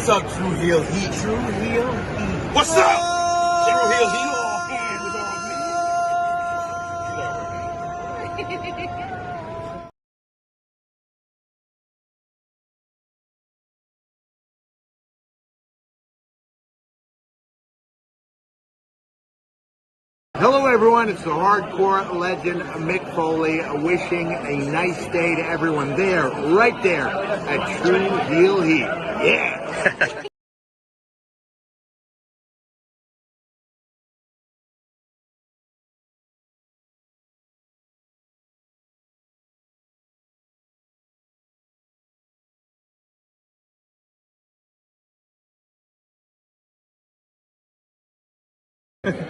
What's up, True Heel Heat? True Heel Heat. What's up? True Heel Heat. Hello everyone, it's the hardcore legend Mick Foley wishing a nice day to everyone there, right there at True Heel Heat. Yeah!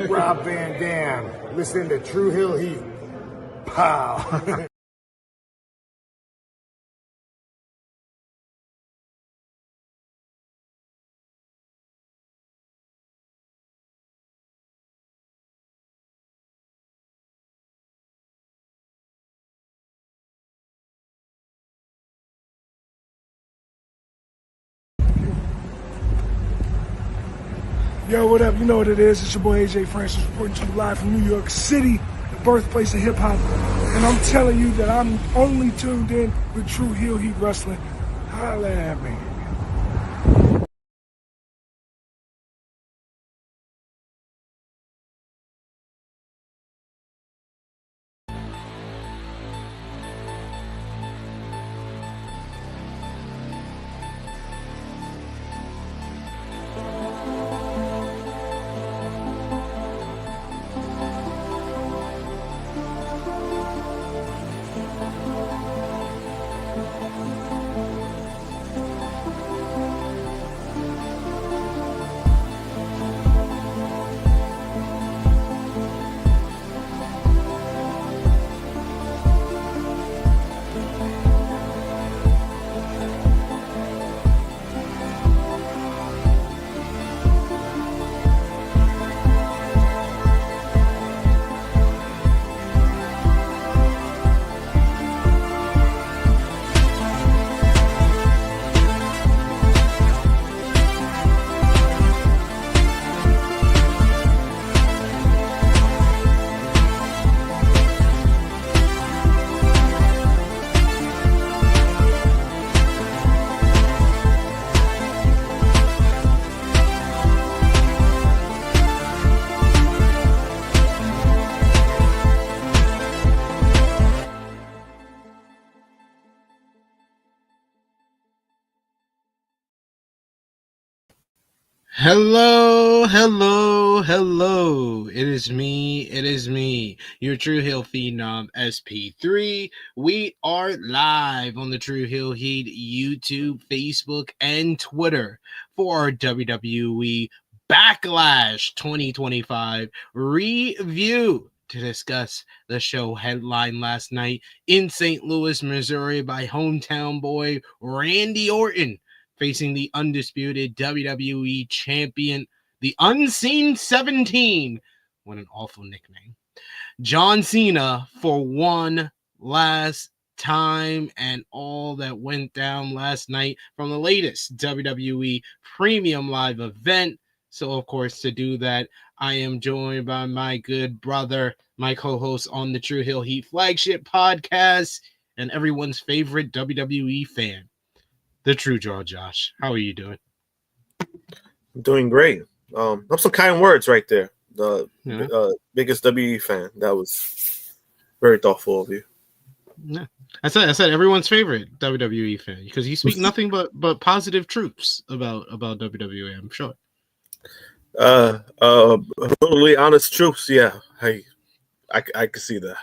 Rob Van Dam, listen to True Heel Heat. Pow! Yo, what up? You know what it is. It's your boy AJ Francis reporting to you live from New York City, the birthplace of hip-hop. And I'm telling you that I'm only tuned in with True Heel Heat Wrestling. Holla at me. Hello. It is me, your True Heel Phenom SP3. We are live on the True Heel Heat YouTube, Facebook, and Twitter for our WWE Backlash 2025 review to discuss the show headline last night in St. Louis, Missouri by hometown boy Randy Orton, facing the undisputed WWE champion, the Unseen 17. What an awful nickname. John Cena, for one last time, and all that went down last night from the latest WWE Premium Live event. So, of course, to do that, I am joined by my good brother, my co-host on the True Heel Heat flagship podcast, and everyone's favorite WWE fan, the True Draw Josh. How are you doing? I'm doing great. That's some kind words right there. The biggest WWE fan. That was very thoughtful of you. Yeah. I said everyone's favorite WWE fan, because you speak nothing but positive truths about WWE, I'm sure. Brutally honest truths. Yeah, I can see that.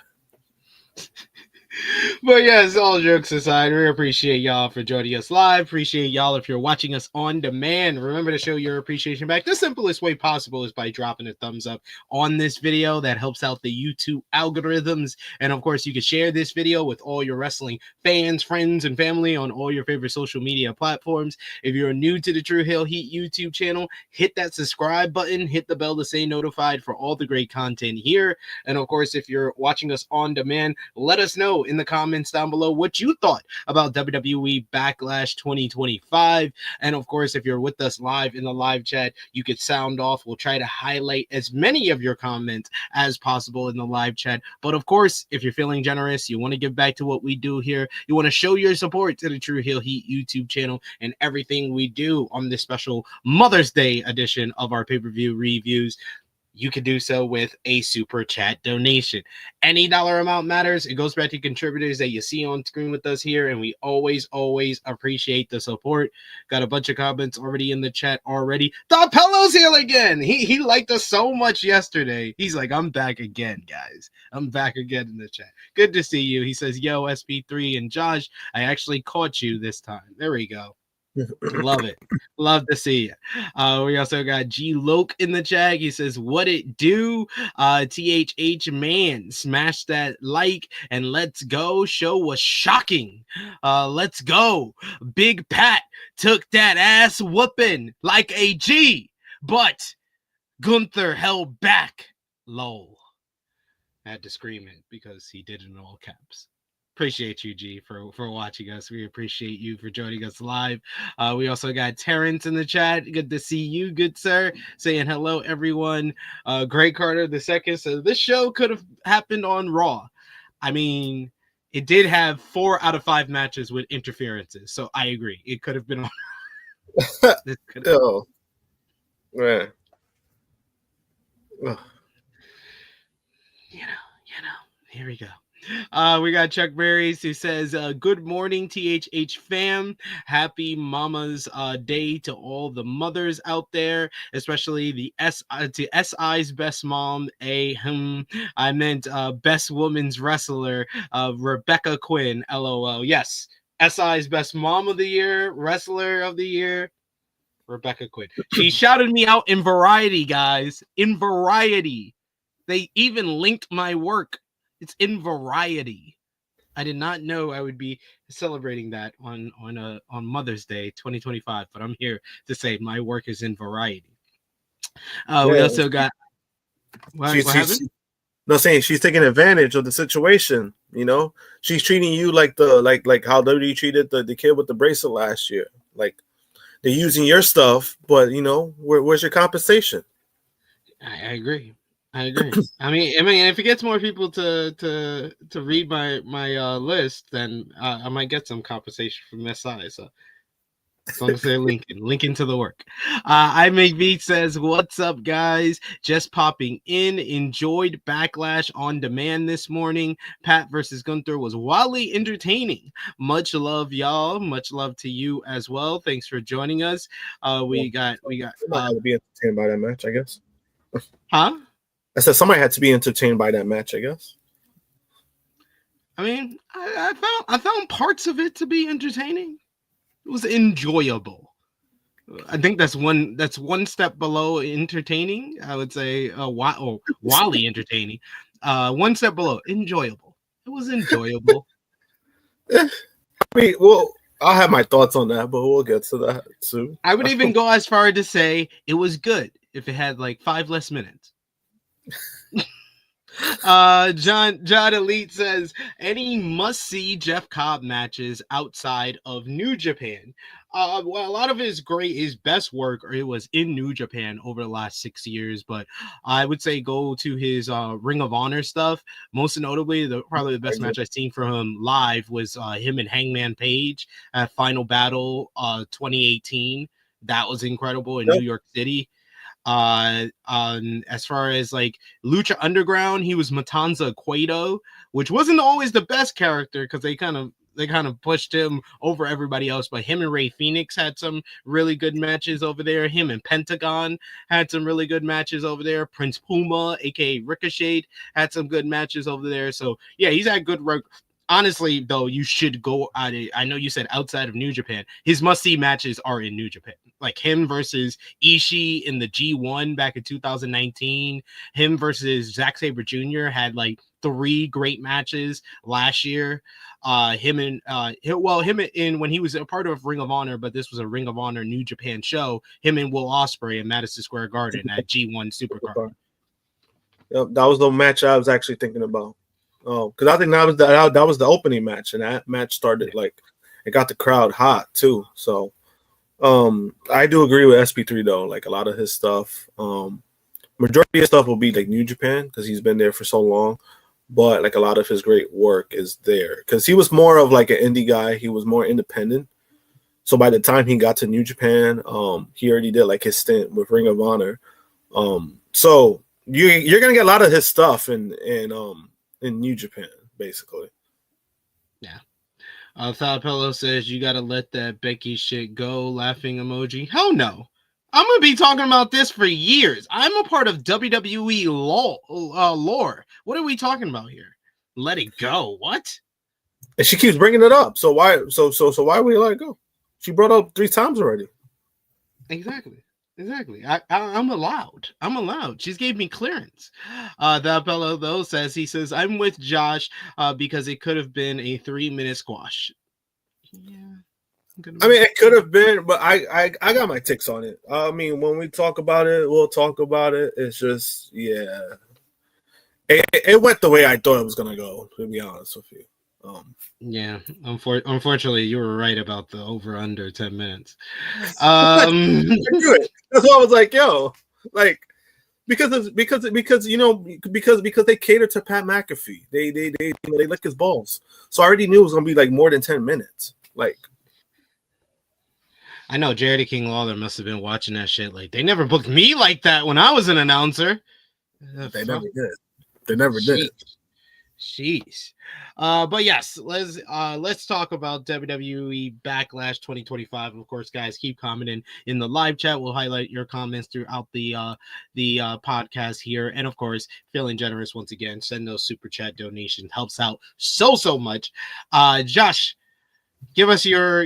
But yes, all jokes aside, we appreciate y'all for joining us live. Appreciate y'all if you're watching us on demand. Remember to show your appreciation back. The simplest way possible is by dropping a thumbs up on this video. That helps out the YouTube algorithms. And of course, you can share this video with all your wrestling fans, friends, and family on all your favorite social media platforms. If you're new to the True Heel Heat YouTube channel, hit that subscribe button, hit the bell to stay notified for all the great content here. And of course, if you're watching us on demand, let us know in the comments down below what you thought about WWE Backlash 2025. And of course, if you're with us live in the live chat, you could sound off. We'll try to highlight as many of your comments as possible in the live chat. But of course, if you're feeling generous, you want to give back to what we do here, you want to show your support to the True Heel Heat YouTube channel and everything we do on this special Mother's Day edition of our pay-per-view reviews, you can do so with a super chat donation. Any dollar amount matters. It goes back to contributors that you see on screen with us here, and we always appreciate the support. Got a bunch of comments already in the chat already. The Pillow's here again. He liked us so much yesterday. He's like, I'm back again, guys. I'm back again in the chat. Good to see you. He says, yo, SP3 and Josh, I actually caught you this time. There we go. Love it. Love to see you. We also got G Loke in the chat. He says, what it do? THH man, smash that like and let's go. Show was shocking. Let's go. Big Pat took that ass whooping like a G, but Gunther held back. Lol. I had to scream it because he did it in all caps. Appreciate you, G, for watching us. We appreciate you for joining us live. We also got Terrence in the chat. Good to see you, good sir. Saying hello, everyone. Greg Carter II. So this show could have happened on Raw. I mean, it did have 4 out of 5 matches with interferences. So I agree. It could have been on. Oh, man. You know. Here we go. We got Chuck Berries who says, good morning, THH fam. Happy Mama's Day to all the mothers out there, especially the to SI's best mom, I meant best women's wrestler, Rebecca Quinn, LOL. Yes, SI's best mom of the year, wrestler of the year, Rebecca Quinn. She shouted me out in Variety, guys. In Variety. They even linked my work. It's in Variety. I did not know I would be celebrating that on Mother's Day 2025, but I'm here to say my work is in Variety. We also got what happened? No, saying she's taking advantage of the situation. You know, she's treating you like how WWE treated the kid with the bracelet last year. Like they're using your stuff, but you know, where's your compensation? I agree. I mean, if it gets more people to read my list, then I might get some compensation from SI. So as long as they're linking to the work. I Make Beat says, "What's up, guys? Just popping in. Enjoyed Backlash on demand this morning. Pat versus Gunther was wildly entertaining. Much love, y'all. Much love to you as well. Thanks for joining us. We got. Somebody had to be entertained by that match, I guess. Huh? I said somebody had to be entertained by that match, I guess. I mean, I found parts of it to be entertaining. It was enjoyable. I think that's one step below entertaining. I would say wildly entertaining. One step below enjoyable. It was enjoyable. I mean, well, I'll have my thoughts on that, but we'll get to that soon. I would even go as far to say it was good if it had like 5 less minutes. John Elite says, any must-see Jeff Cobb matches outside of New Japan? Well, a lot of his best work, or it was in New Japan over the last 6 years, but I would say go to his Ring of Honor stuff. Most notably, probably the best match I've seen from him live was him and Hangman Page at Final Battle 2018. That was incredible in New York City. As far as like Lucha Underground, he was Matanza Cueto, which wasn't always the best character because they kind of pushed him over everybody else. But him and Rey Fenix had some really good matches over there. Him and Pentagon had some really good matches over there. Prince Puma, aka Ricochet, had some good matches over there. So yeah, he's had good work. Honestly, though, you should go at it. I know you said outside of New Japan. His must-see matches are in New Japan. Like him versus Ishii in the G1 back in 2019. Him versus Zack Sabre Jr. had like 3 great matches last year. Him in when he was a part of Ring of Honor, but this was a Ring of Honor New Japan show. Him and Will Ospreay in Madison Square Garden at G1 Supercard. Yep, that was the match I was actually thinking about. because I think that was the opening match, and that match started like it got the crowd hot too. So I do agree with SP3 though. Like a lot of his stuff, majority of stuff will be like New Japan because he's been there for so long. But like a lot of his great work is there because he was more of like an indie guy. He was more independent. So by the time he got to New Japan, he already did like his stint with Ring of Honor. So you're gonna get a lot of his stuff in New Japan, basically. Yeah. Thapello says you gotta let that Becky shit go. Laughing emoji. Hell no. I'm gonna be talking about this for years. I'm a part of WWE lore. What are we talking about here? Let it go. What? And she keeps bringing it up. So why? So why would you let it go? She brought it up 3 times already. Exactly. I'm allowed. She's gave me clearance. That fellow though says I'm with Josh because it could have been a 3-minute squash. Yeah. I mean, it could have been, but I got my ticks on it. I mean, when we talk about it, we'll talk about it. It's just, yeah. It went the way I thought it was going to go, to be honest with you. Yeah, unfortunately, you were right about the over/under 10 minutes. That's why I was like, yo, like because they cater to Pat McAfee. They lick his balls. So I already knew it was gonna be like more than 10 minutes. Like, I know Jared King Lawler must have been watching that shit. Like, they never booked me like that when I was an announcer. They never did. They never did. Jeez. But yes, let's talk about WWE Backlash 2025. Of course, guys, keep commenting in the live chat. We'll highlight your comments throughout the podcast here, and of course, feeling generous once again. Send those super chat donations, helps out so much. Josh, give us your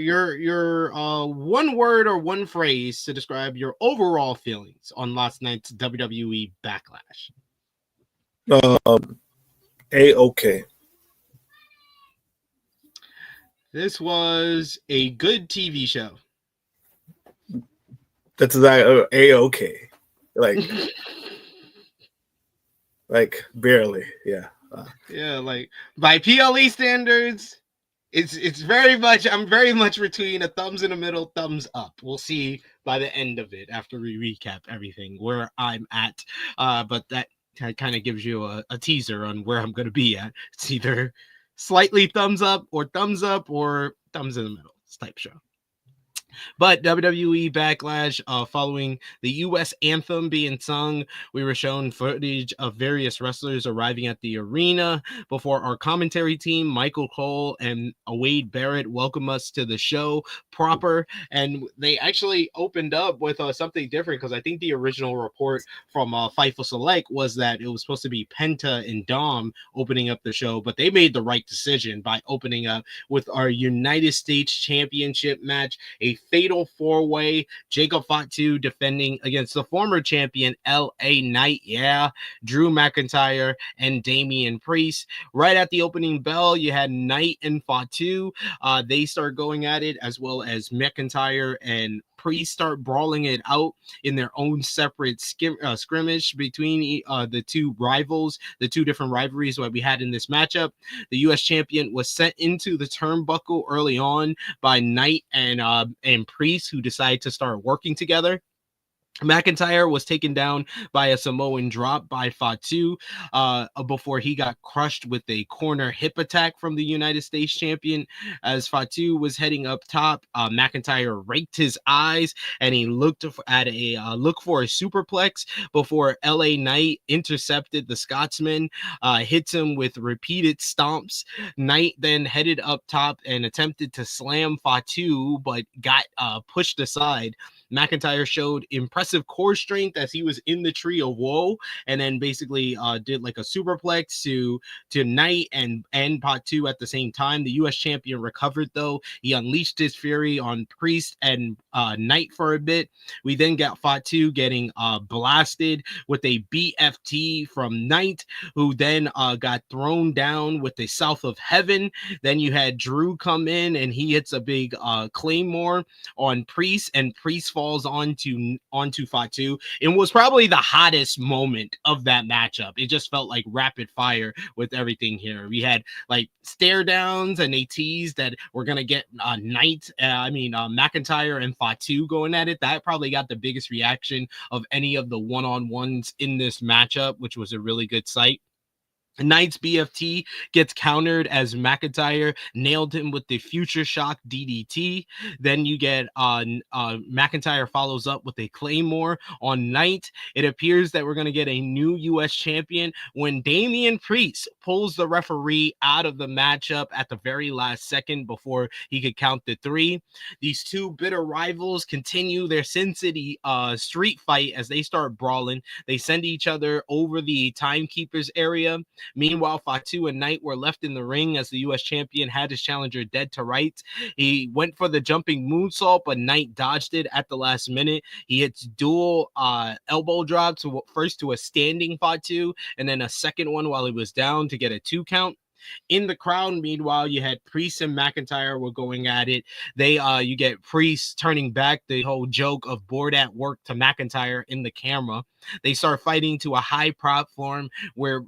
one word or one phrase to describe your overall feelings on last night's WWE Backlash. A-okay. This was a good TV show. That's like A-okay. Like barely, yeah. Yeah, like by PLE standards, it's very much. I'm very much between a thumbs in the middle, thumbs up. We'll see by the end of it after we recap everything where I'm at. But that kind of gives you a teaser on where I'm going to be at. It's either slightly thumbs up or thumbs in the middle type show. But WWE Backlash, following the U.S. anthem being sung, we were shown footage of various wrestlers arriving at the arena before our commentary team, Michael Cole and Wade Barrett, welcome us to the show proper. And they actually opened up with something different because I think the original report from Fightful Select was that it was supposed to be Penta and Dom opening up the show, but they made the right decision by opening up with our United States Championship match, a fatal 4-way, Jacob Fatu defending against the former champion LA Knight, Drew McIntyre and Damian Priest. Right at the opening bell, you had Knight and Fatu. They start going at it, as well as McIntyre and Priest start brawling it out in their own separate scrimmage between the two rivals, the two different rivalries that we had in this matchup. The U.S. champion was sent into the turnbuckle early on by Knight and Priest, who decided to start working together. McIntyre was taken down by a Samoan drop by Fatu before he got crushed with a corner hip attack from the United States champion. As Fatu was heading up top, McIntyre raked his eyes and he looked for a superplex before LA Knight intercepted the Scotsman, hits him with repeated stomps. Knight then headed up top and attempted to slam Fatu, but got pushed aside. McIntyre showed impressive core strength as he was in the tree of woe, and then basically did like a superplex to Knight and Fatu at the same time. The U.S. champion recovered though. He unleashed his fury on Priest and Knight for a bit. We then got Fatu getting blasted with a BFT from Knight, who then got thrown down with a South of Heaven. Then you had Drew come in and he hits a big Claymore on Priest, and Priest falls falls onto Fatu, and was probably the hottest moment of that matchup. It just felt like rapid fire with everything here. We had like stare downs, and they teased that we're gonna get McIntyre and Fatu going at it. That probably got the biggest reaction of any of the one-on-ones in this matchup, which was a really good sight. Knight's BFT gets countered as McIntyre nailed him with the Future Shock DDT. Then you get McIntyre follows up with a Claymore on Knight. It appears that we're going to get a new U.S. champion when Damian Priest pulls the referee out of the matchup at the very last second before he could count the 3. These two bitter rivals continue their Sin City street fight as they start brawling. They send each other over the timekeepers area. Meanwhile, Fatu and Knight were left in the ring as the U.S. champion had his challenger dead to rights. He went for the jumping moonsault, but Knight dodged it at the last minute. He hits dual elbow drops, first to a standing Fatu, and then a second one while he was down to get a 2 count. In the crowd, meanwhile, you had Priest and McIntyre were going at it. You get Priest turning back the whole joke of bored at work to McIntyre in the camera. They start fighting to a high platform where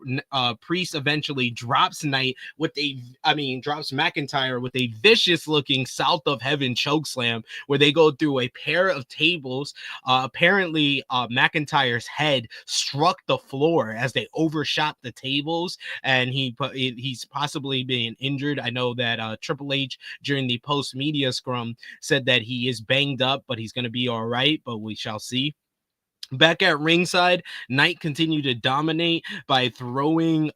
Priest eventually drops drops McIntyre with a vicious looking South of Heaven chokeslam where they go through a pair of tables. Apparently, McIntyre's head struck the floor as they overshot the tables, and he's possibly being injured. I know that Triple H during the post media scrum said that he is banged up, but he's going to be all right, but we shall see. Back at ringside, Knight continued to dominate by throwing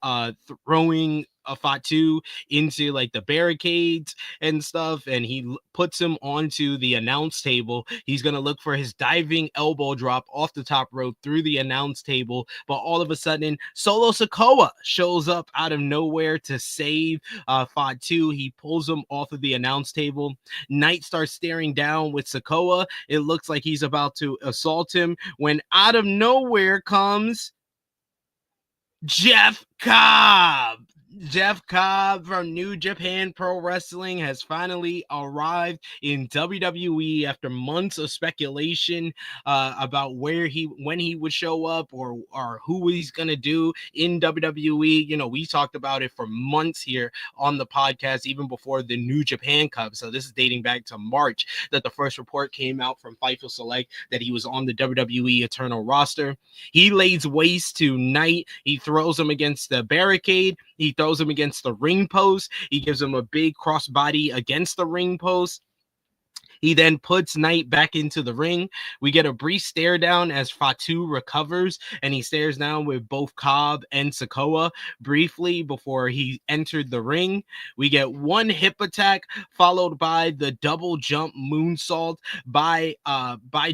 a Fatu into like the barricades and stuff, and he puts him onto the announce table. He's gonna look for his diving elbow drop off the top rope through the announce table, but all of a sudden Solo Sikoa shows up out of nowhere to save Fatu. He pulls him off of the announce table. Knight starts staring down with Sikoa. It looks like he's about to assault him when out of nowhere comes Jeff Cobb. Jeff Cobb from New Japan Pro Wrestling has finally arrived in WWE after months of speculation about when he would show up or who he's going to do in WWE. You know, we talked about it for months here on the podcast, even before the New Japan Cup. So this is dating back to March that the first report came out from Fightful Select that he was on the WWE Eternal roster. He lays waste to Knight. He throws him against the barricade. He throws him against the ring post. He gives him a big crossbody against the ring post. He then puts Knight back into the ring. We get a brief stare down as Fatu recovers, and he stares down with both Cobb and Sikoa briefly before he entered the ring. We get one hip attack followed by the double jump moonsault by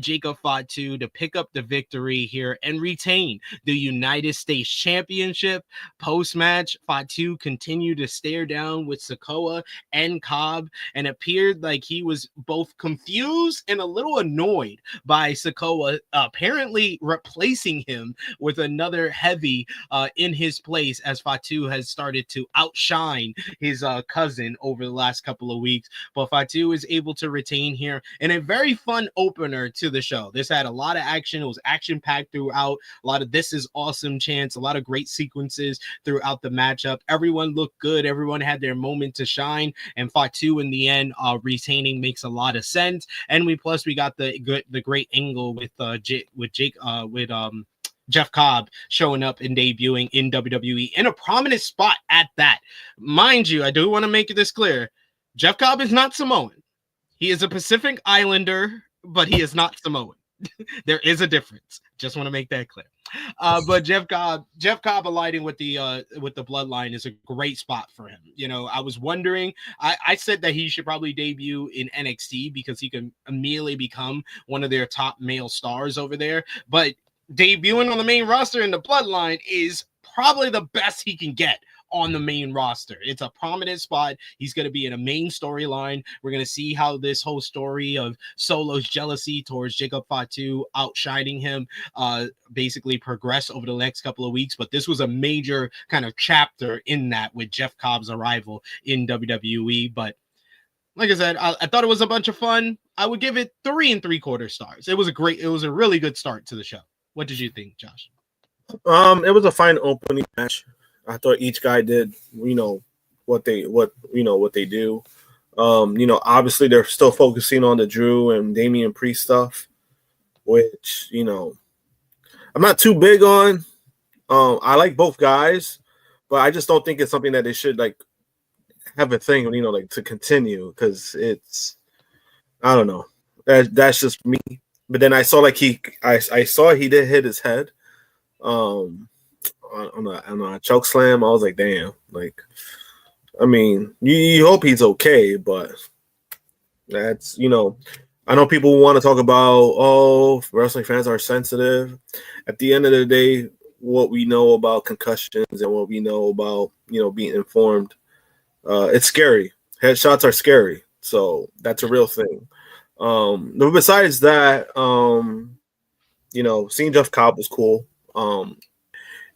Jacob Fatu to pick up the victory here and retain the United States Championship. Post-match, Fatu continued to stare down with Sikoa and Cobb and appeared like he was both confused and a little annoyed by Sikoa apparently replacing him with another heavy in his place, as Fatu has started to outshine his cousin over the last couple of weeks. But Fatu is able to retain here in a very fun opener to the show. This had a lot of action. It was action packed throughout. A lot of "this is awesome" chants, a lot of great sequences throughout the matchup. Everyone looked good. Everyone had their moment to shine, and Fatu in the end retaining makes a lot of sense. And we got the great angle with Jeff Cobb showing up and debuting in WWE in a prominent spot at that. Mind you, I do want to make this clear. Jeff Cobb is not Samoan. He is a Pacific Islander, but he is not Samoan. There is a difference. Just want to make that clear. But Jeff Cobb aligning with the bloodline is a great spot for him. You know, I was wondering, I said that he should probably debut in NXT because he can immediately become one of their top male stars over there. But debuting on the main roster in the bloodline is probably the best he can get on the main roster. It's a prominent spot. He's going to be in a main storyline. We're going to see how this whole story of Solo's jealousy towards Jacob Fatu outshining him basically progress over the next couple of weeks. But this was a major kind of chapter in that with Jeff Cobb's arrival in WWE. But like I said, I thought it was a bunch of fun. I would give it 3 3/4 stars. It was a really good start to the show. What did you think, Josh? It was a fine opening match. I thought each guy did, what they do. Obviously they're still focusing on the Drew and Damian Priest stuff, which, I'm not too big on. I like both guys, but I just don't think it's something that they should like have a thing, like to continue, because it's, I don't know. That's just me. But then I saw I saw he did hit his head on a choke slam. I was like, damn. Like, I mean, you hope he's okay, but that's, I know people want to talk about, wrestling fans are sensitive. At the end of the day, what we know about concussions and what we know about, being informed, it's scary. Headshots are scary. So that's a real thing. But besides that, seeing Jeff Cobb was cool.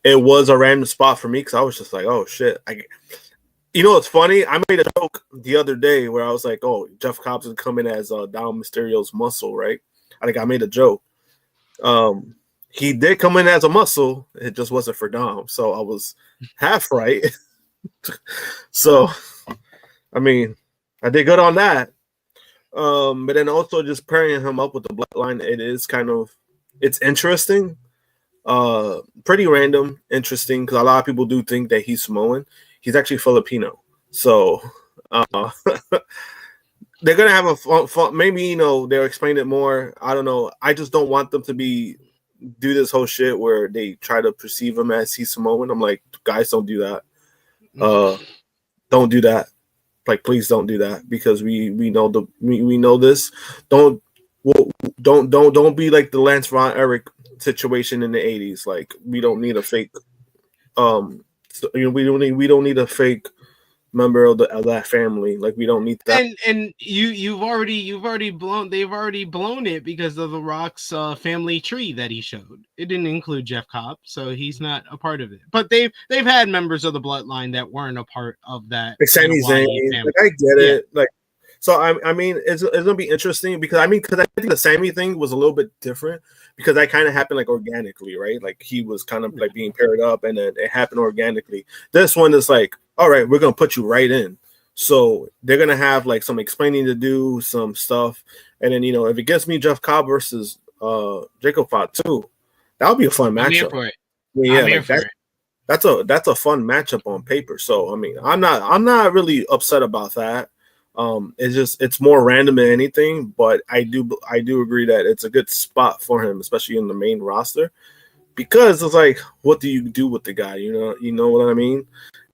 It was a random spot for me because I was just like, oh shit. It's funny. I made a joke the other day where I was like, oh, Jeff Cobb's coming as Dom Mysterio's muscle, right? I made a joke. He did come in as a muscle. It just wasn't for Dom. So I was half right. So, I mean, I did good on that. But then also just pairing him up with the bloodline, it's interesting. Pretty random, interesting, because a lot of people do think that he's Samoan. He's actually Filipino. So they're gonna have a fun maybe, they'll explain it more. I don't know. I just don't want them to do this whole shit where they try to perceive him as he's Samoan. I'm like, guys, don't do that. Don't do that. Like, please don't do that, because we know this. Don't be like the Lance Von Erich situation in the 80s. Like, we don't need a fake we don't need a fake member of that family. Like, we don't need that. And they've already blown it because of the Rock's family tree that he showed. It didn't include Jeff Cobb, so he's not a part of it. But they've had members of the bloodline that weren't a part of that. Like Sami Zayn, like, I get it. Like, so I mean, it's gonna be interesting because I think the Sami thing was a little bit different because that kind of happened like organically, right? Like, he was kind of like being paired up, and then it happened organically. This one is like, all right, we're gonna put you right in. So they're gonna have like some explaining to do, some stuff, and then if it gets me Jeff Cobb versus Jacob Fatu, that would be a fun matchup. That's a fun matchup on paper. So I mean, I'm not really upset about that. It's more random than anything, but I do agree that it's a good spot for him, especially in the main roster, because it's like, what do you do with the guy? You know what I mean?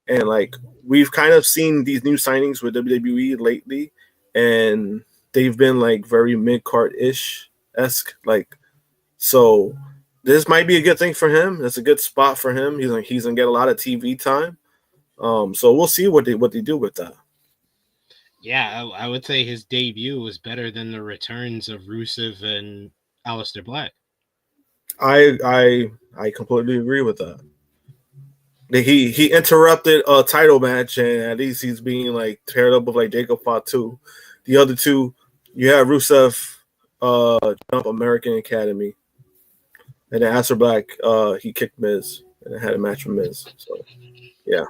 And like, we've kind of seen these new signings with WWE lately, and they've been like very mid-card-ish-esque. Like, so this might be a good thing for him. It's a good spot for him. He's gonna get a lot of TV time. So we'll see what they do with that. Yeah, I would say his debut was better than the returns of Rusev and Aleister Black. I completely agree with that. He interrupted a title match, and at least he's being like paired up with like Jacob Fatu. The other two, you have Rusev jump American Academy, and then Aleister Black he kicked Miz and had a match with Miz. So yeah.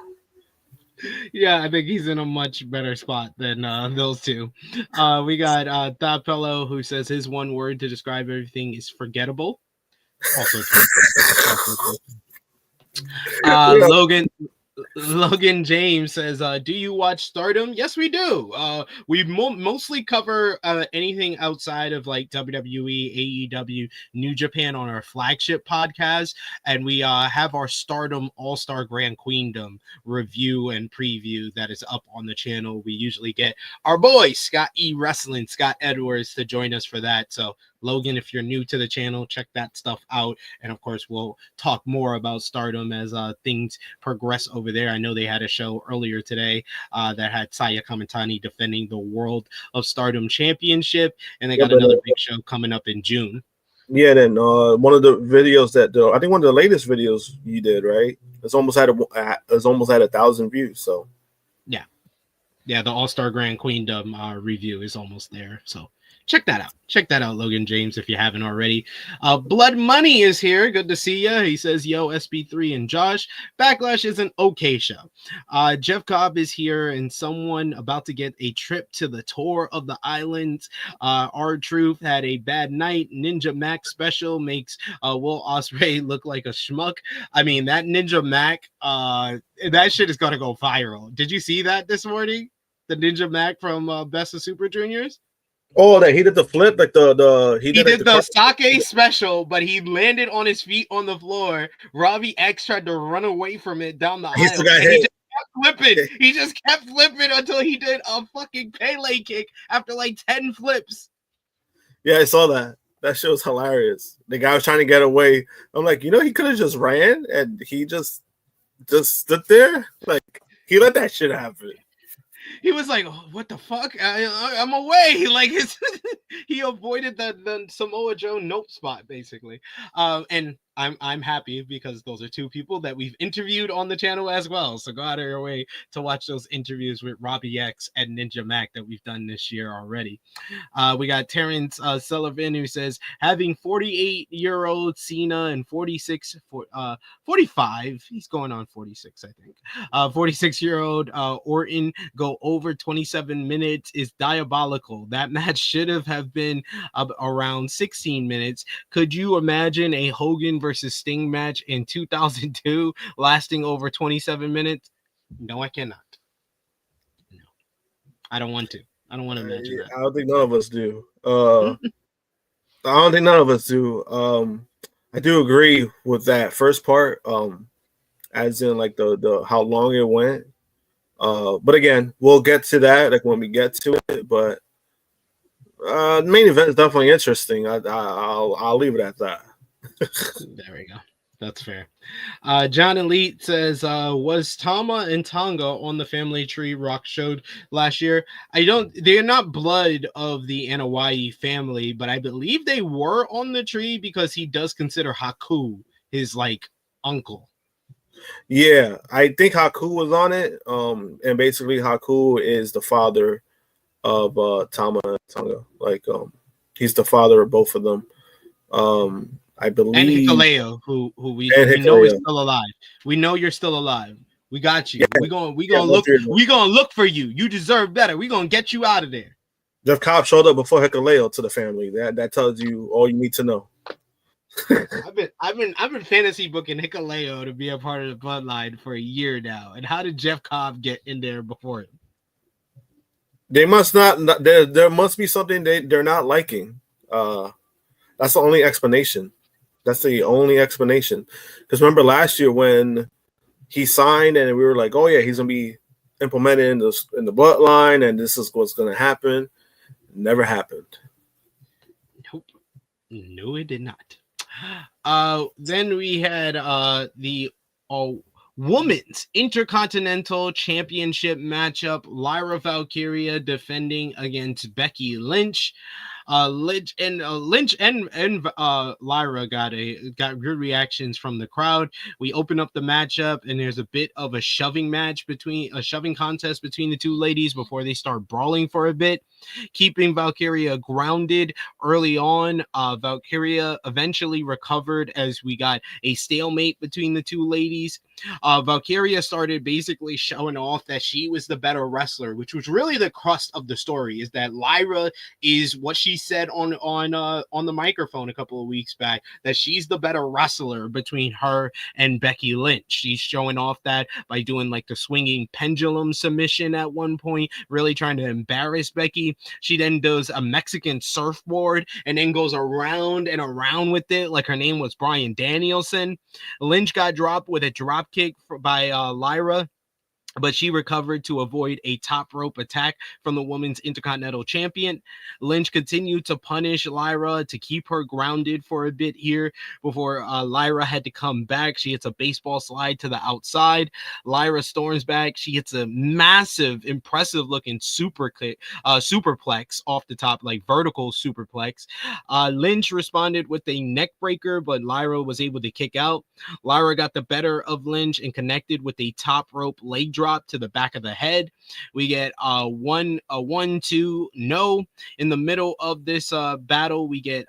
Yeah, I think he's in a much better spot than those two. We got Thought Fellow, who says his one word to describe everything is forgettable. Also true. Logan James says, do you watch Stardom? Yes, we do. We mostly cover anything outside of like WWE, AEW, New Japan on our flagship podcast, and we have our Stardom All-Star Grand Queendom review and preview that is up on the channel. We usually get our boy Scott Edwards to join us for that. So Logan, if you're new to the channel, check that stuff out. And of course, we'll talk more about Stardom as things progress over there. I know they had a show earlier today that had Saya Kamitani defending the World of Stardom Championship. And they got another big show coming up in June. Yeah, then one of the videos I think one of the latest videos you did, right? It's almost at 1,000 views. So yeah. Yeah, the All-Star Grand Queendom review is almost there. So check that out. Check that out, Logan James, if you haven't already. Blood Money is here. Good to see you. He says, yo, SP3 and Josh. Backlash is an okay show. Jeff Cobb is here and someone about to get a trip to the tour of the islands. R-Truth had a bad night. Ninja Mac special makes Will Ospreay look like a schmuck. I mean, that Ninja Mac, that shit is going to go viral. Did you see that this morning? The Ninja Mac from Best of Super Juniors? Oh, that he did the flip, like he did the sake special, but he landed on his feet on the floor. Robbie X tried to run away from it down the aisle. He just kept flipping. He just kept flipping until he did a fucking Pele kick after like 10 flips. Yeah, I saw that. That shit was hilarious. The guy was trying to get away. I'm like, he could have just ran and he just stood there. Like, he let that shit happen. He was like, oh, what the fuck? I'm away. Like, he avoided the Samoa Joe nope spot, basically. And I'm happy because those are two people that we've interviewed on the channel as well. So go out of your way to watch those interviews with Robbie X and Ninja Mac that we've done this year already. We got Terrence Sullivan who says, having 48-year-old Cena and 45, he's going on 46, I think. 46-year-old Orton go over 27 minutes is diabolical. That match should have been around 16 minutes. Could you imagine a Hogan versus Sting match in 2002 lasting over 27 minutes? No, I cannot. No, I don't want to. I don't want to imagine that. I don't think none of us do. I don't think none of us do. I do agree with that first part, as in like the how long it went. But again, we'll get to that like when we get to it. But the main event is definitely interesting. I'll leave it at that. There we go. That's fair. John Elite says, was Tama and Tonga on the Family Tree Rock showed last year? They're not blood of the Anoa'i family, but I believe they were on the tree because he does consider Haku his like uncle. Yeah, I think Haku was on it. And basically Haku is the father of Tama and Tonga. Like he's the father of both of them. I believe, and Hikuleo, who we know is still alive. We know you're still alive. We got you. Yeah. We gonna look for you. You deserve better. We gonna get you out of there. Jeff Cobb showed up before Hikuleo to the family. That tells you all you need to know. I've been fantasy booking Hikuleo to be a part of the bloodline for a year now. And how did Jeff Cobb get in there before him? They must not. There must be something they're not liking. That's the only explanation. That's the only explanation. Because remember last year when he signed and we were like, oh, yeah, he's going to be implemented in the bloodline and this is what's going to happen. Never happened. Nope. No, it did not. Then we had the Women's Intercontinental Championship matchup. Lyra Valkyria defending against Becky Lynch. Lynch and Lyra got good reactions from the crowd. We open up the matchup and there's a bit of a shoving contest between the two ladies before they start brawling for a bit, keeping Valkyria grounded early on. Valkyria eventually recovered as we got a stalemate between the two ladies. Valkyria started basically showing off that she was the better wrestler, which was really the crust of the story, is that Lyra is what she said on the microphone a couple of weeks back, that she's the better wrestler between her and Becky Lynch. She's showing off that by doing like the swinging pendulum submission at one point, really trying to embarrass Becky. She then does a Mexican surfboard and then goes around and around with it like her name was Bryan Danielson. Lynch got dropped with a drop kick by Lyra, but she recovered to avoid a top rope attack from the Women's Intercontinental Champion. Lynch continued to punish Lyra to keep her grounded for a bit here before Lyra had to come back. She hits a baseball slide to the outside. Lyra storms back. She hits a massive, impressive looking superplex off the top, like vertical superplex. Lynch responded with a neck breaker, but Lyra was able to kick out. Lyra got the better of Lynch and connected with a top rope leg drop drop to the back of the head. We get a 1-2 no. In the middle of this battle, we get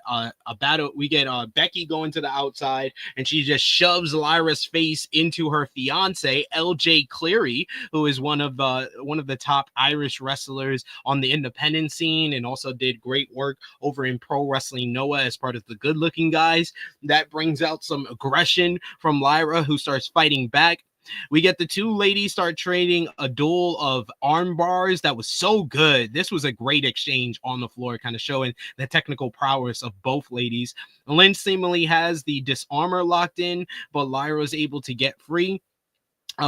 Becky going to the outside, and she just shoves Lyra's face into her fiance, LJ Cleary, who is one of the top Irish wrestlers on the independent scene, and also did great work over in Pro Wrestling Noah as part of the Good Looking Guys. That brings out some aggression from Lyra, who starts fighting back. We get the two ladies start trading a duel of arm bars that was so good. This was a great exchange on the floor, kind of showing the technical prowess of both ladies. Lynch seemingly has the disarmor locked in, but Lyra is able to get free.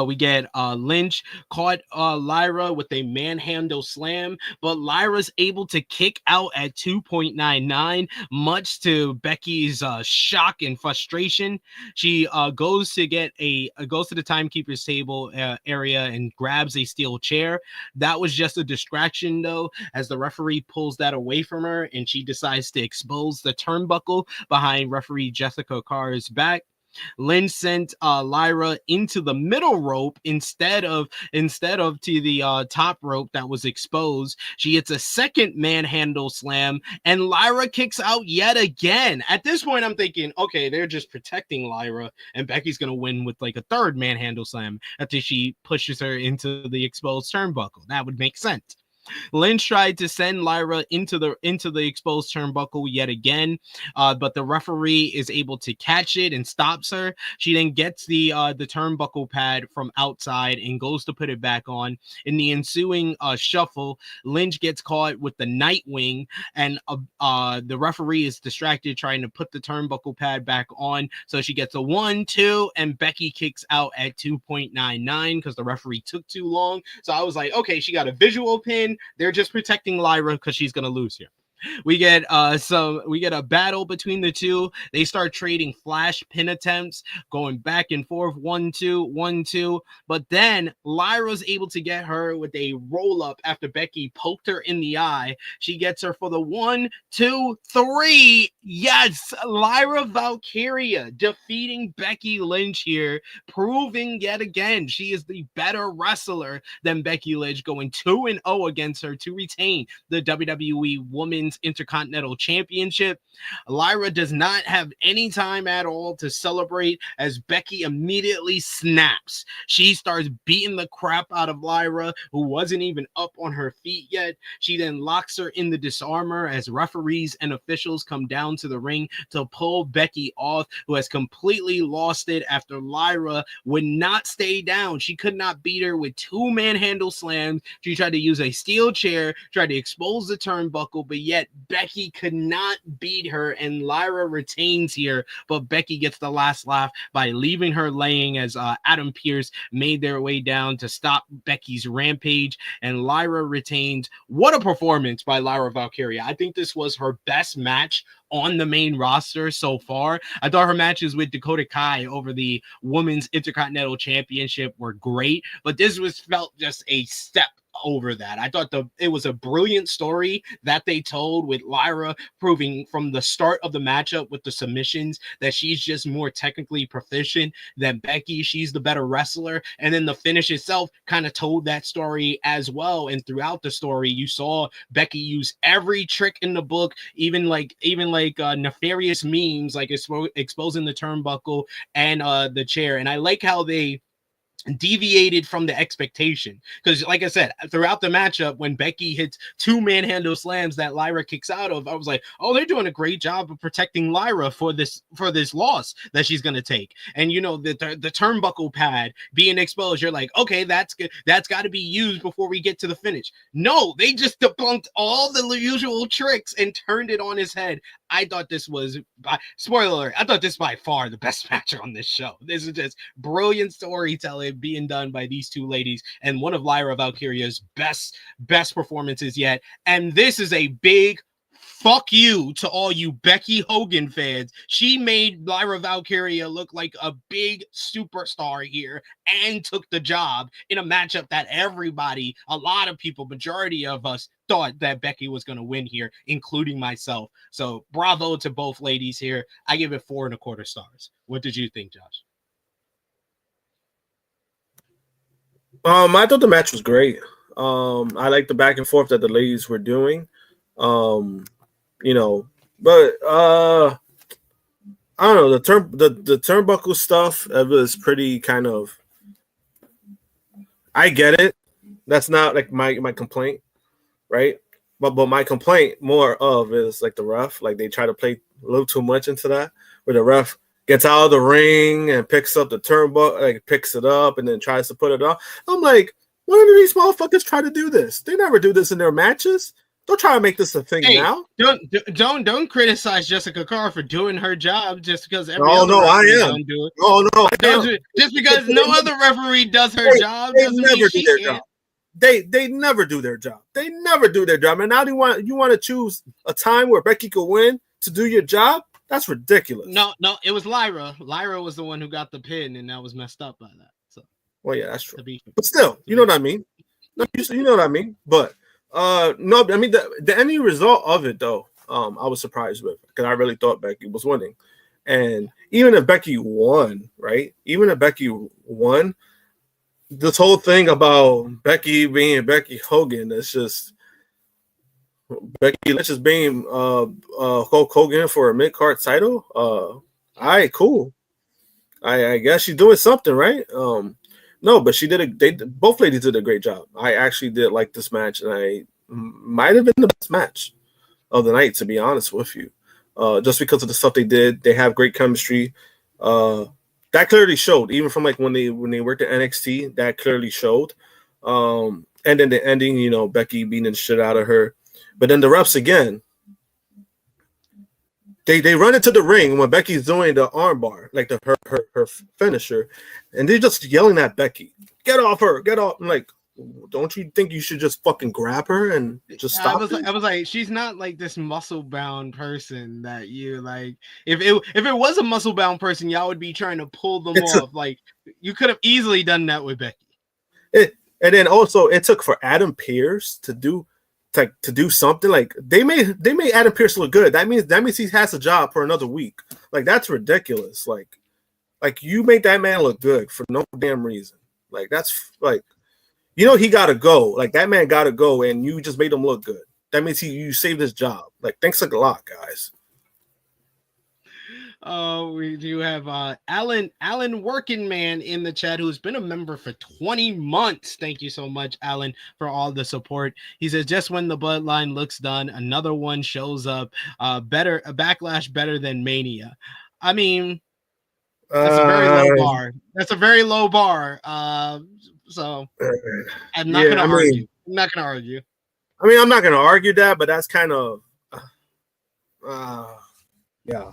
We get Lynch caught Lyra with a manhandle slam, but Lyra's able to kick out at 2.99, much to Becky's shock and frustration. She goes to the timekeeper's table area and grabs a steel chair. That was just a distraction, though, as the referee pulls that away from her, and she decides to expose the turnbuckle behind referee Jessica Carr's back. Lynch sent Lyra into the middle rope instead of to the top rope that was exposed. She hits a second manhandle slam, and Lyra kicks out yet again. At this point, I'm thinking, okay, they're just protecting Lyra, and Becky's gonna win with like a third manhandle slam after she pushes her into the exposed turnbuckle. That would make sense. Lynch tried to send Lyra into the exposed turnbuckle yet again, but the referee is able to catch it and stops her. She then gets the turnbuckle pad from outside and goes to put it back on. In the ensuing shuffle, Lynch gets caught with the Nightwing, and the referee is distracted trying to put the turnbuckle pad back on. So she gets a 1-2, and Becky kicks out at 2.99 because the referee took too long. So I was like, okay, she got a visual pin. They're just protecting Lyra because she's gonna lose here. We get a battle between the two. They start trading flash pin attempts, going back and forth, 1-2, 1-2. But then Lyra's able to get her with a roll up after Becky poked her in the eye. She gets her for the 1, 2, 3. Yes, Lyra Valkyria defeating Becky Lynch here, proving yet again she is the better wrestler than Becky Lynch, going 2-0 against her to retain the WWE Women's Intercontinental Championship. Lyra does not have any time at all to celebrate as Becky immediately snaps. She starts beating the crap out of Lyra, who wasn't even up on her feet yet. She then locks her in the disarmor as referees and officials come down to the ring to pull Becky off, who has completely lost it after Lyra would not stay down. She could not beat her with 2 manhandle slams. She tried to use a steel chair, tried to expose the turnbuckle, but yet Becky could not beat her, and Lyra retains here, but Becky gets the last laugh by leaving her laying as Adam Pearce made their way down to stop Becky's rampage, and Lyra retains. What a performance by Lyra Valkyria. I think this was her best match on the main roster so far. I thought her matches with Dakota Kai over the Women's Intercontinental Championship were great, but this felt just a step over that. I thought it was a brilliant story that they told, with Lyra proving from the start of the matchup with the submissions that she's just more technically proficient than Becky. She's the better wrestler, and then the finish itself kind of told that story as well. And throughout the story, you saw Becky use every trick in the book, even like nefarious memes like exposing the turnbuckle and the chair. And I like how they deviated from the expectation, because like I said, throughout the matchup, when Becky hits 2 manhandle slams that Lyra kicks out of, I was like, oh, they're doing a great job of protecting Lyra for this loss that she's gonna take. And you know, the turnbuckle pad being exposed, you're like, okay, that's good, that's got to be used before we get to the finish. No, they just debunked all the usual tricks and turned it on his head. I thought this was, spoiler alert, I thought this by far the best match on this show. This is just brilliant storytelling being done by these two ladies, and one of Lyra Valkyria's best performances yet. And this is a big fuck you to all you Becky Hogan fans. She made Lyra Valkyria look like a big superstar here and took the job in a matchup that everybody, a lot of people, majority of us thought that Becky was going to win here, including myself. So bravo to both ladies here. I give it 4.25 stars. What did you think, Josh? I thought the match was great. I like the back and forth that the ladies were doing. You know, but I don't know, the turnbuckle stuff was pretty kind of. I get it. That's not like my complaint, right? But my complaint more of is like the ref, like they try to play a little too much into that, where the ref gets out of the ring and picks up the turnbuckle, like picks it up and then tries to put it on. I'm like, when do these motherfuckers try to do this? They never do this in their matches. Don't try to make this a thing now. Don't criticize Jessica Carr for doing her job just because every I am. don't do it. Oh no, I am. Just because no other referee does her job doesn't mean she can't. They never do their job. They never do their job. And now you want to choose a time where Becky could win to do your job? That's ridiculous. No, it was Lyra. Lyra was the one who got the pin, and that was messed up by that. So, well, yeah, that's true. But still, you know what I mean. You know what I mean. But no, I mean the end result of it though, I was surprised with because I really thought Becky was winning, and even if Becky won, right? Even if Becky won, this whole thing about Becky being Becky Hogan, it's just. Becky Lynch is being Hulk Hogan for a mid-card title. All right, cool. I guess she's doing something, right? No, but she did both ladies did a great job. I actually did like this match, and I might have been the best match of the night, to be honest with you. Just because of the stuff they did. They have great chemistry. That clearly showed, even from like when they worked at NXT, that clearly showed. And then the ending, you know, Becky beating the shit out of her. But then the refs again, they run into the ring when Becky's doing the armbar, like her finisher, and they're just yelling at Becky, "Get off her! Get off!" I'm like, don't you think you should just fucking grab her and just stop? I was like, she's not like this muscle bound person that you like. If it was a muscle bound person, y'all would be trying to pull them off. Like you could have easily done that with Becky. And then also it took for Adam Pearce to do something. Like they made Adam Pearce look good. That means he has a job for another week. Like that's ridiculous. Like you made that man look good for no damn reason. Like that's like, you know, he gotta go. Like that man gotta go, and you just made him look good. That means you saved his job. Like thanks a lot, guys. We do have Alan Working Man in the chat, who's been a member for 20 months. Thank you so much, Alan, for all the support. He says, just when the bloodline looks done, another one shows up. A backlash better than Mania. I mean, that's a very low bar. That's a very low bar. So I'm not gonna argue. I'm not gonna argue. I mean, I'm not gonna argue that, but that's kind of yeah.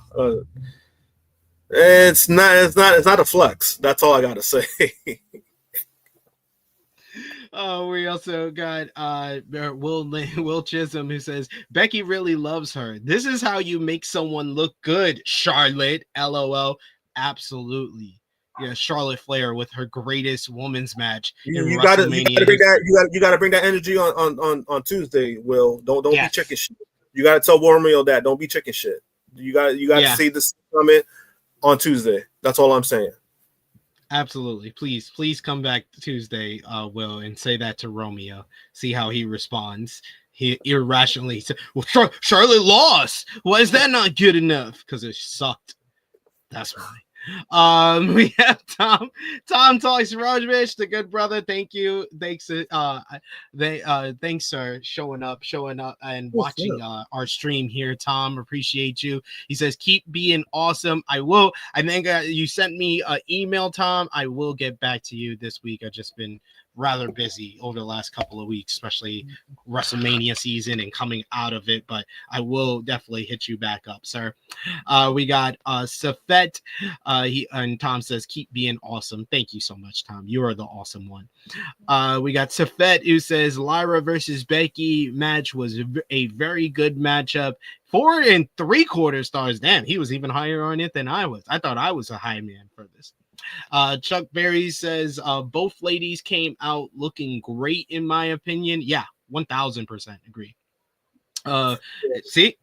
It's not a flex. That's all I gotta say. We also got Will Chisholm, who says Becky really loves her. This is how you make someone look good, Charlotte. LOL. Absolutely. Yeah, Charlotte Flair with her greatest women's match. You gotta bring that energy on Tuesday. Will don't be chicken shit. You gotta tell Romeo that don't be chicken shit. You got to see this coming on Tuesday. That's all I'm saying. Absolutely. Please come back Tuesday, Will, and say that to Romeo. See how he responds. He irrationally said, well, Charlotte lost. Why is that not good enough? Because it sucked. That's why. We have Tom Talks Rajvish, the good brother. Thank you. Thanks for showing up and watching our stream here, Tom. Appreciate you. He says keep being awesome. I will. I think you sent me an email, Tom. I will get back to you this week. I've just been rather busy over the last couple of weeks, especially WrestleMania season and coming out of it, but I will definitely hit you back up, sir. We got Safet, and Tom says keep being awesome. Thank you so much, Tom. You are the awesome one. We got Safet, who says Lyra versus Becky match was a very good matchup. 4 3/4 stars. Damn, he was even higher on it than I was. I thought I was a high man for this. Chuck Berry says both ladies came out looking great in my opinion. Yeah, 1000% agree. See,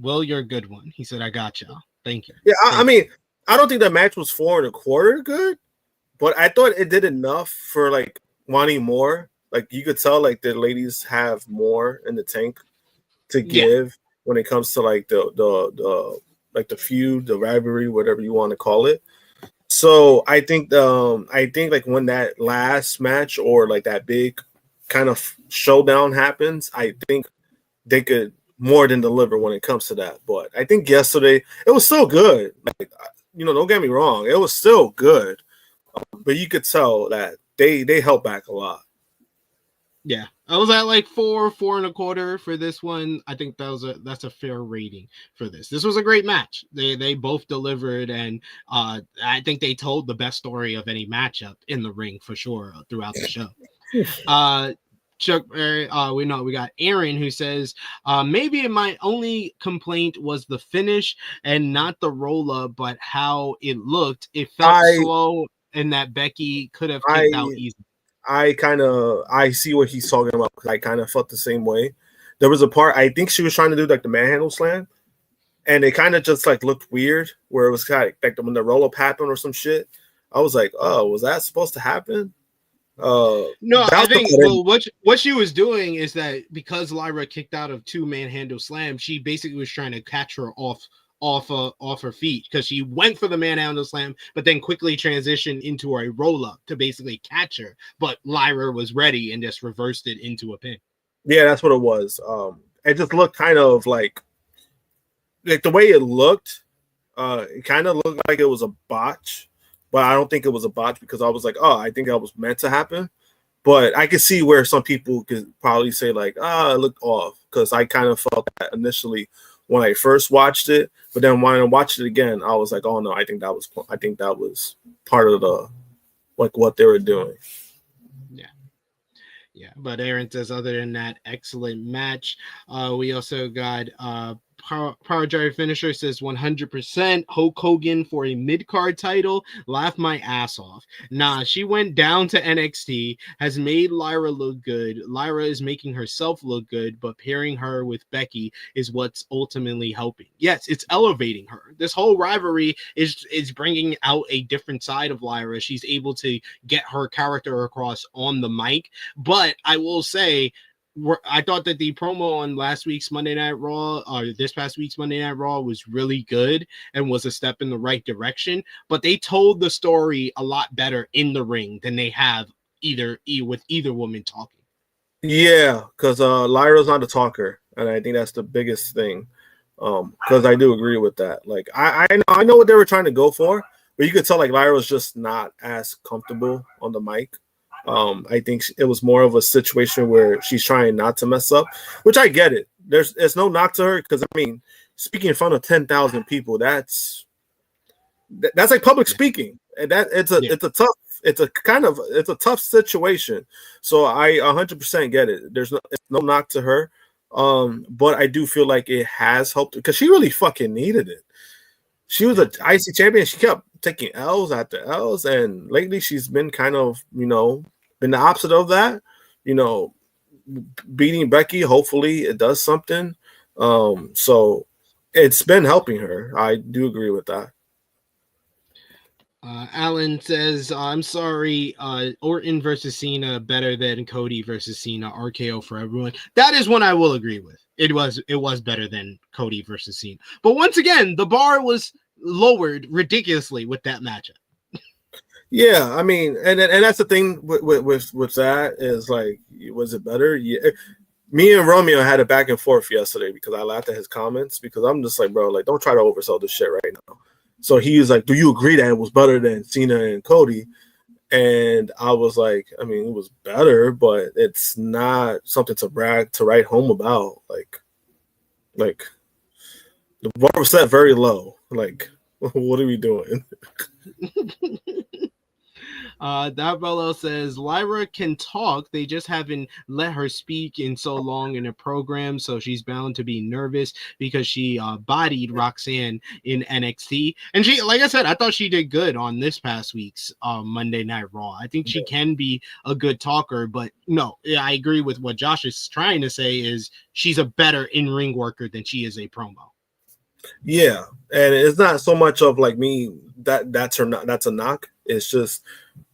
Will, you're a good one. He said I got y'all. Thank you. Yeah, I mean, I don't think that match was 4 1/4 good, but I thought it did enough for like wanting more. Like you could tell, like the ladies have more in the tank to give when it comes to like the like the feud, the rivalry, whatever you want to call it. So I think like when that last match or like that big kind of showdown happens, I think they could more than deliver when it comes to that. But I think yesterday it was so good. Like, you know, don't get me wrong, it was still good, but you could tell that they held back a lot. Yeah, I was at like 4.25 for this one. I think that's a fair rating for this. This was a great match. They both delivered, and I think they told the best story of any matchup in the ring for sure throughout the show. Chuck, we got Aaron who says, maybe my only complaint was the finish and not the roll up, but how it looked. It felt slow, and that Becky could have kicked out easy. I see what he's talking about. I kind of felt the same way. There was a part I think she was trying to do like the manhandle slam, and it kind of just like looked weird where it was kind of like when the roll up happened or some shit. I was like, oh, was that supposed to happen? No, I think what she was doing is that because Lyra kicked out of 2 manhandle slams, she basically was trying to catch her off her feet because she went for the manhandle slam, but then quickly transitioned into a roll up to basically catch her. But Lyra was ready and just reversed it into a pin. Yeah, that's what it was. It just looked kind of like the way it looked. It kind of looked like it was a botch, but I don't think it was a botch because I was like, oh, I think that was meant to happen. But I could see where some people could probably say like, it looked off because I kind of felt that initially when I first watched it, but then when I watched it again, I was like, oh no, I think that was part of the like what they were doing. Yeah. But Aaron says, other than that, excellent match. We also got Power Drive Finisher says 100% Hulk Hogan for a mid-card title. Laugh my ass off. Nah, she went down to NXT, has made Lyra look good. Lyra is making herself look good, but pairing her with Becky is what's ultimately helping. Yes, it's elevating her. This whole rivalry is bringing out a different side of Lyra. She's able to get her character across on the mic. But I will say, I thought that the promo on last week's Monday Night Raw, or this past week's Monday Night Raw, was really good and was a step in the right direction. But they told the story a lot better in the ring than they have with either woman talking. Yeah, because Lyra's not a talker, and I think that's the biggest thing. Because I do agree with that. Like I know what they were trying to go for, but you could tell like Lyra was just not as comfortable on the mic. I think it was more of a situation where she's trying not to mess up, which I get it. It's no knock to her because I mean, speaking in front of 10,000 people, that's like public speaking, and that it's a tough situation. So I 100% get it. It's no knock to her, but I do feel like it has helped because she really fucking needed it. She was an IC champion. She kept taking L's after L's, and lately she's been kind of, been the opposite of that. Beating Becky, hopefully it does something. So it's been helping her. I do agree with that. Alan says, I'm sorry, Orton versus Cena better than Cody versus Cena. RKO for everyone. That is one I will agree with. It was better than Cody versus Cena. But once again, the bar was lowered ridiculously with that matchup. Yeah, I mean, and that's the thing with that is like, was it better? Yeah. Me and Romeo had a back and forth yesterday because I laughed at his comments because I'm just like, bro, like, don't try to oversell this shit right now. So he was like, do you agree that it was better than Cena and Cody? And I was like, I mean, it was better, but it's not something to write home about. Like the bar was set very low. Like, what are we doing? Dabello says Lyra can talk, they just haven't let her speak in so long in a program, so she's bound to be nervous because she bodied Roxanne in NXT, and she, like I said, I thought she did good on this past week's Monday Night Raw. I think she can be a good talker, but no, I agree with what Josh is trying to say is she's a better in-ring worker than she is a promo. Yeah, and it's not so much of like me that's a knock. It's just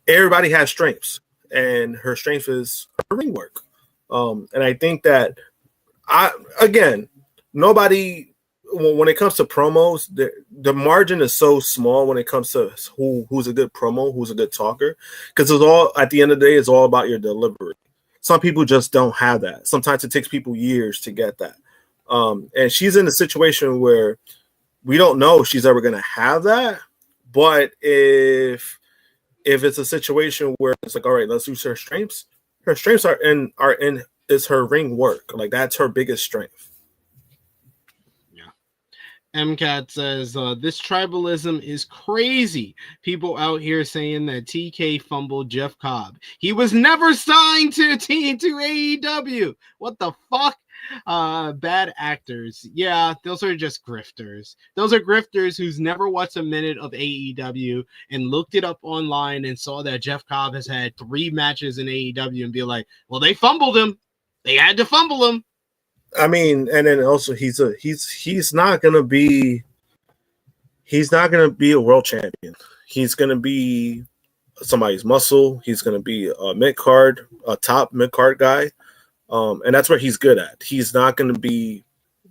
everybody has strengths, and her strength is her ring work. And I think that nobody, when it comes to promos, the margin is so small when it comes to who's a good promo, who's a good talker, because it's all, at the end of the day, it's all about your delivery. Some people just don't have that. Sometimes it takes people years to get that. And she's in a situation where we don't know if she's ever going to have that. But if it's a situation where it's like, all right, let's use her strengths. Her strengths is her ring work. Like, that's her biggest strength. MCAT says, this tribalism is crazy. People out here saying that TK fumbled Jeff Cobb. He was never signed to AEW. What the fuck? Bad actors. Yeah, those are just grifters. Those are grifters who's never watched a minute of AEW and looked it up online and saw that Jeff Cobb has had 3 matches in AEW and be like, well, they fumbled him. They had to fumble him. I mean, and then also he's not gonna be a world champion. He's gonna be somebody's muscle. He's gonna be a top mid card guy, and that's what he's good at. He's not gonna be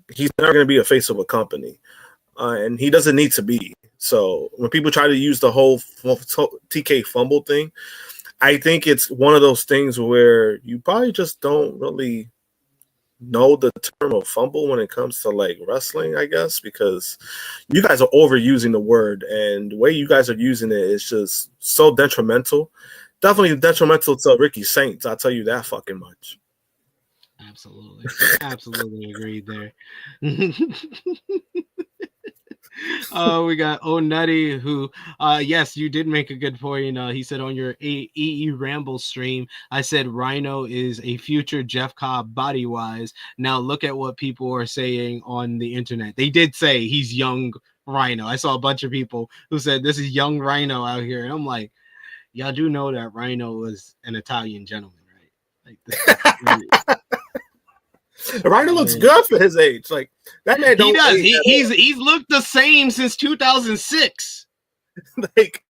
a face of a company, and he doesn't need to be. So when people try to use the whole TK fumble thing, I think it's one of those things where you probably just don't really know the term of fumble when it comes to like wrestling, I guess, because you guys are overusing the word, and the way you guys are using it is just so detrimental. Definitely detrimental to Ricky Saints, I'll tell you that fucking much. Absolutely agreed there. We got Nutty, who yes, you did make a good point. He said on your EE Ramble stream, I said Rhino is a future Jeff Cobb body wise. Now look at what people are saying on the internet. They did say he's young Rhino. I saw a bunch of people who said this is young Rhino out here, and I'm like, y'all do know that Rhino was an Italian gentleman, right? Like Rhino looks good for his age. Like, that man don't. He does. He's looked the same since 2006. like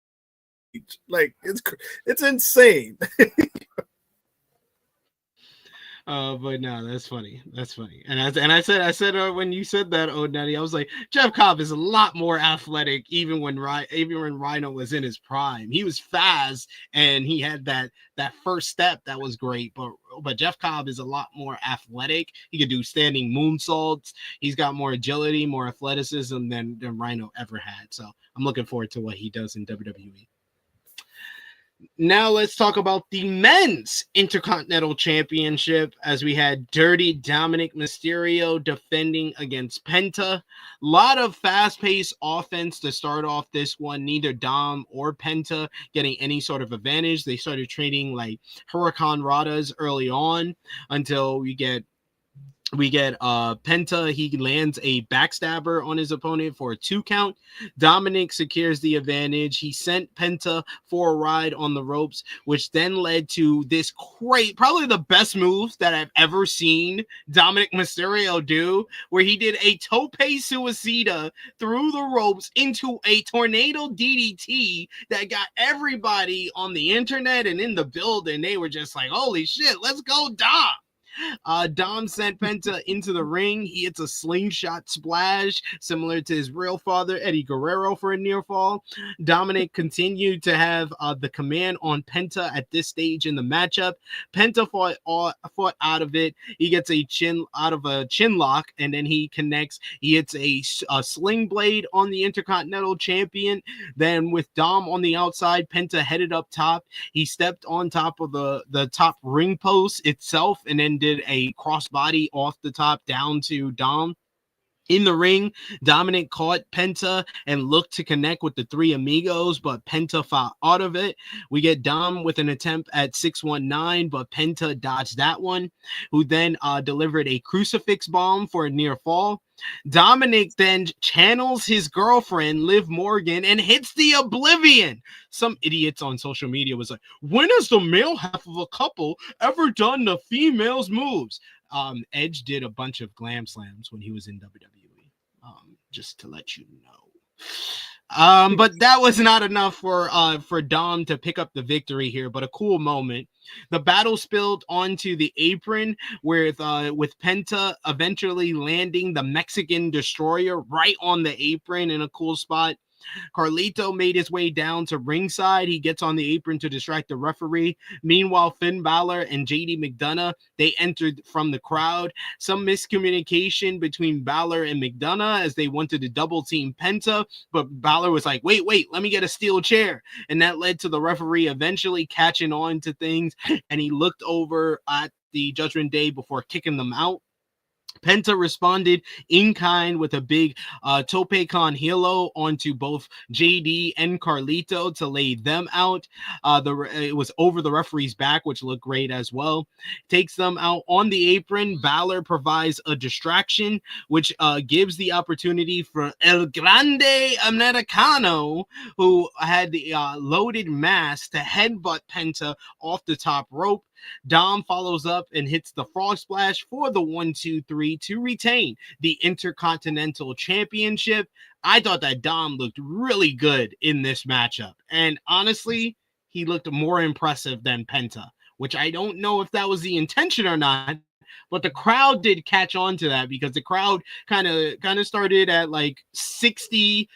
it's insane. But no, that's funny. And I said when you said that, Nutty, I was like, Jeff Cobb is a lot more athletic, even when Rhino was in his prime. He was fast and he had that first step that was great. But Jeff Cobb is a lot more athletic. He could do standing moonsaults. He's got more agility, more athleticism than Rhino ever had. So I'm looking forward to what he does in WWE. Now let's talk about the men's Intercontinental Championship, as we had Dirty Dominic Mysterio defending against Penta. A lot of fast-paced offense to start off this one. Neither Dom or Penta getting any sort of advantage. They started trading like Hurricane Radas early on until we get Penta. He lands a backstabber on his opponent for a 2 count. Dominic secures the advantage. He sent Penta for a ride on the ropes, which then led to this probably the best moves that I've ever seen Dominic Mysterio do, where he did a tope suicida through the ropes into a tornado DDT that got everybody on the internet and in the building. They were just like, holy shit, let's go, Dom. Dom sent Penta into the ring. He hits a slingshot splash similar to his real father, Eddie Guerrero, for a near fall. Dominic continued to have the command on Penta at this stage in the matchup. Penta fought out of it. He gets a chin lock, and then he connects. He hits a sling blade on the Intercontinental Champion. Then with Dom on the outside, Penta headed up top. He stepped on top of the top ring post itself, and then did a crossbody off the top down to Dom. In the ring, Dominic caught Penta and looked to connect with the 3 amigos, but Penta fought out of it. We get Dom with an attempt at 619, but Penta dodged that one, who then delivered a crucifix bomb for a near fall. Dominic then channels his girlfriend, Liv Morgan, and hits the Oblivion. Some idiots on social media was like, when has the male half of a couple ever done the female's moves? Edge did a bunch of glam slams when he was in WWE, just to let you know. But that was not enough for Dom to pick up the victory here, but a cool moment. The battle spilled onto the apron with Penta eventually landing the Mexican Destroyer right on the apron in a cool spot. Carlito made his way down to ringside. He gets on the apron to distract the referee. Meanwhile, Finn Balor and JD McDonough, they entered from the crowd. Some miscommunication between Balor and McDonough as they wanted to double team Penta, but Balor was like, wait, let me get a steel chair. And that led to the referee eventually catching on to things, and he looked over at the Judgment Day before kicking them out. Penta responded in kind with a big tope con hilo onto both JD and Carlito to lay them out. It was over the referee's back, which looked great as well. Takes them out on the apron. Balor provides a distraction, which gives the opportunity for El Grande Americano, who had the loaded mask, to headbutt Penta off the top rope. Dom follows up and hits the frog splash for the 1-2-3 to retain the Intercontinental Championship. I thought that Dom looked really good in this matchup. And honestly, he looked more impressive than Penta, which I don't know if that was the intention or not. But the crowd did catch on to that, because the crowd kind of started at like 60-40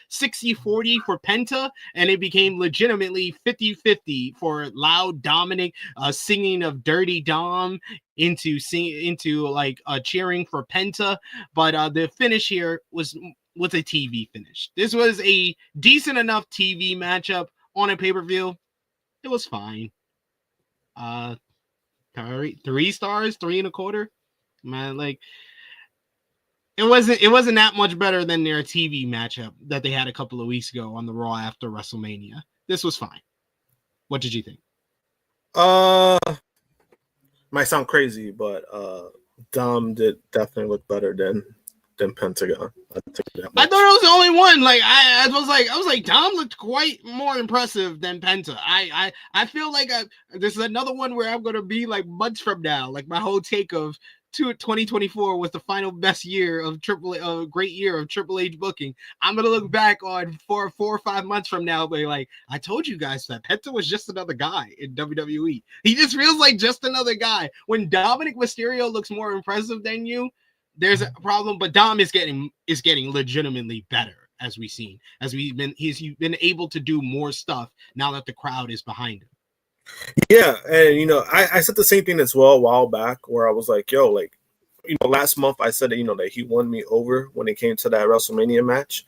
for Penta, and it became legitimately 50-50 for loud Dominic singing of Dirty Dom into cheering for Penta. But the finish here was a TV finish. This was a decent enough TV matchup on a pay-per-view. It was fine. 3 stars, 3.25. Man, like, it wasn't that much better than their TV matchup that they had a couple of weeks ago on the Raw after WrestleMania. This was fine. What did you think? Might sound crazy, but Dom did definitely look better than Pentagon. I thought it was the only one. Like I was like Dom looked quite more impressive than Penta. I feel like this is another one where I'm gonna be like months from now. Like my whole take of 2024 was the final best year of great year of Triple H booking. I'm gonna look back on 4 or 5 months from now, but like, I told you guys that Penta was just another guy in WWE. He just feels like just another guy. When Dominic Mysterio looks more impressive than you, there's a problem. But Dom is getting legitimately better, as we've seen, he's been able to do more stuff now that the crowd is behind him. Yeah, and I said the same thing as well a while back, where I was like, yo, like, last month I said that, that he won me over when it came to that WrestleMania match.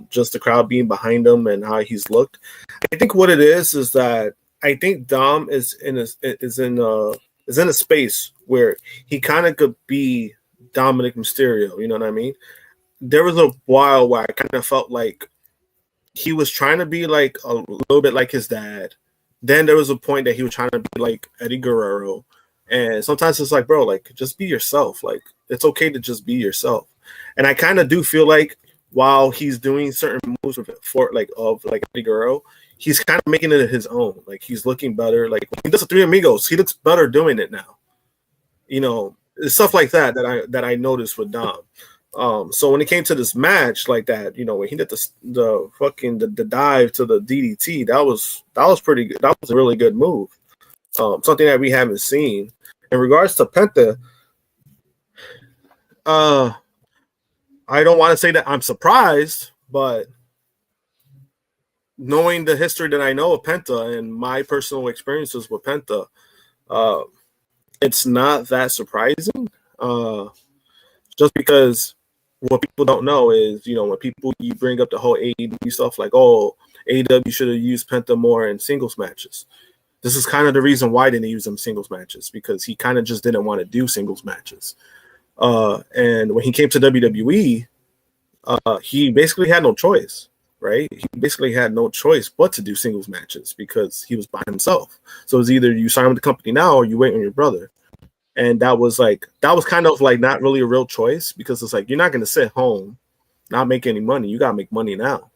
Just the crowd being behind him and how he's looked. I think what it is that I think Dom is in a space where he kind of could be Dominic Mysterio, you know what I mean? There was a while where I kind of felt like he was trying to be like a little bit like his dad. Then there was a point that he was trying to be like Eddie Guerrero. And sometimes it's like, bro, like, just be yourself. Like, it's okay to just be yourself. And I kind of do feel like while he's doing certain moves of Eddie Guerrero, he's kind of making it his own. Like, he's looking better. Like, when he does the Three Amigos, he looks better doing it now. Stuff like that I noticed with Dom. So when it came to this match like that, when he did the dive to the DDT, that was pretty good. That was a really good move. Something that we haven't seen. In regards to Penta, I don't want to say that I'm surprised, but knowing the history that I know of Penta and my personal experiences with Penta, it's not that surprising. Just because what people don't know is, when you bring up the whole AEW stuff, like, oh, AEW should have used Penta more in singles matches. This is kind of the reason why they didn't use him in singles matches, because he kind of just didn't want to do singles matches. And when he came to WWE, he basically had no choice, right? He basically had no choice but to do singles matches because he was by himself. So it's either you sign with the company now or you wait on your brother. And that was kind of like not really a real choice, because it's like, you're not going to sit home, not make any money. You got to make money now.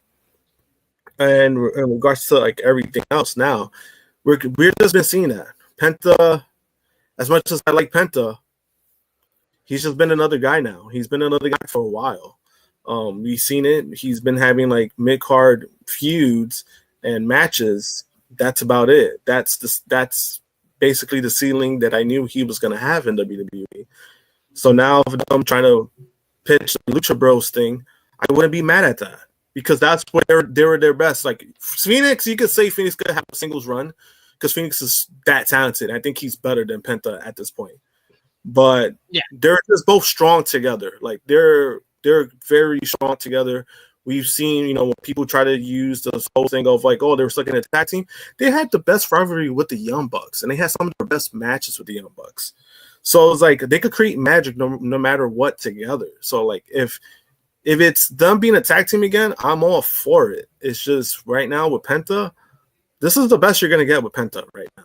And in regards to like everything else now, we're just been seeing that. Penta, as much as I like Penta, he's just been another guy now. He's been another guy for a while. We've seen it. He's been having like mid-card feuds and matches. That's about it. That's basically the ceiling that I knew he was going to have in WWE. So now if I'm trying to pitch the Lucha Bros thing, I wouldn't be mad at that because that's where they were their best. Like Phoenix, you could say Phoenix could have a singles run because Phoenix is that talented. I think he's better than Penta at this point. But yeah, they're just both strong together. Like they're very strong together. We've seen, you know, when people try to use this whole thing of like, oh, they were stuck in a tag team. They had the best rivalry with the Young Bucks, and they had some of the best matches with the Young Bucks. So it's like they could create magic no matter what together. So like if it's them being a tag team again, I'm all for it. It's just right now with Penta, this is the best you're gonna get with Penta right now.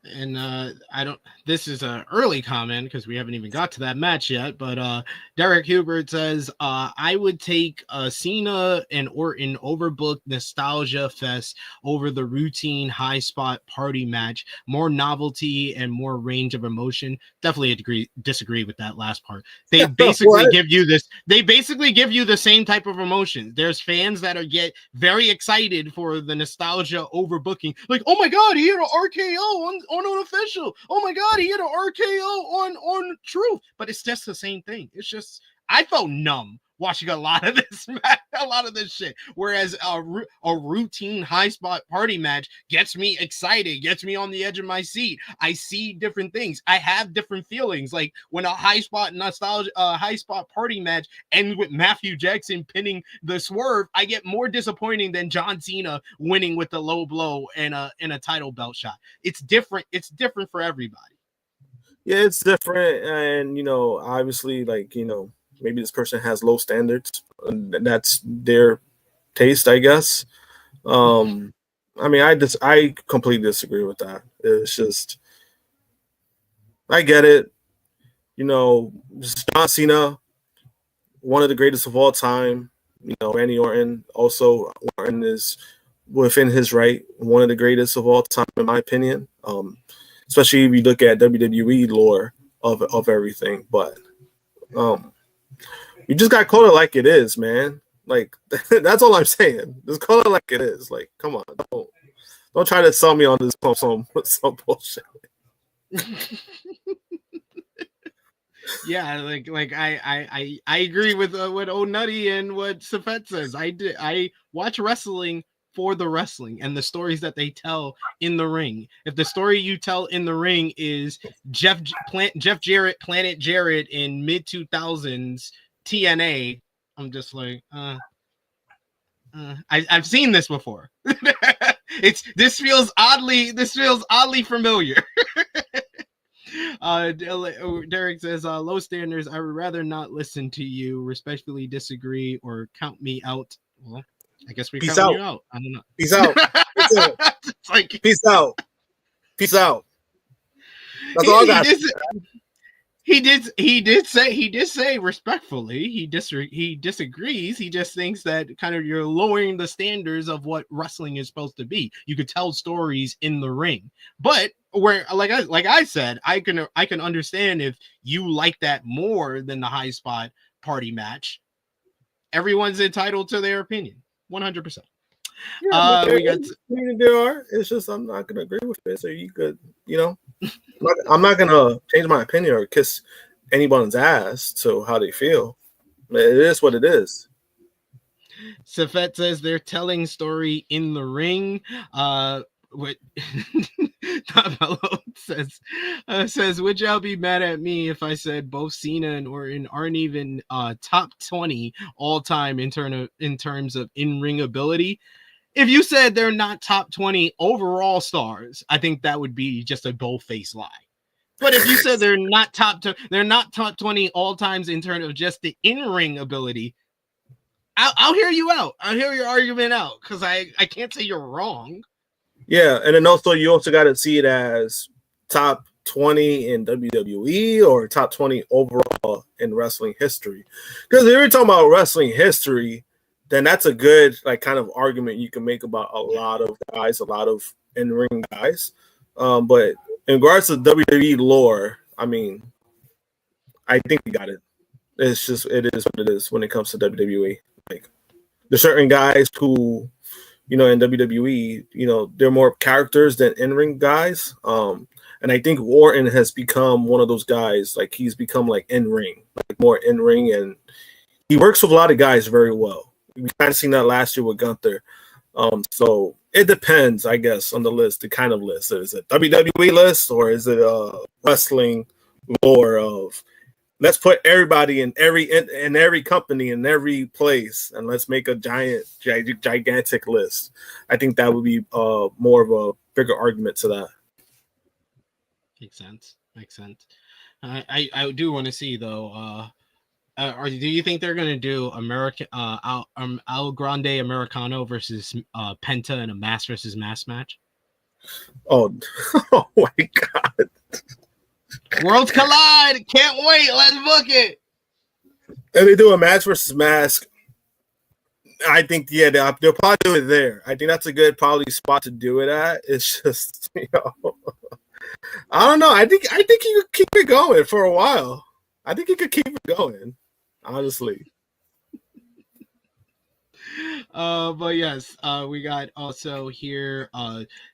And I don't. This is an early comment because we haven't even got to that match yet. But Derek Hubert says, "I would take Cena and Orton overbooked nostalgia fest over the routine high spot party match. More novelty and more range of emotion." Definitely disagree with that last part. They basically give you this. They basically give you the same type of emotion. There's fans that get very excited for the nostalgia overbooking, like, "Oh my God, he had an RKO on unofficial. Oh my God, he had an RKO on Truth." But it's just the same thing. It's just I felt numb watching a lot of this shit. Whereas a routine high spot party match gets me excited, gets me on the edge of my seat. I see different things. I have different feelings. Like when a high spot party match ends with Matthew Jackson pinning the Swerve, I get more disappointing than John Cena winning with a low blow and a title belt shot. It's different. It's different for everybody. Yeah, it's different, and you know, obviously, like, you know, maybe this person has low standards, and that's their taste, I guess. I mean, I completely disagree with that. It's just, I get it. You know, John Cena, one of the greatest of all time. You know, Randy Orton, also Orton is within his right, one of the greatest of all time, in my opinion. Especially if you look at WWE lore of everything, but you just got call it like it is, man. Like that's all I'm saying. Just call it like it is. Like, come on, don't try to sell me on this some bullshit. Yeah, like I agree with what O'Nutty and what Safet says. I watch wrestling for the wrestling and the stories that they tell in the ring. If the story you tell in the ring is Jeff Jarrett, Planet Jarrett in mid 2000s TNA, I'm just like, I've seen this before. This feels oddly familiar. Derek says, low standards. I would rather not listen to you, respectfully disagree, or count me out. Well, I guess we count you out. I don't know. Peace out. Peace out. Like, peace out. Peace out. That's all I got. He did say respectfully he disagrees. He just thinks that kind of you're lowering the standards of what wrestling is supposed to be. You could tell stories in the ring, but where like I said, I can understand if you like that more than the high spot party match. Everyone's entitled to their opinion, 100%. Yeah, there are. It's just I'm not gonna agree with it. So you could, you know, I'm not gonna change my opinion or kiss anyone's ass to how they feel. It is what it is. Safet says they're telling story in the ring. What says, would y'all be mad at me if I said both Cena and Orton aren't even top 20 all time in terms of in-ring ability? If you said they're not top 20 overall stars, I think that would be just a bold-faced lie. But if you said they're not top 20 all times in terms of just the in-ring ability, I'll hear you out. I'll hear your argument out because I can't say you're wrong. Yeah, and then also you also got to see it as top 20 in WWE or top 20 overall in wrestling history. Because if you're talking about wrestling history, then that's a good like kind of argument you can make about a lot of guys, a lot of in-ring guys. But in regards to WWE lore, I mean, I think we got it. It's just it is what it is when it comes to WWE. Like there's certain guys who, you know, in WWE, you know, they're more characters than in-ring guys. And I think Orton has become one of those guys. Like he's become like in-ring, like more in-ring, and he works with a lot of guys very well. We kind of seen that last year with Gunther. So it depends, I guess, on the list, the kind of list. Is it WWE list or is it a wrestling lore of let's put everybody in every company in every place and let's make a gigantic list. I think that would be more of a bigger argument to that. Makes sense. I do want to see though. Or do you think they're gonna do American Al Grande Americano versus Penta in a mass versus mass match? Oh my God! Worlds collide! Can't wait. Let's book it. If they do a match versus mask, I think they'll probably do it there. I think that's a good probably spot to do it at. It's just I don't know. I think he could keep it going for a while. I think he could keep it going. Honestly. But yes, we got also here.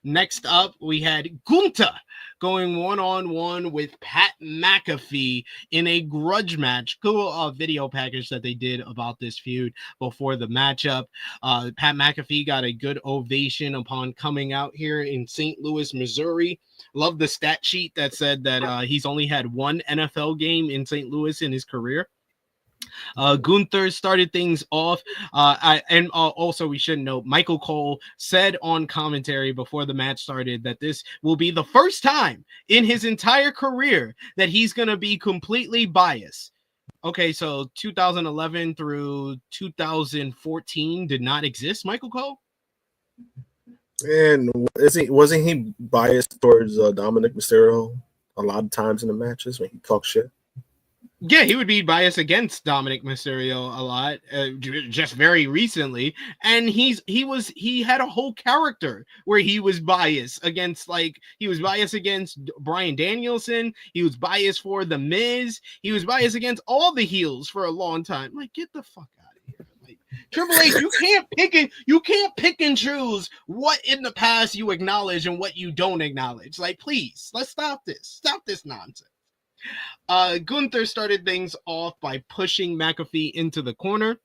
Next up, we had Gunther going one-on-one with Pat McAfee in a grudge match. Cool video package that they did about this feud before the matchup. Pat McAfee got a good ovation upon coming out here in St. Louis, Missouri. Love the stat sheet that said that he's only had one NFL game in St. Louis in his career. Gunther started things off. Also we should note Michael Cole said on commentary before the match started that this will be the first time in his entire career that he's going to be completely biased. Okay, so 2011 through 2014 did not exist, Michael Cole? And wasn't he biased towards Dominic Mysterio a lot of times in the matches when he talks shit? Yeah, he would be biased against Dominic Mysterio a lot, just very recently, and he had a whole character where he was biased against, like he was biased against Bryan Danielson, he was biased for The Miz, he was biased against all the heels for a long time. Like, get the fuck out of here! Like Triple H, you can't pick and choose what in the past you acknowledge and what you don't acknowledge. Like, please, let's stop this nonsense. Gunther started things off by pushing McAfee into the corner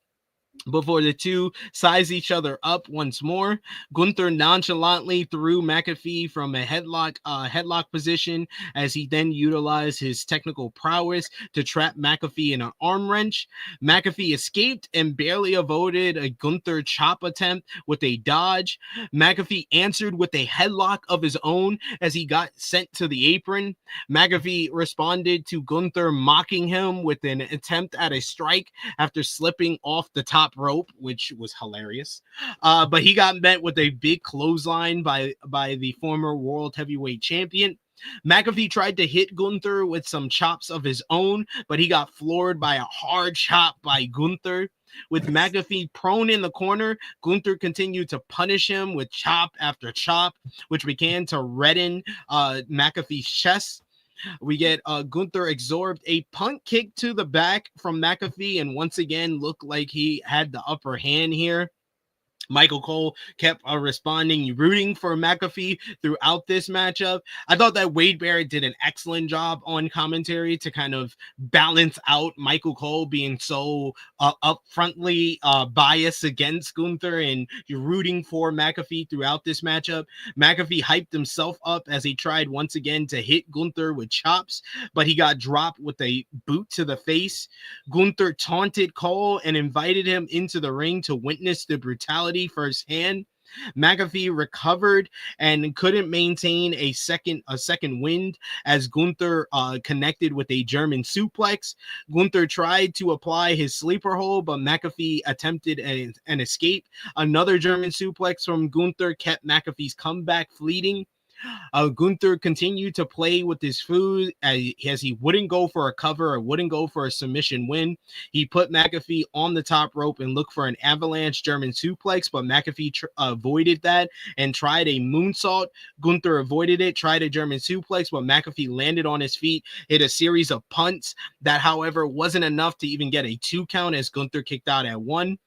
before the two size each other up once more. Gunther nonchalantly threw McAfee from a headlock position as he then utilized his technical prowess to trap McAfee in an arm wrench. McAfee escaped and barely avoided a Gunther chop attempt with a dodge. McAfee answered with a headlock of his own as he got sent to the apron. McAfee responded to Gunther mocking him with an attempt at a strike after slipping off the top rope, which was hilarious. But he got met with a big clothesline by the former world heavyweight champion. McAfee tried to hit Gunther with some chops of his own, but he got floored by a hard chop by Gunther. With McAfee prone in the corner, Gunther continued to punish him with chop after chop, which began to redden McAfee's chest. We get Gunther absorbed a punt kick to the back from McAfee and once again looked like he had the upper hand here. Michael Cole kept responding, rooting for McAfee throughout this matchup. I thought that Wade Barrett did an excellent job on commentary to kind of balance out Michael Cole being so upfrontly biased against Gunther and you're rooting for McAfee throughout this matchup. McAfee hyped himself up as he tried once again to hit Gunther with chops, but he got dropped with a boot to the face. Gunther taunted Cole and invited him into the ring to witness the brutality firsthand. McAfee recovered and couldn't maintain a second wind as Gunther connected with a German suplex. Gunther tried to apply his sleeper hold, but McAfee attempted an escape. Another German suplex from Gunther kept McAfee's comeback fleeting. Gunther continued to play with his food as he wouldn't go for a cover or wouldn't go for a submission win. He put McAfee on the top rope and looked for an avalanche German suplex, but McAfee avoided that and tried a moonsault. Gunther avoided it, tried a German suplex, but McAfee landed on his feet, hit a series of punts that, however, wasn't enough to even get a 2 count as Gunther kicked out at 1.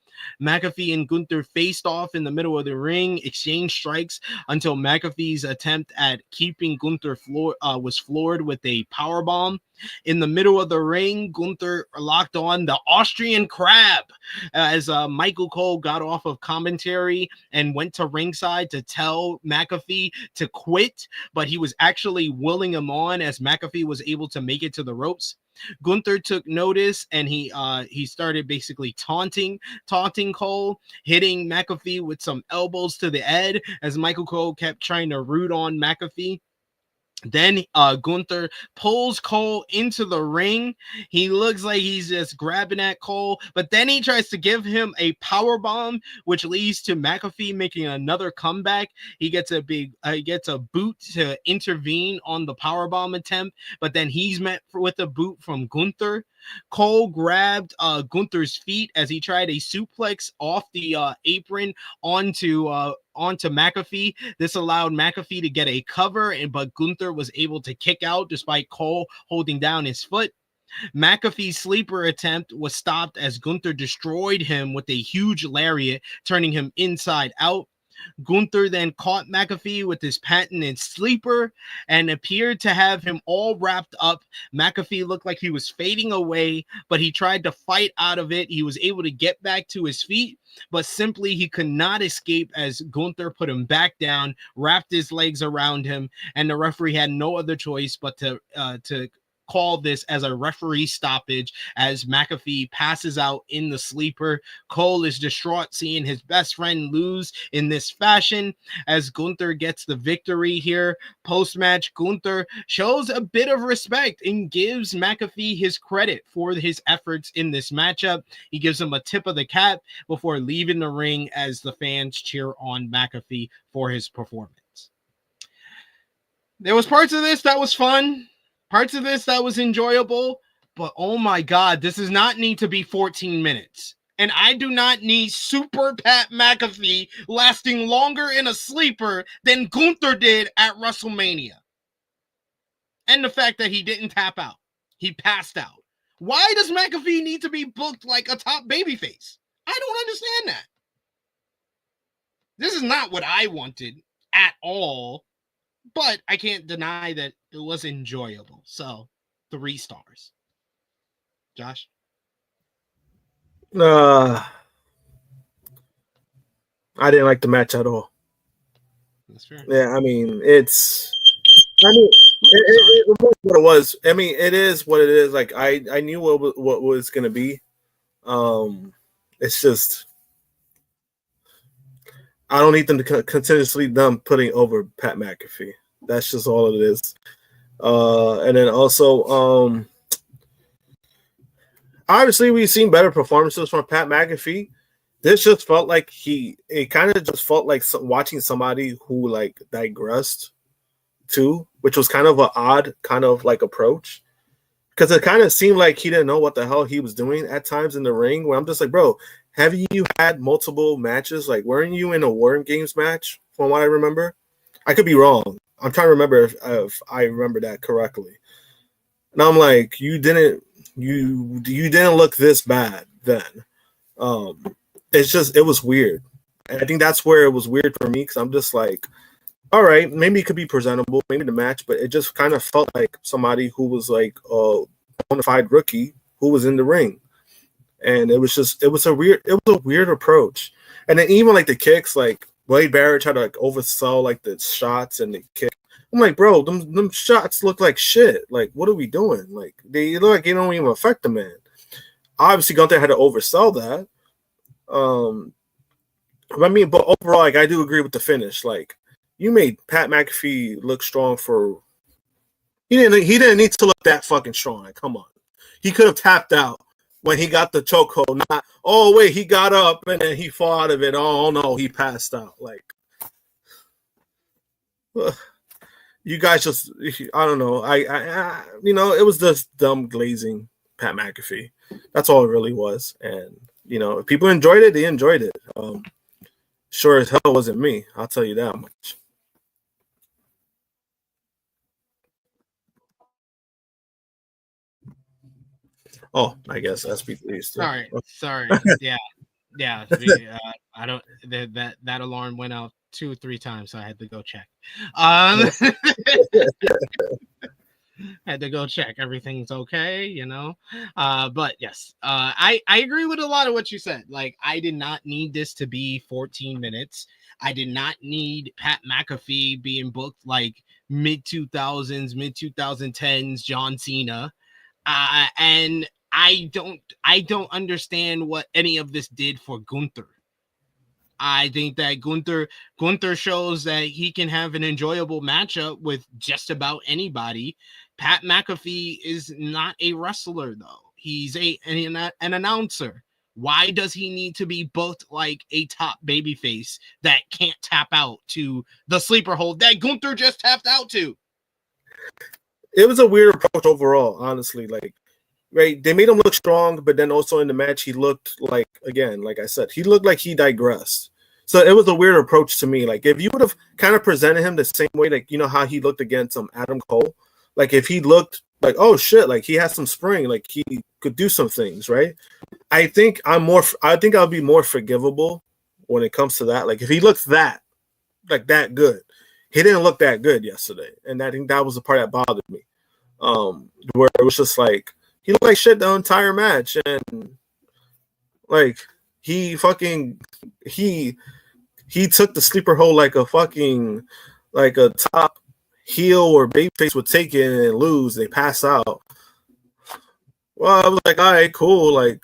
McAfee and Gunther faced off in the middle of the ring, exchanged strikes until McAfee's attempt at keeping Gunther was floored with a powerbomb. In the middle of the ring, Gunther locked on the Austrian Crab as Michael Cole got off of commentary and went to ringside to tell McAfee to quit, but he was actually willing him on as McAfee was able to make it to the ropes. Gunther took notice and he started basically taunting Cole, hitting McAfee with some elbows to the head as Michael Cole kept trying to root on McAfee. Then Gunther pulls Cole into the ring. He looks like he's just grabbing at Cole, but then he tries to give him a power bomb, which leads to McAfee making another comeback. He gets a boot to intervene on the power bomb attempt, but then he's met with a boot from Gunther. Cole grabbed Gunther's feet as he tried a suplex off the apron onto McAfee. This allowed McAfee to get a cover, but Gunther was able to kick out despite Cole holding down his foot. McAfee's sleeper attempt was stopped as Gunther destroyed him with a huge lariat, turning him inside out. Gunther then caught McAfee with his patented sleeper and appeared to have him all wrapped up. McAfee looked like he was fading away, but he tried to fight out of it. He was able to get back to his feet, but simply he could not escape as Gunther put him back down, wrapped his legs around him, and the referee had no other choice but to call this as a referee stoppage as McAfee passes out in the sleeper. Cole is distraught seeing his best friend lose in this fashion as Gunther gets the victory here. Post-match, Gunther shows a bit of respect and gives McAfee his credit for his efforts in this matchup. He gives him a tip of the cap before leaving the ring as the fans cheer on McAfee for his performance. There was parts of this that was fun. Parts of this that was enjoyable, but oh my God, this does not need to be 14 minutes. And I do not need Super Pat McAfee lasting longer in a sleeper than Gunther did at WrestleMania. And the fact that he didn't tap out. He passed out. Why does McAfee need to be booked like a top babyface? I don't understand that. This is not what I wanted at all. But I can't deny that it was enjoyable. So, 3 stars. Josh? I didn't like the match at all. That's fair. Yeah, I mean, it was what it was. I mean, it is what it is. Like, I knew what was going to be. It's just, I don't need them to continuously putting over Pat McAfee. That's just all it is. And then also, obviously we've seen better performances from Pat McAfee. This just felt like it kind of just felt like watching somebody who like digressed too, which was kind of an odd kind of like approach. Because it kind of seemed like he didn't know what the hell he was doing at times in the ring, where I'm just like, bro, have you had multiple matches? Like, weren't you in a War Games match from what I remember? I could be wrong. I'm trying to remember if I remember that correctly. And I'm like, you didn't look this bad then. It was weird. And I think that's where it was weird for me, because I'm just like, all right, maybe it could be presentable, maybe the match, but it just kind of felt like somebody who was like a bona fide rookie who was in the ring. And it was a weird approach. And then even like the kicks, like Wade Barrett tried to like oversell like the shots and the kick. I'm like, bro, them shots look like shit. Like, what are we doing? Like, they look like they don't even affect the man. Obviously, Gunther had to oversell that. I mean, but overall, like, I do agree with the finish. Like, you made Pat McAfee look strong for. He didn't need to look that fucking strong. Like, come on, he could have tapped out when he got the chokehold. Not, oh wait, he got up and then he fell out of it. Oh no, he passed out. Like, you guys just, I don't know. I you know, it was just dumb glazing Pat McAfee. That's all it really was. And, you know, if people enjoyed it, they enjoyed it. Sure as hell wasn't me. I'll tell you that much. Oh, I guess SP3 still. Sorry. Yeah. I don't. That alarm went out 2-3 times, so I had to go check. Had to go check everything's okay, you know. But yes, I agree with a lot of what you said. Like, I did not need this to be 14 minutes. I did not need Pat McAfee being booked like mid 2010s John Cena. And I don't understand what any of this did for Gunther. I think that Gunther shows that he can have an enjoyable matchup with just about anybody. Pat McAfee is not a wrestler, though. He's an announcer. Why does he need to be booked like a top babyface that can't tap out to the sleeper hold that Gunther just tapped out to? It was a weird approach overall, honestly. Like, right, they made him look strong, but then also in the match, he looked like, again, like I said, he looked like he digressed. So it was a weird approach to me. Like, if you would have kind of presented him the same way, like, you know how he looked against Adam Cole, like if he looked like, oh shit, like he has some spring, like he could do some things, right? I think I'll be more forgivable when it comes to that. Like, if he looks that good, he didn't look that good yesterday, and I think that was the part that bothered me. Where it was just like, he looked like shit the entire match, and like he took the sleeper hold like a top heel or babyface would take it and lose. They pass out. Well, I was like, all right, cool. Like,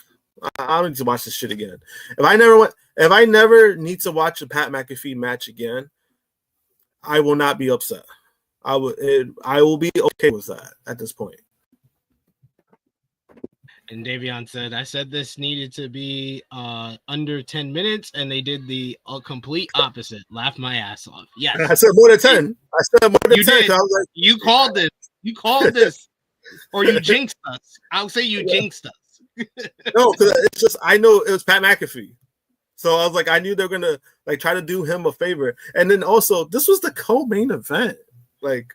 I don't need to watch this shit again. If I never need to watch a Pat McAfee match again, I will not be upset. I will be okay with that at this point. And Davion said, I said this needed to be under 10 minutes, and they did the complete opposite. Laugh my ass off. Yes. I said more than 10. I said more than 10. Did. I was like, you called this. You called this. Or you jinxed us. I'll say you jinxed us. No, because it's just, I know it was Pat McAfee. So I was like, I knew they were going to like try to do him a favor. And then also, this was the co-main event. Like,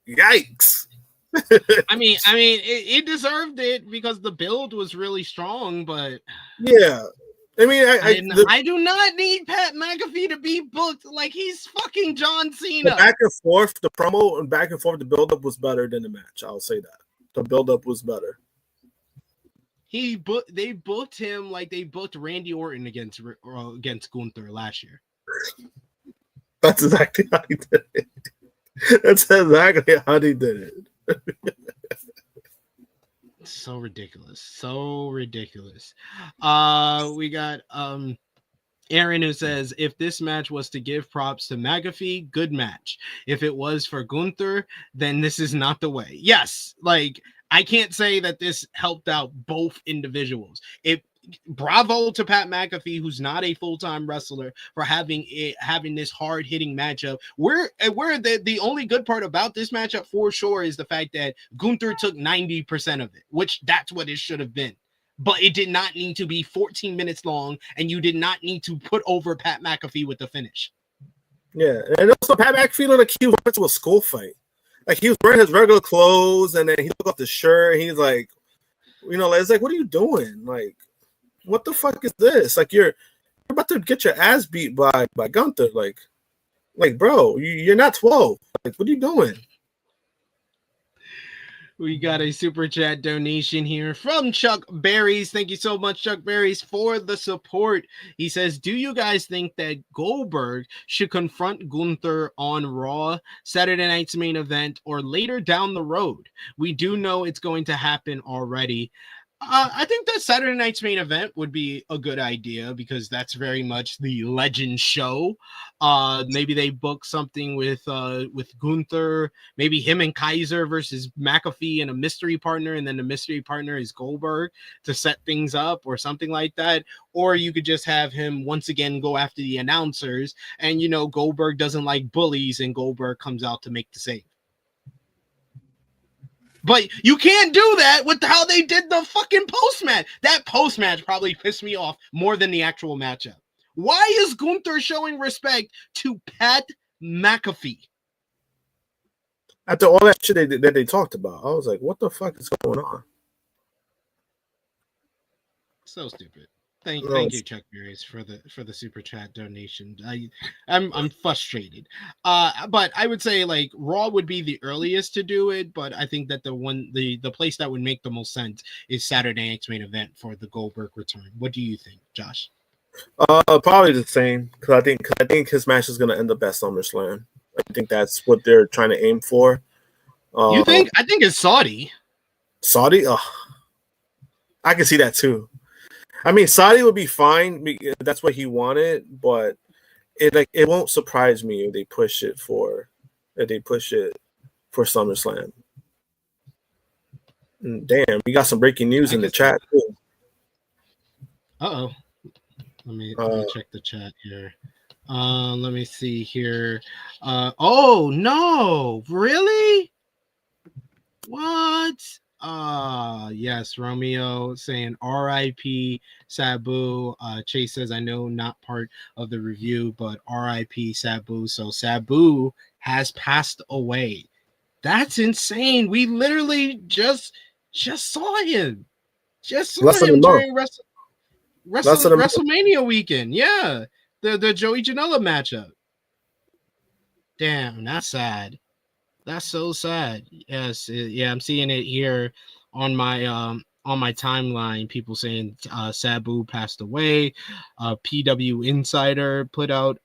yikes. I mean, it deserved it because the build was really strong, but yeah, I mean, I do not need Pat McAfee to be booked like he's fucking John Cena. The back and forth, the promo and back and forth, the build-up was better than the match. I'll say that the build-up was better. They booked him like they booked Randy Orton against Gunther last year. That's exactly how he did it. That's exactly how he did it. So ridiculous. We got Aaron who says, if this match was to give props to McAfee, good match. If it was for Gunther, then this is not the way. Yes, like I can't say that this helped out both individuals. Bravo to Pat McAfee, who's not a full-time wrestler, for having this hard-hitting matchup. Where the only good part about this matchup for sure is the fact that Gunther took 90% of it, which that's what it should have been. But it did not need to be 14 minutes long, and you did not need to put over Pat McAfee with the finish. Yeah, and also Pat McAfee looked like he went to a school fight. Like, he was wearing his regular clothes, and then he took off the shirt, and he's like, you know, it's like, what are you doing? Like, what the fuck is this? Like, you're about to get your ass beat by Gunther. Like, bro, you're not 12. Like, what are you doing? We got a super chat donation here from Chuck Berries. Thank you so much, Chuck Berries, for the support. He says, do you guys think that Goldberg should confront Gunther on Raw, Saturday night's main event, or later down the road? We do know it's going to happen already. I think that Saturday night's main event would be a good idea because that's very much the legend show. Maybe they book something with Gunther, maybe him and Kaiser versus McAfee and a mystery partner, and then the mystery partner is Goldberg to set things up or something like that. Or you could just have him once again go after the announcers, and Goldberg doesn't like bullies, and Goldberg comes out to make the save. But you can't do that with how they did the fucking post-match. That post-match probably pissed me off more than the actual matchup. Why is Gunther showing respect to Pat McAfee? After all that shit that they talked about, I was like, what the fuck is going on? So stupid. Thank you, Chuck Berries, for the super chat donation. I'm frustrated. But I would say like Raw would be the earliest to do it, but I think that the place that would make the most sense is Saturday night's main event for the Goldberg return. What do you think, Josh? Probably the same because I think his match is gonna end up at SummerSlam. I think that's what they're trying to aim for. You think? I think it's Saudi. Saudi? I can see that too. I mean, Saudi would be fine. That's what he wanted, but it won't surprise me if they push it for SummerSlam. Damn, we got some breaking news in the chat too. Uh-oh. Let me check the chat here. Let me see here. Oh no, really? What? Yes, Romeo saying RIP Sabu. Chase says, I know not part of the review, but RIP Sabu. So Sabu has passed away. That's insane. We literally just saw him. Just saw him during WrestleMania weekend. Yeah. The Joey Janela matchup. Damn, that's sad. That's so sad. Yes, yeah, I'm seeing it here on my timeline. People saying Sabu passed away. PW Insider put out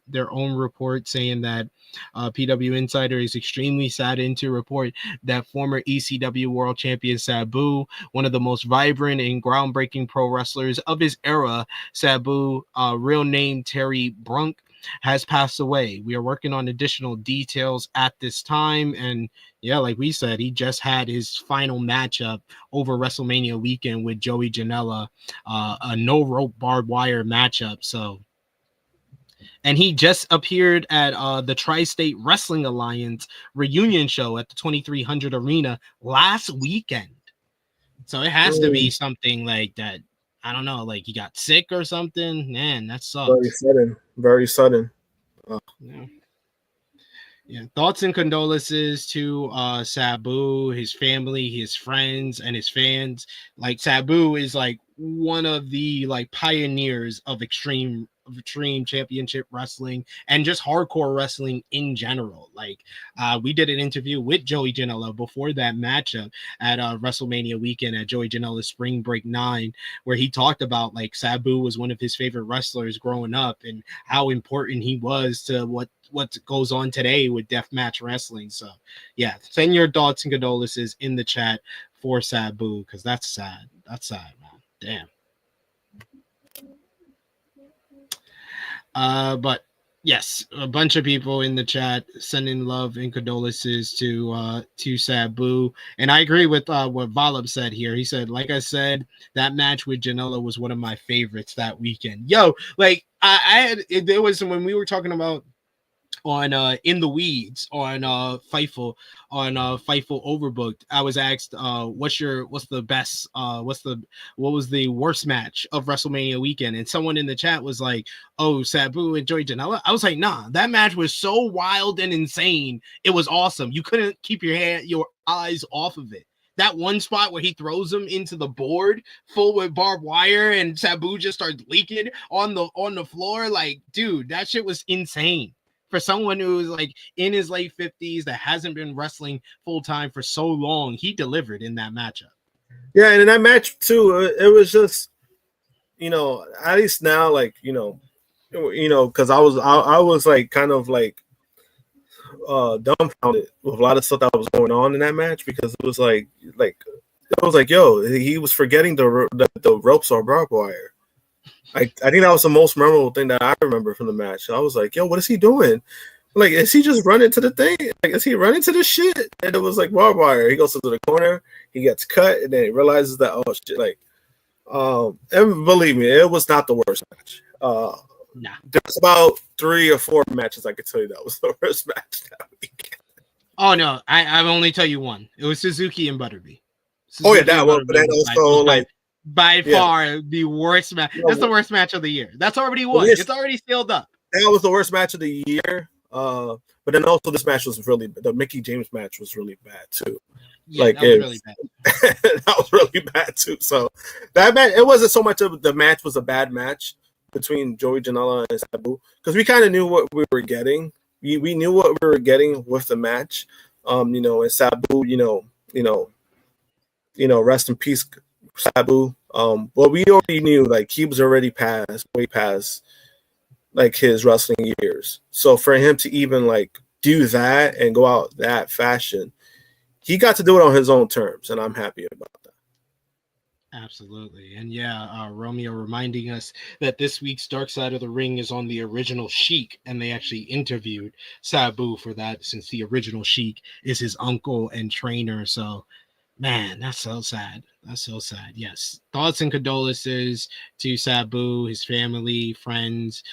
their own report saying that PW Insider is extremely saddened to report that former ECW World Champion Sabu, one of the most vibrant and groundbreaking pro wrestlers of his era, Sabu, real name Terry Brunk, has passed away. We are working on additional details at this time, and yeah, like we said, he just had his final matchup over WrestleMania weekend with Joey Janela, a no rope barbed wire matchup. So, and he just appeared at the Tri-State Wrestling Alliance reunion show at the 2300 Arena last weekend. So it has to be something like that. I don't know, like he got sick or something. Man, that sucks. Very sudden. Yeah. Thoughts and condolences to Sabu, his family, his friends, and his fans. Like Sabu is like one of the like pioneers of extreme championship wrestling and just hardcore wrestling in general. Like we did an interview with Joey Janela before that matchup at WrestleMania weekend at Joey Janela's Spring Break 9, where he talked about like Sabu was one of his favorite wrestlers growing up and how important he was to what goes on today with deathmatch wrestling. So yeah, send your thoughts and condolences in the chat for Sabu, because that's sad. That's sad, man. Damn. But yes, a bunch of people in the chat sending love and condolences to Sabu, and I agree with what Valab said here. He said, like I said, that match with Janela was one of my favorites that weekend. Yo, like there was when we were talking about on In the Weeds on Fightful Overbooked, I was asked what was the worst match of WrestleMania weekend, and someone in the chat was like, oh, Sabu and Joey Janela. I was like, nah, that match was so wild and insane, it was awesome. You couldn't keep your eyes off of it. That one spot where he throws him into the board full with barbed wire and Sabu just starts leaking on the floor, like, dude, that shit was insane. For someone who is like in his late 50s that hasn't been wrestling full time for so long, he delivered in that matchup. Yeah, and in that match too, it was just, at least now, like, because I was like kind of like dumbfounded with a lot of stuff that was going on in that match, because it was like it I was like, yo, he was forgetting the ropes or barbed wire. I think that was the most memorable thing that I remember from the match. I was like, yo, what is he doing? Like, is he just running to the thing? Like, is he running to the shit? And it was like barbed wire. He goes to the corner, he gets cut, and then he realizes that, oh shit, like, and believe me, it was not the worst match. Nah. There's about 3 or 4 matches I could tell you that was the worst match that week. Oh no, I'll only tell you one. It was Suzuki and Butterby. Oh yeah, that one. But then also by far the worst match. That's the worst match of the year. That's already won. It's already sealed up. That was the worst match of the year. But then also this match was really, the Mickey James match was really bad too. Yeah, like that was really bad. that was really bad too. So that match, it wasn't so much of the match was a bad match between Joey Janela and Sabu, because we kind of knew what we were getting. We knew what we were getting with the match. And Sabu, rest in peace, Sabu. Well, we already knew like he was already way past like his wrestling years. So for him to even like do that and go out that fashion, he got to do it on his own terms, and I'm happy about that. Absolutely. And Romeo reminding us that this week's Dark Side of the Ring is on the original Sheik, and they actually interviewed Sabu for that, since the original Sheik is his uncle and trainer. So man, that's so sad. That's so sad. Yes. Thoughts and condolences to Sabu, his family, friends,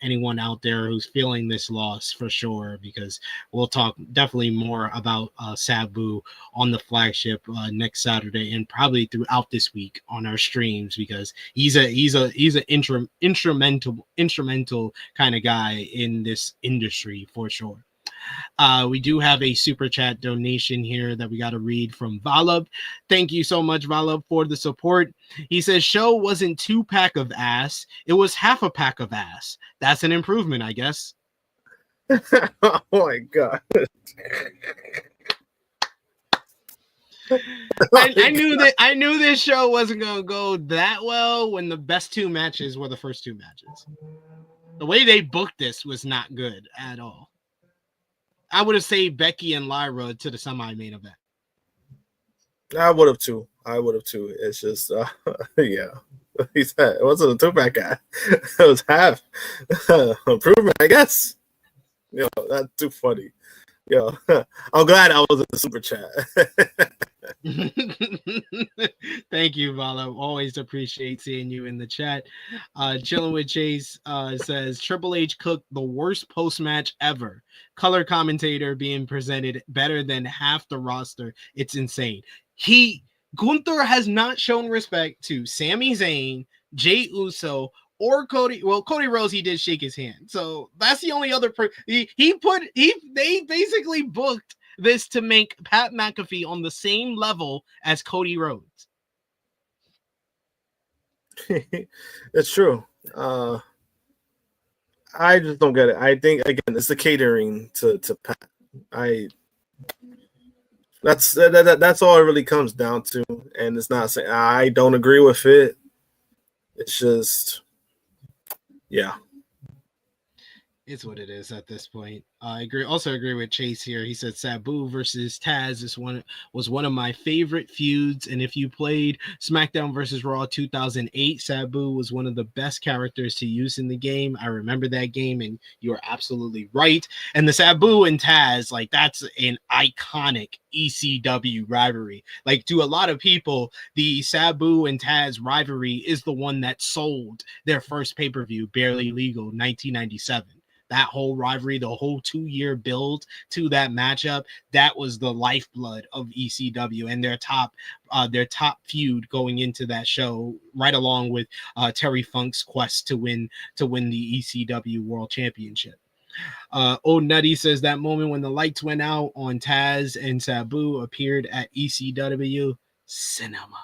anyone out there who's feeling this loss for sure, because we'll talk definitely more about Sabu on the flagship next Saturday and probably throughout this week on our streams, because he's an instrumental kind of guy in this industry for sure. We do have a super chat donation here that we got to read from Valab. Thank you so much, Valab, for the support. He says, show wasn't 2-pack of ass, it was half a pack of ass. That's an improvement, I guess. Oh my god. I knew this show wasn't gonna go that well when the best 2 matches were the first 2 matches. The way they booked this was not good at all. I would have saved Becky and Lyra to the semi-main event. I would have too. It's just, yeah. He said it wasn't a 2-pack guy. It was half improvement, I guess. That's too funny. I'm glad I was in the super chat. Thank you, Vala. Always appreciate seeing you in the chat. Chilling with Chase says Triple H cooked the worst post-match ever. Color commentator being presented better than half the roster. It's insane. Gunther has not shown respect to Sami Zayn, Jey Uso, or Cody. Well, Cody Rhodes, he did shake his hand. So that's the only other they basically booked this to make Pat McAfee on the same level as Cody Rhodes. It's true. I just don't get it. I think again, it's the catering to Pat. That's all it really comes down to, and it's not saying I don't agree with it. It's just, yeah. It's what it is at this point. I also agree with Chase here. He said Sabu versus Taz was one of my favorite feuds. And if you played SmackDown versus Raw 2008, Sabu was one of the best characters to use in the game. I remember that game, and you're absolutely right. And the Sabu and Taz, like, that's an iconic ECW rivalry. Like, to a lot of people, the Sabu and Taz rivalry is the one that sold their first pay-per-view, Barely Legal, 1997. That whole rivalry, the whole 2-year build to that matchup, that was the lifeblood of ECW and their top feud going into that show, right along with Terry Funk's quest to win the ECW World Championship. Old Nutty says that moment when the lights went out on Taz and Sabu appeared at ECW cinema.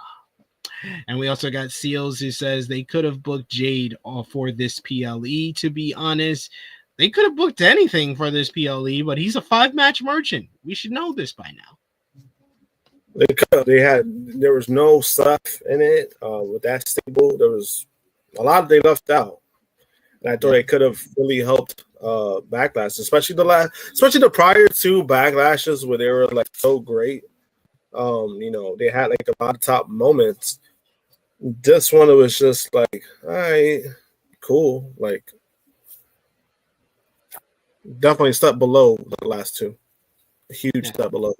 And we also got Seals who says they could have booked Jade for this PLE. To be honest, they could have booked anything for this PLE, but he's a 5-match merchant. We should know this by now. There was no stuff in it with that stable. There was a lot they left out, and I thought they could have really helped Backlash, especially the prior 2 Backlashes where they were like so great. You know, they had like a lot of top moments. This one, it was just like, all right, cool. Like, definitely a step below the last two. A huge step below.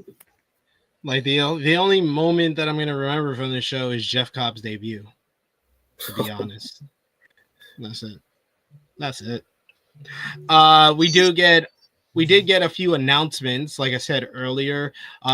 Like the only moment that I'm gonna remember from the show is Jeff Cobb's debut. To be honest, that's it. That's it. We did get a few announcements. Like I said earlier,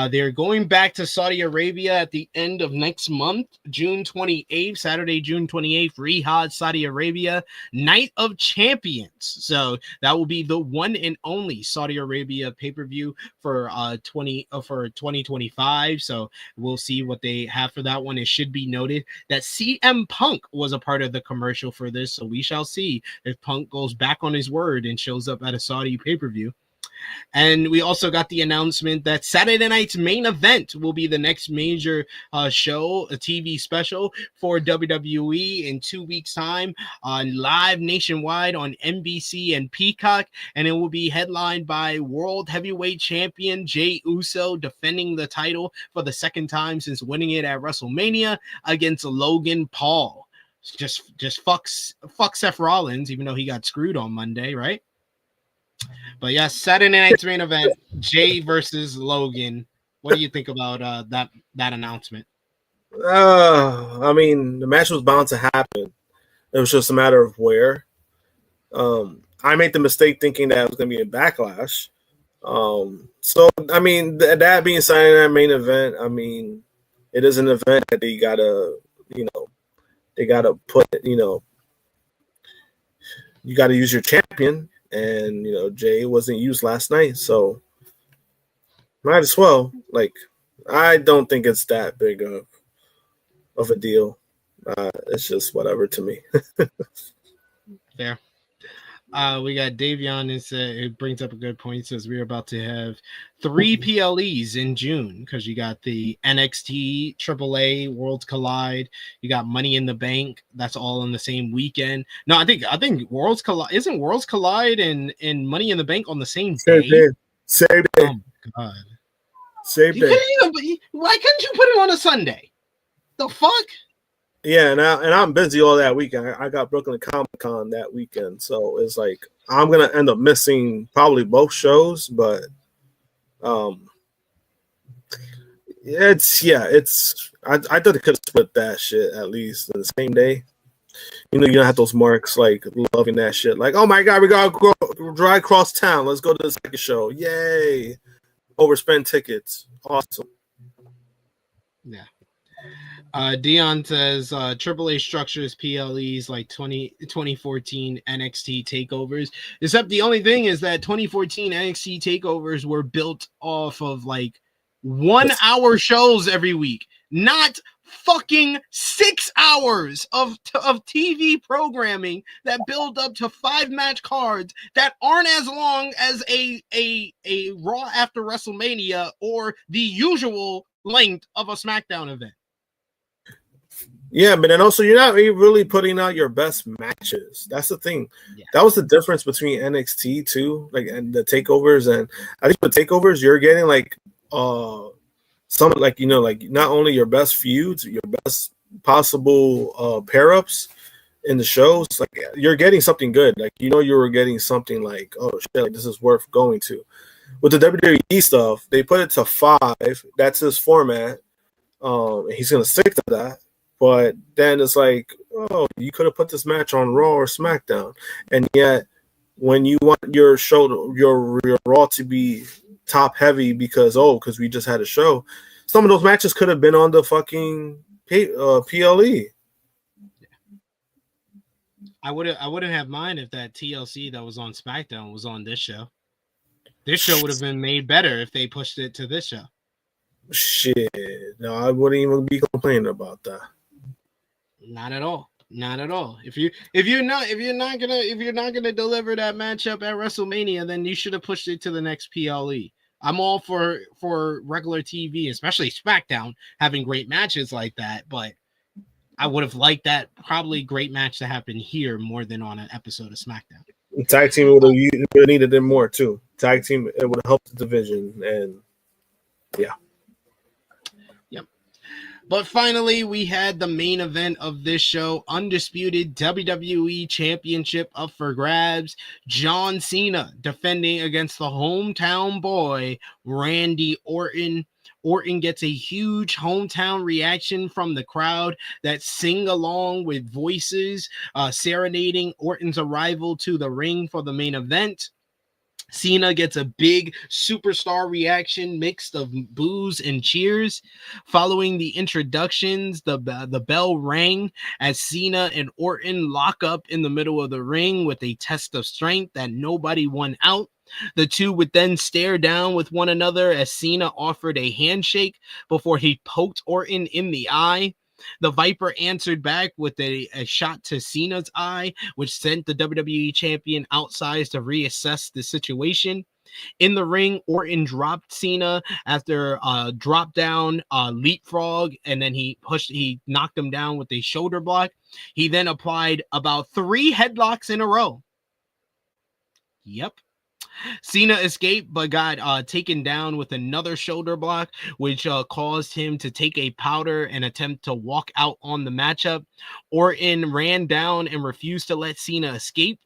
they're going back to Saudi Arabia at the end of next month, June 28th, Saturday, June 28th, Riyadh, Saudi Arabia, Night of Champions. So that will be the one and only Saudi Arabia pay-per-view for 2025. So we'll see what they have for that one. It should be noted that CM Punk was a part of the commercial for this. So we shall see if Punk goes back on his word and shows up at a Saudi pay-per-view. And we also got the announcement that Saturday night's main event will be the next major show, a TV special for WWE in 2 weeks' time, live nationwide on NBC and Peacock. And it will be headlined by World Heavyweight Champion Jey Uso defending the title for the second time since winning it at WrestleMania against Logan Paul. Just fuck Seth Rollins, even though he got screwed on Monday, right? But yeah, Saturday night's main event, Jay versus Logan. What do you think about that announcement? I mean, the match was bound to happen. It was just a matter of where. I made the mistake thinking that it was going to be a Backlash. So, I mean, that being Saturday night main event, I mean, it is an event that they got to, you know, they got to put, you know, you got to use your champion. And, you know, Jay wasn't used last night, so might as well. Like, I don't think it's that big of a deal. It's just whatever to me. Fair. We got Davion. It brings up a good point. It says we're about to have 3 PLEs in June because you got the NXT, AAA, Worlds Collide. You got Money in the Bank. That's all in the same weekend. No, I think Worlds Collide isn't Worlds Collide and Money in the Bank on the same day. Same day. Oh my god. Same day. Why couldn't you put it on a Sunday? The fuck? Yeah, and I'm busy all that weekend. I got Brooklyn Comic Con that weekend, so it's like I'm gonna end up missing probably both shows. But I thought they could have split that shit at least in the same day. You know, you don't have those marks like loving that shit. Like, oh my god, we gotta go drive across town. Let's go to the second show. Yay! Overspend tickets. Awesome. Yeah. Dion says AAA structures PLEs like 2014 NXT takeovers. Except the only thing is that 2014 NXT takeovers were built off of like 1 hour shows every week, not fucking 6 hours of TV programming that build up to 5-match cards that aren't as long as a Raw after WrestleMania or the usual length of a SmackDown event. Yeah, but then also you're not really putting out your best matches. That's the thing. Yeah. That was the difference between NXT too, like and the takeovers, and I think the takeovers you're getting like some like you know like not only your best feuds, your best possible pair ups in the shows. Like you're getting something good. Like you know you were getting something like oh shit, like this is worth going to. With the WWE stuff, they put it to 5. That's his format. He's gonna stick to that. But then it's like, oh, you could have put this match on Raw or SmackDown. And yet, when you want your show, your Raw to be top heavy because we just had a show, some of those matches could have been on the fucking PLE. I wouldn't have mind if that TLC that was on SmackDown was on this show. This show would have been made better if they pushed it to this show. Shit, no, I wouldn't even be complaining about that. Not at all. Not at all. If you're not gonna deliver that matchup at WrestleMania, then you should have pushed it to the next PLE. I'm all for regular TV, especially SmackDown, having great matches like that. But I would have liked that probably great match to happen here more than on an episode of SmackDown. Tag team would have needed them more too. Tag team, it would have helped the division, and yeah. But finally, we had the main event of this show, Undisputed WWE Championship up for grabs. John Cena defending against the hometown boy, Randy Orton. Orton gets a huge hometown reaction from the crowd that sing along with voices, serenading Orton's arrival to the ring for the main event. Cena gets a big superstar reaction mixed of boos and cheers. Following the introductions, the bell rang as Cena and Orton lock up in the middle of the ring with a test of strength that nobody won out. The two would then stare down with one another as Cena offered a handshake before he poked Orton in the eye. The Viper answered back with a shot to Cena's eye, which sent the WWE champion outside to reassess the situation. In the ring, Orton dropped Cena after a drop down leapfrog, and then he knocked him down with a shoulder block. He then applied about 3 headlocks in a row. Yep. Cena escaped but got taken down with another shoulder block, which caused him to take a powder and attempt to walk out on the matchup. Orton ran down and refused to let Cena escape.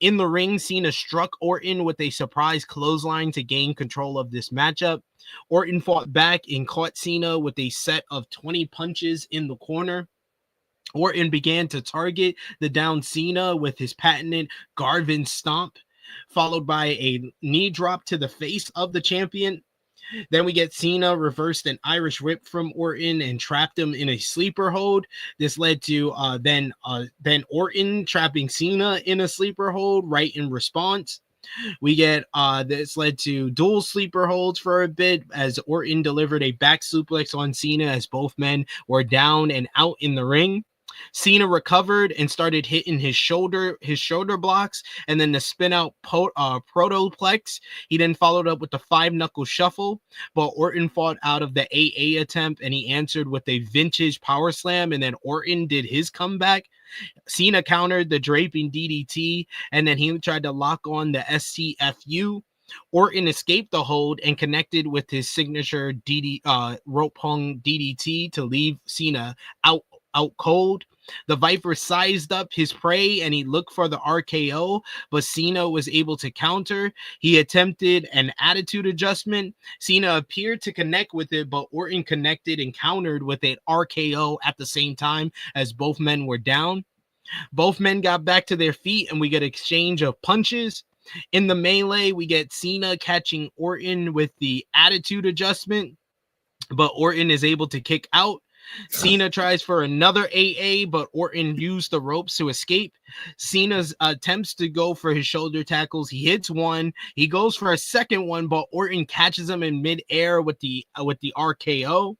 In the ring, Cena struck Orton with a surprise clothesline to gain control of this matchup. Orton fought back and caught Cena with a set of 20 punches in the corner. Orton began to target the down Cena with his patented Garvin Stomp, followed by a knee drop to the face of the champion. Then we get Cena reversed an Irish whip from Orton and trapped him in a sleeper hold. This led to then Orton trapping Cena in a sleeper hold right in response. We get this led to dual sleeper holds for a bit as Orton delivered a back suplex on Cena as both men were down and out in the ring. Cena recovered and started hitting his shoulder blocks and then the spin out protoplex. He then followed up with the 5-knuckle shuffle, but Orton fought out of the AA attempt and he answered with a vintage power slam, and then Orton did his comeback. Cena countered the draping DDT and then he tried to lock on the STFU. Orton escaped the hold and connected with his signature rope hung DDT to leave Cena out cold. The Viper sized up his prey and he looked for the RKO, but Cena was able to counter. He attempted an attitude adjustment. Cena appeared to connect with it, but Orton connected and countered with an RKO at the same time as both men were down. Both men got back to their feet and we get an exchange of punches. In the melee, we get Cena catching Orton with the attitude adjustment, but Orton is able to kick out. Cena tries for another AA, but Orton used the ropes to escape. Cena's attempts to go for his shoulder tackles. He hits one. He goes for a second one, but Orton catches him in midair with the RKO.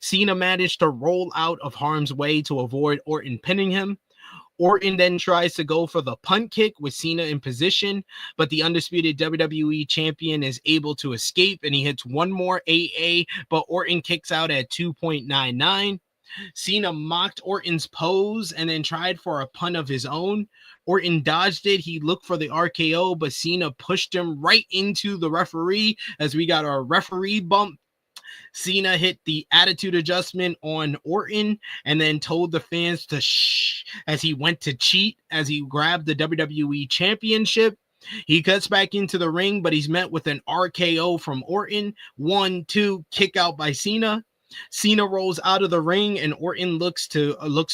Cena managed to roll out of harm's way to avoid Orton pinning him. Orton then tries to go for the punt kick with Cena in position, but the undisputed WWE champion is able to escape and he hits one more AA, but Orton kicks out at 2.99. Cena mocked Orton's pose and then tried for a punt of his own. Orton dodged it. He looked for the RKO, but Cena pushed him right into the referee as we got our referee bump. Cena hit the attitude adjustment on Orton and then told the fans to shh as he went to cheat as he grabbed the WWE Championship. He cuts back into the ring, but he's met with an RKO from Orton. 1, 2, kick out by Cena. Cena rolls out of the ring and Orton looks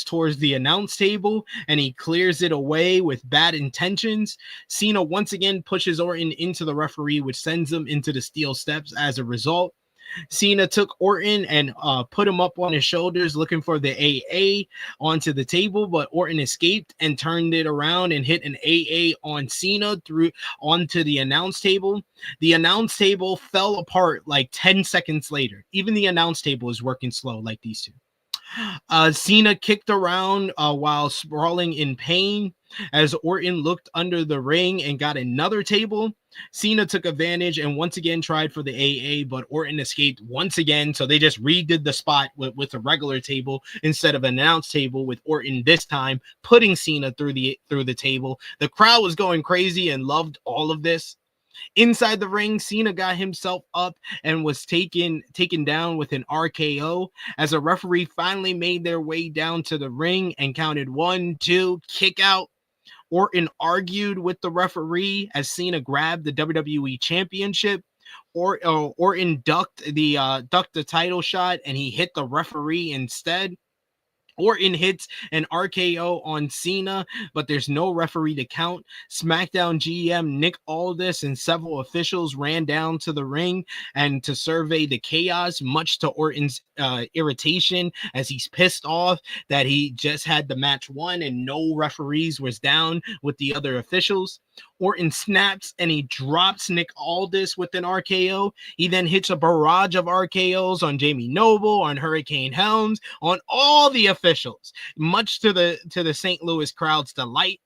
towards the announce table and he clears it away with bad intentions. Cena once again pushes Orton into the referee, which sends him into the steel steps as a result. Cena took Orton and put him up on his shoulders looking for the AA onto the table, but Orton escaped and turned it around and hit an AA on Cena onto the announce table. The announce table fell apart like 10 seconds later. Even the announce table is working slow like these two. Cena kicked around while sprawling in pain as Orton looked under the ring and got another table. Cena took advantage and once again tried for the AA, but Orton escaped once again. So they just redid the spot with a regular table instead of an announce table, with Orton this time putting Cena through the table. The crowd was going crazy and loved all of this. Inside the ring, Cena got himself up and was taken down with an RKO as a referee finally made their way down to the ring and counted 1, 2, kick out. Orton argued with the referee as Cena grabbed the WWE Championship. Orton ducked the title shot and he hit the referee instead. Orton hits an RKO on Cena, but there's no referee to count. SmackDown GM Nick Aldis and several officials ran down to the ring and to survey the chaos, much to Orton's irritation, as he's pissed off that he just had the match won and no referees was down with the other officials. Orton snaps and he drops Nick Aldis with an RKO. He then hits a barrage of RKOs on Jamie Noble, on Hurricane Helms, on all the officials, much to the St. Louis crowd's delight.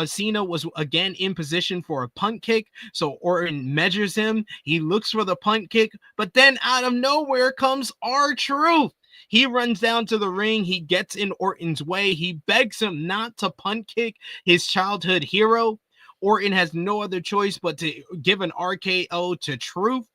Cena was again in position for a punt kick, so Orton measures him. He looks for the punt kick, but then out of nowhere comes R-Truth. He runs down to the ring. He gets in Orton's way. He begs him not to punt kick his childhood hero. Orton has no other choice but to give an RKO to Truth.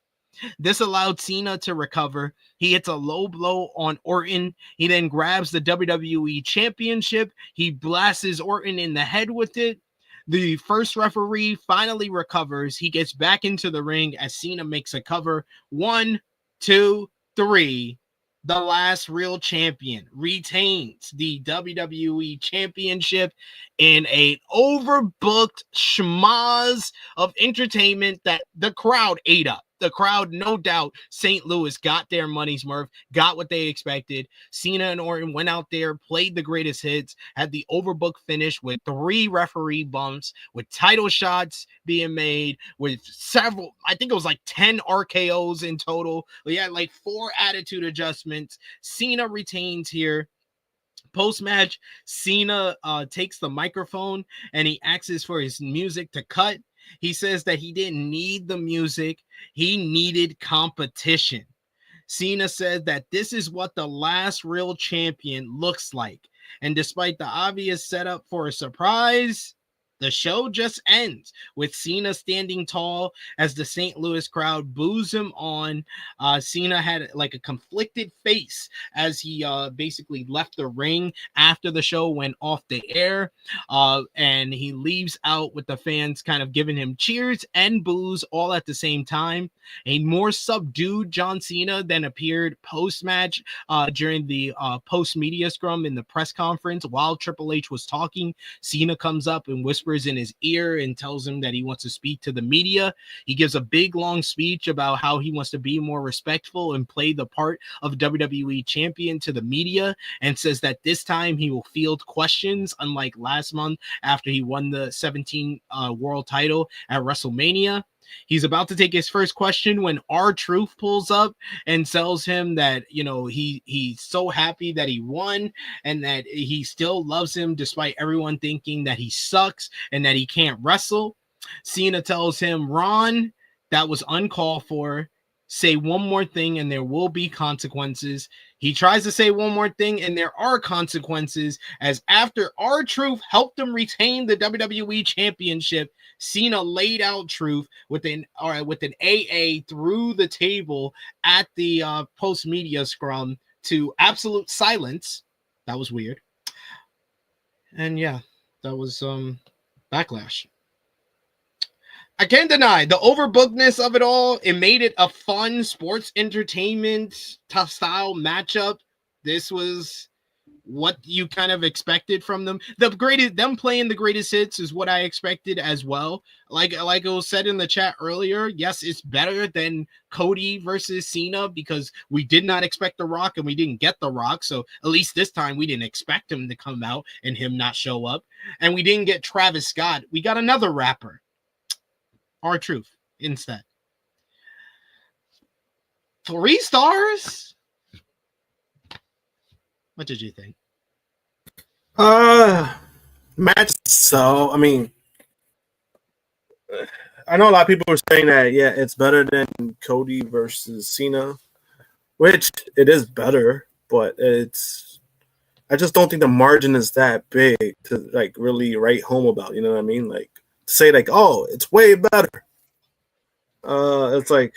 This allowed Cena to recover. He hits a low blow on Orton. He then grabs the WWE Championship. He blasts Orton in the head with it. The first referee finally recovers. He gets back into the ring as Cena makes a cover. 1, 2, 3. The last real champion retains the WWE Championship in an overbooked schmoz of entertainment that the crowd ate up. The crowd, no doubt, St. Louis got their money's worth, got what they expected. Cena and Orton went out there, played the greatest hits, had the overbooked finish with 3 referee bumps, with title shots being made, with several, I think it was like 10 RKOs in total. We had like 4 attitude adjustments. Cena retains here. Post-match, Cena takes the microphone and he asks for his music to cut. He says that he didn't need the music. He needed competition. Cena said that this is what the last real champion looks like. And despite the obvious setup for a surprise, the show just ends with Cena standing tall as the St. Louis crowd boos him on. Cena had like a conflicted face as he basically left the ring after the show went off the air. And he leaves out with the fans kind of giving him cheers and boos all at the same time. A more subdued John Cena then appeared post-match during the post-media scrum in the press conference. While Triple H was talking, Cena comes up and whispers in his ear and tells him that he wants to speak to the media. He gives a big long speech about how he wants to be more respectful and play the part of WWE champion to the media, and says that this time he will field questions, unlike last month after he won the 17 world title at WrestleMania. He's about to take his first question when R-Truth pulls up and tells him that, you know, he's so happy that he won and that he still loves him despite everyone thinking that he sucks and that he can't wrestle. Cena tells him, Ron, that was uncalled for. Say one more thing and there will be consequences. He tries to say one more thing and there are consequences, as after R-Truth helped him retain the WWE Championship, Cena laid out Truth with an AA through the table at the post-media scrum to absolute silence. That was weird. And yeah, that was Backlash. I can't deny the overbookedness of it all. It made it a fun sports entertainment style matchup. This was what you kind of expected from them. Them playing the greatest hits is what I expected as well. Like it was said in the chat earlier, yes, it's better than Cody versus Cena because we did not expect The Rock and we didn't get The Rock. So at least this time we didn't expect him to come out and him not show up. And we didn't get Travis Scott. We got another rapper. R-Truth instead. 3 stars? What did you think? Match. So I mean, I know a lot of people were saying that it's better than Cody versus Cena, which it is better, but I just don't think the margin is that big to like really write home about. You know what I mean? Like to say like, oh, it's way better. It's like,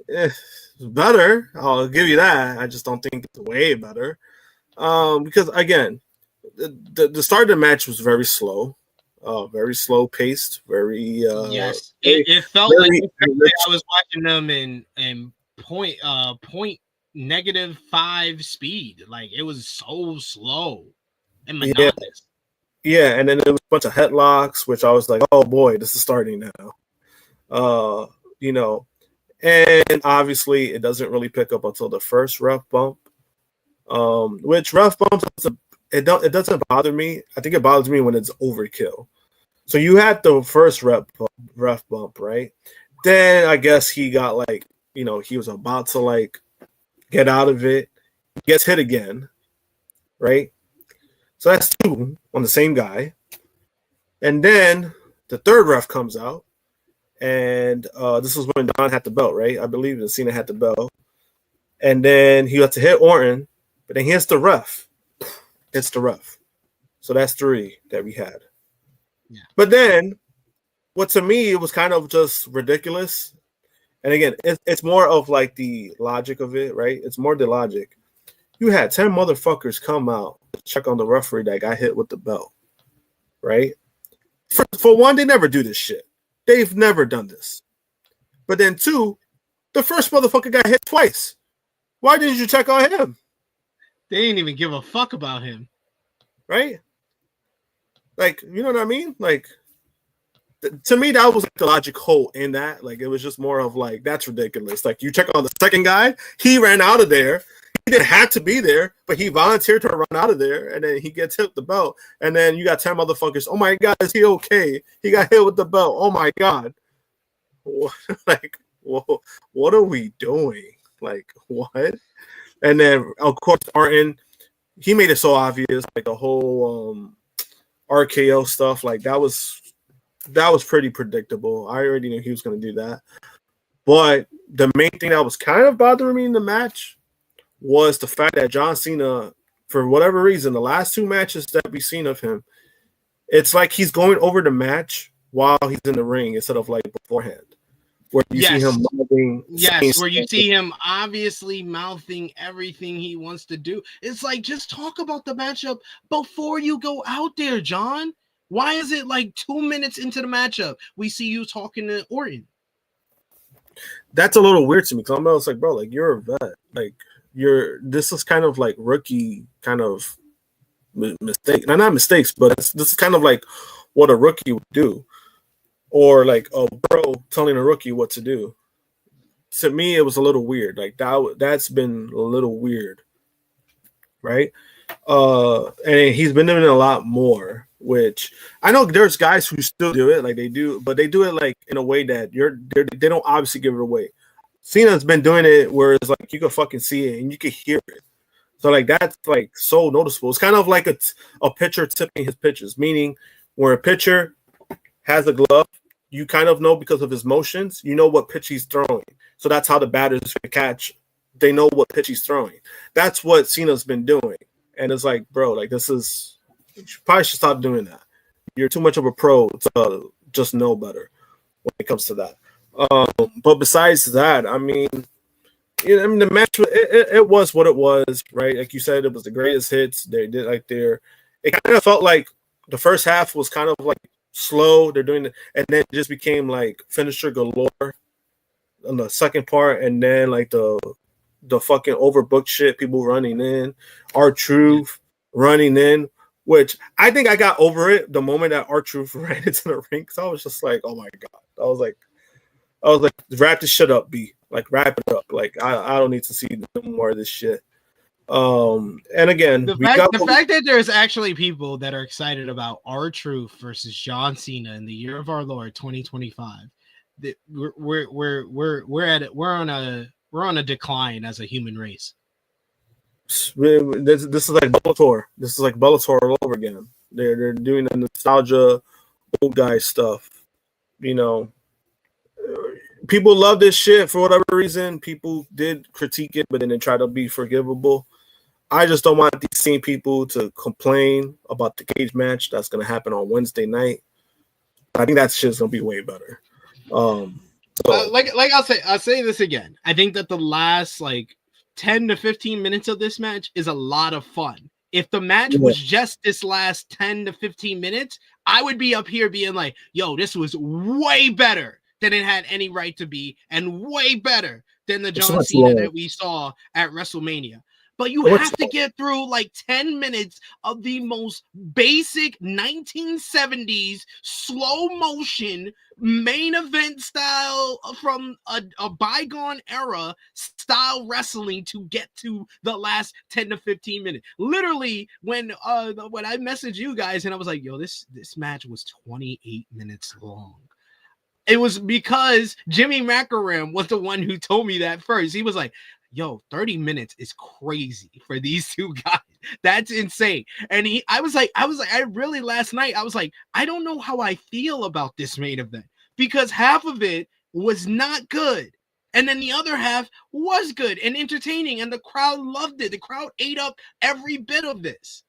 it's better. I'll give you that. I just don't think it's way better. Because again, the start of the match was very slow paced, very Yes, very, it felt like very I was watching them in point -5 speed. Like it was so slow and monotonous. Yeah, and then there was a bunch of headlocks, which I was like, oh boy, this is starting now. You know, and obviously it doesn't really pick up until the first ref bump. Which ref bumps it doesn't bother me. I think it bothers me when it's overkill. So you had the first ref bump, right? Then I guess he got like, he was about to like get out of it. He gets hit again, right? So that's 2 on the same guy. And then the third ref comes out. And this was when Don had the belt, right? I believe that Cena had the belt. And then he had to hit Orton. But then here's the ref. It's the ref. So that's 3 that we had. Yeah. But then, what to me, it was kind of just ridiculous. And again, it's more of like the logic of it, right? It's more the logic. You had 10 motherfuckers come out to check on the referee that got hit with the belt, right? For one, they never do this shit. They've never done this. But then 2, the first motherfucker got hit twice. Why didn't you check on him? They didn't even give a fuck about him. Right? Like, you know what I mean? Like, to me, that was like the logic hole in that. Like, it was just more of like, that's ridiculous. Like, you check on the second guy, he ran out of there. He didn't have to be there, but he volunteered to run out of there, and then he gets hit with the belt. And then you got 10 motherfuckers. Oh my God, is he okay? He got hit with the belt. Oh my God. Like, what are we doing? Like, what? And then, of course, Orton, he made it so obvious, like the whole RKO stuff. Like, that was pretty predictable. I already knew he was going to do that. But the main thing that was kind of bothering me in the match was the fact that John Cena, for whatever reason, the last 2 matches that we've seen of him, it's like he's going over the match while he's in the ring instead of like beforehand. Where you see him mouthing. Yes, where you see him obviously mouthing everything he wants to do. It's like, just talk about the matchup before you go out there, John. Why is it like 2 minutes into the matchup we see you talking to Orton? That's a little weird to me because I'm almost like, bro, like you're a vet. Like this is kind of like rookie kind of mistake. Not mistakes, but this is kind of like what a rookie would do. Or like a pro telling a rookie what to do. To me, it was a little weird. Like that's been a little weird, right? And he's been doing it a lot more. Which I know there's guys who still do it, like they do, but they do it like in a way that they don't obviously give it away. Cena's been doing it where it's like you can fucking see it and you can hear it. So like that's like so noticeable. It's kind of like a pitcher tipping his pitches, meaning where a pitcher has a glove. You kind of know because of his motions, you know what pitch he's throwing. So that's how the batters catch. They know what pitch he's throwing. That's what Cena's been doing. And it's like, bro, like you probably should stop doing that. You're too much of a pro to just know better when it comes to that. But besides that, I mean, the match, it was what it was, right? Like you said, it was the greatest hits. They did like it kind of felt like the first half was kind of like slow. They're doing it, and then it just became like finisher galore on the second part, and then like the fucking overbooked shit, people running in, R-Truth running in, which I think I got over it the moment that R-Truth ran into the ring. So I was just like, oh my God. I was like, wrap this shit up, B. Like, wrap it up. Like, I don't need to see no more of this shit. And again, the fact that there's actually people that are excited about R-Truth versus John Cena in the year of our Lord 2025. That we're on a decline as a human race. This is like Bellator. This is like Bellator all over again. They're doing the nostalgia, old guy stuff. You know, people love this shit for whatever reason. People did critique it, but then they try to be forgivable. I just don't want these same people to complain about the cage match that's going to happen on Wednesday night. I think that shit's gonna be way better. So. Like I'll say this again. I think that the last like 10 to 15 minutes of this match is a lot of fun. If the match was just this last 10 to 15 minutes, I would be up here being like, yo, this was way better than it had any right to be, and way better than the John Cena that we saw at WrestleMania. But you have to get through like 10 minutes of the most basic 1970s slow motion main event style from a bygone era style wrestling to get to the last 10 to 15 minutes. Literally, when I messaged you guys and I was like, yo, this match was 28 minutes long. It was because Jimmy McAram was the one who told me that first. He was like, yo, 30 minutes is crazy for these two guys. That's insane. And I was like, last night, I was like, I don't know how I feel about this main event, because half of it was not good. And then the other half was good and entertaining. And the crowd loved it. The crowd ate up every bit of this.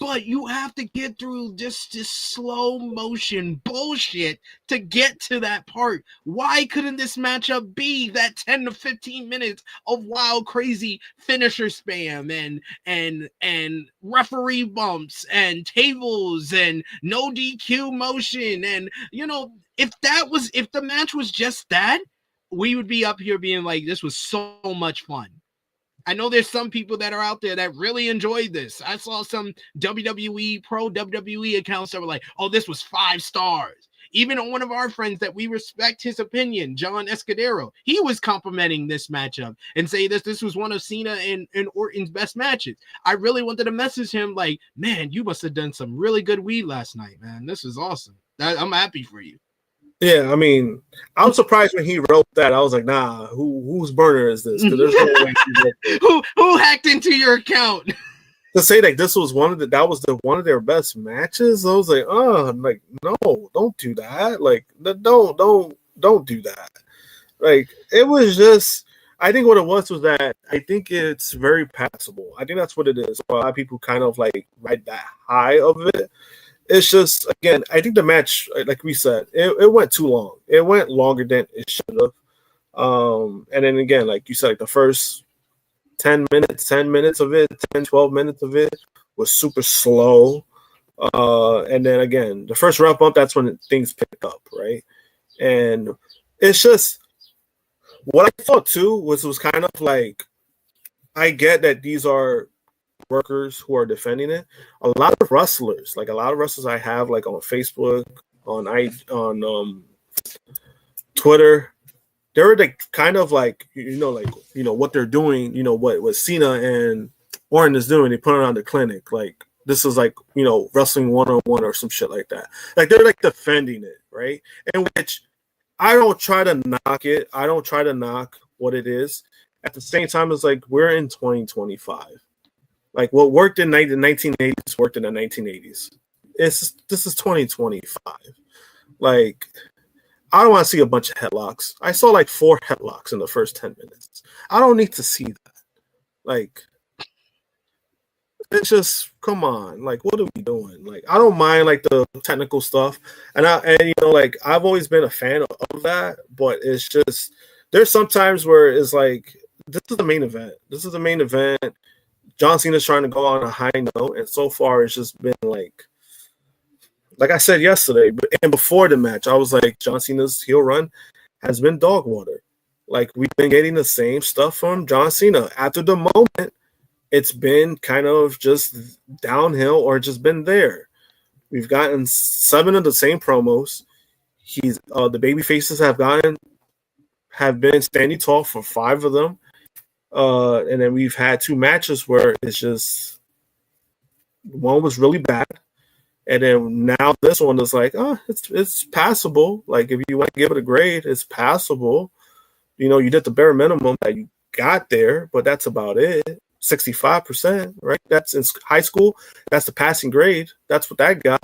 But you have to get through just this slow motion bullshit to get to that part. Why couldn't this matchup be that 10 to 15 minutes of wild, crazy finisher spam and referee bumps and tables and no DQ motion? And, you know, if the match was just that, we would be up here being like, this was so much fun. I know there's some people that are out there that really enjoyed this. I saw some pro WWE accounts that were like, oh, this was 5 stars. Even one of our friends that we respect his opinion, John Escudero, he was complimenting this matchup and say this was one of Cena and Orton's best matches. I really wanted to message him like, man, you must have done some really good weed last night, man. This is awesome. I'm happy for you. Yeah, I mean, I was surprised when he wrote that. I was like, nah, whose burner is this? Because there's no way he wrote it. Who hacked into your account? To say like this was one of their best matches, I was like, like, no, don't do that. Like, don't do that. Like, it was just, I think what it was that I think it's very passable. I think that's what it is. A lot of people kind of like ride that high of it. It's just, again, I think the match, like we said, it went too long. It went longer than it should have. And then again, like you said, like the first 10 minutes of it, 10, 12 minutes of it was super slow. And then again, the first round bump, that's when things pick up, right? And it's just, what I thought too was kind of like, I get that these are workers who are defending it. A lot of wrestlers I have like on Facebook, on Twitter, they're like kind of like what they're doing, what Cena and Orton is doing. They put it on the clinic, like this is like wrestling 101 or some shit like that. Like they're like defending it, right? In which I don't try to knock it. I don't try to knock what it is. At the same time, it's like we're in 2025. Like what worked in the 1980s worked in the 1980s. This is 2025. Like I don't want to see a bunch of headlocks. I saw like 4 headlocks in the first 10 minutes. I don't need to see that. Like it's just, come on. Like what are we doing? Like I don't mind like the technical stuff, and like I've always been a fan of that. But it's just there's sometimes where it's like this is the main event. This is the main event. John Cena's trying to go on a high note, and so far it's just been like I said yesterday, and before the match, I was like, John Cena's heel run has been dog water. Like we've been getting the same stuff from John Cena. After the moment, it's been kind of just downhill or just been there. We've gotten 7 of the same promos. The baby faces have been standing tall for 5 of them. And then we've had 2 matches where it's just one was really bad, and then now this one is like, it's passable. Like if you want to give it a grade, it's passable. You did the bare minimum that you got there, but that's about it. 65%, right? That's in high school. That's the passing grade. That's what that got.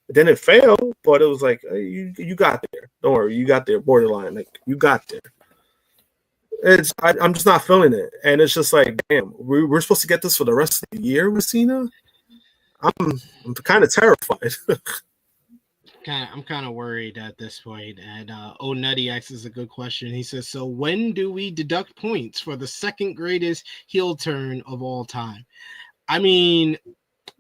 It didn't fail, but it was like you got there. Don't worry, you got there. Borderline, like you got there. I'm just not feeling it, and it's just like, damn, we're supposed to get this for the rest of the year with Cena. I'm kind of terrified. I'm kind of worried at this point. And Oh Nutty asks a good question. He says, "So when do we deduct points for the second greatest heel turn of all time?" I mean,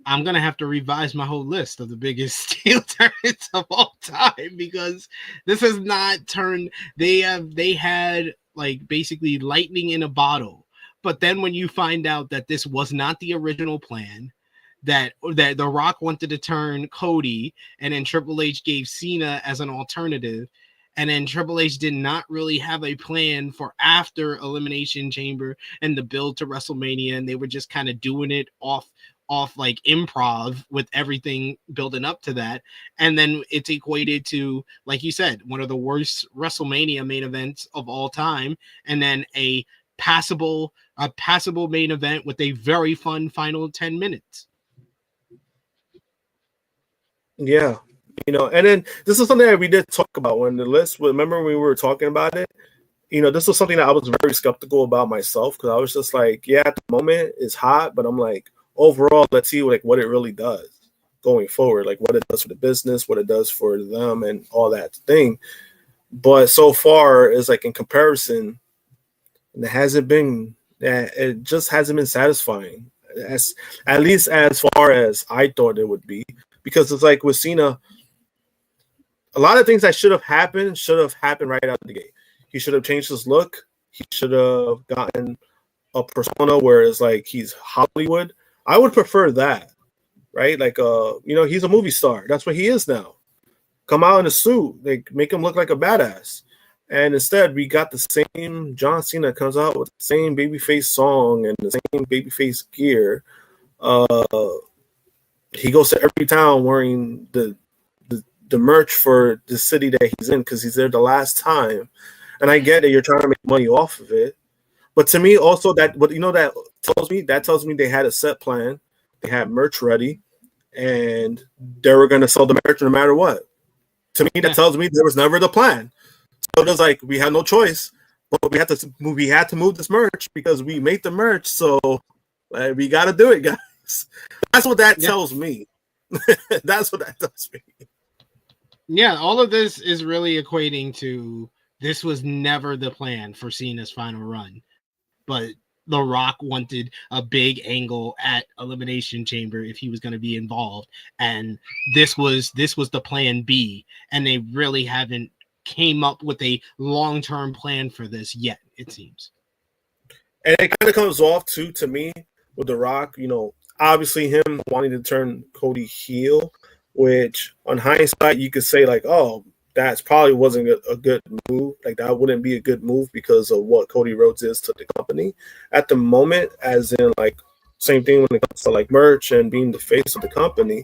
I'm gonna have to revise my whole list of the biggest heel turns of all time, because this has not turned. They had like basically lightning in a bottle. But then when you find out that this was not the original plan, that The Rock wanted to turn Cody, and then Triple H gave Cena as an alternative, and then Triple H did not really have a plan for after Elimination Chamber and the build to WrestleMania, and they were just kind of doing it off like improv with everything building up to that. And then it's equated to, like you said, one of the worst WrestleMania main events of all time, and then a passable main event with a very fun final 10 minutes. Yeah. And then this is something that we did talk about when the list, remember we were talking about it? This was something that I was very skeptical about myself, because I was just like, yeah, at the moment it's hot, but I'm like, overall, let's see what it really does going forward, like what it does for the business, what it does for them, and all that thing. But so far, is like in comparison, it just hasn't been satisfying, at least as far as I thought it would be. Because it's like with Cena, a lot of things that should have happened right out of the gate. He should have changed his look. He should have gotten a persona where it's like he's Hollywood. I would prefer that, right? Like, he's a movie star. That's what he is now. Come out in a suit. They make him look like a badass. And instead, we got the same John Cena comes out with the same babyface song and the same babyface gear. He goes to every town wearing the merch for the city that he's in, because he's there the last time. And I get it, you're trying to make money off of it. But to me, also, that tells me they had a set plan, they had merch ready, and they were going to sell the merch no matter what. To me, that tells me there was never the plan. So it was like we had no choice, but we had to move this merch because we made the merch. So we got to do it, guys. That's what that tells me. That's what that tells me. Yeah, all of this is really equating to this was never the plan for Cena's final run. But The Rock wanted a big angle at Elimination Chamber if he was going to be involved, and this was the plan B, and they really haven't came up with a long-term plan for this yet, it seems. And it kind of comes off too, to me, with The Rock, obviously him wanting to turn Cody heel, which on hindsight you could say like, oh, that's probably wasn't a good move. Like, that wouldn't be a good move because of what Cody Rhodes is to the company at the moment, as in like same thing when it comes to like merch and being the face of the company.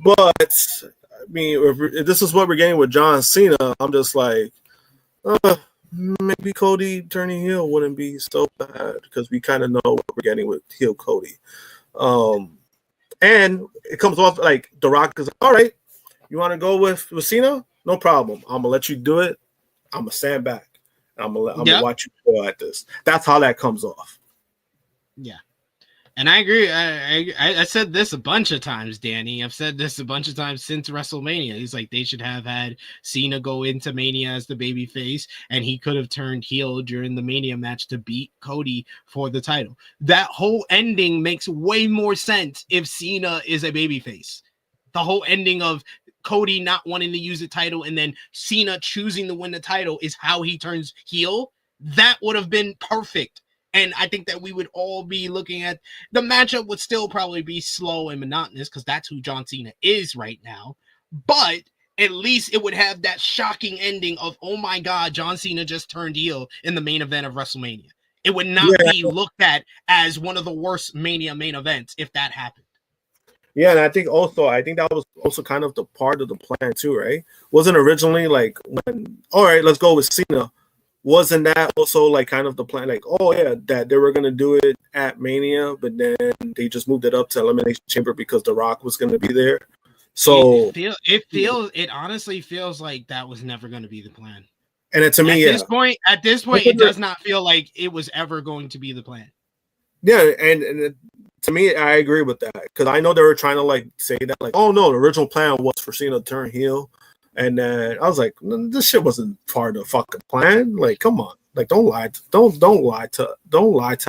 But I mean, if this is what we're getting with John Cena, I'm just like, maybe Cody turning heel wouldn't be so bad, because we kind of know what we're getting with heel Cody. And it comes off like The Rock is like, all right, you want to go with Cena? No problem. I'm gonna let you do it. I'm gonna stand back. I'm gonna watch you go at this. That's how that comes off. Yeah, and I agree. I said this a bunch of times, Danny. I've said this a bunch of times since WrestleMania. He's like, they should have had Cena go into Mania as the babyface, and he could have turned heel during the Mania match to beat Cody for the title. That whole ending makes way more sense if Cena is a babyface. The whole ending of Cody not wanting to use the title and then Cena choosing to win the title is how he turns heel. That would have been perfect. And I think that we would all be looking at the matchup would still probably be slow and monotonous, because that's who John Cena is right now. But at least it would have that shocking ending of, oh my God, John Cena just turned heel in the main event of WrestleMania. It would not be looked at as one of the worst Mania main events if that happened. Yeah, and I think that was also kind of the part of the plan too, right? Wasn't originally like when, all right, let's go with Cena. Wasn't that also like kind of the plan? Like, oh yeah, that they were gonna do it at Mania, but then they just moved it up to Elimination Chamber because The Rock was gonna be there. So it honestly feels like that was never gonna be the plan. And to me, at this point, it does not feel like it was ever going to be the plan. Yeah, and To me, I agree with that because I know they were trying to like say that like, oh no, the original plan was for Cena to turn heel, and then I was like, this shit wasn't part of the fucking plan. Like, come on, like don't lie to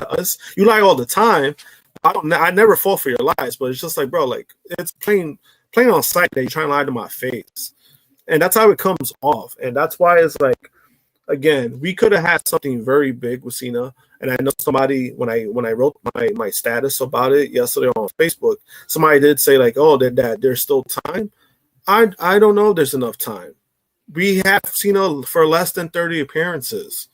us. You lie all the time. I never fall for your lies, but it's just like, bro, like it's plain on sight that you're trying to lie to my face, and that's how it comes off, and that's why it's like, again, we could have had something very big with Cena. And I know somebody, when I wrote my status about it yesterday on Facebook, somebody did say like, oh, that there's still time. I don't know if there's enough time. We have Cena for less than 30 appearances.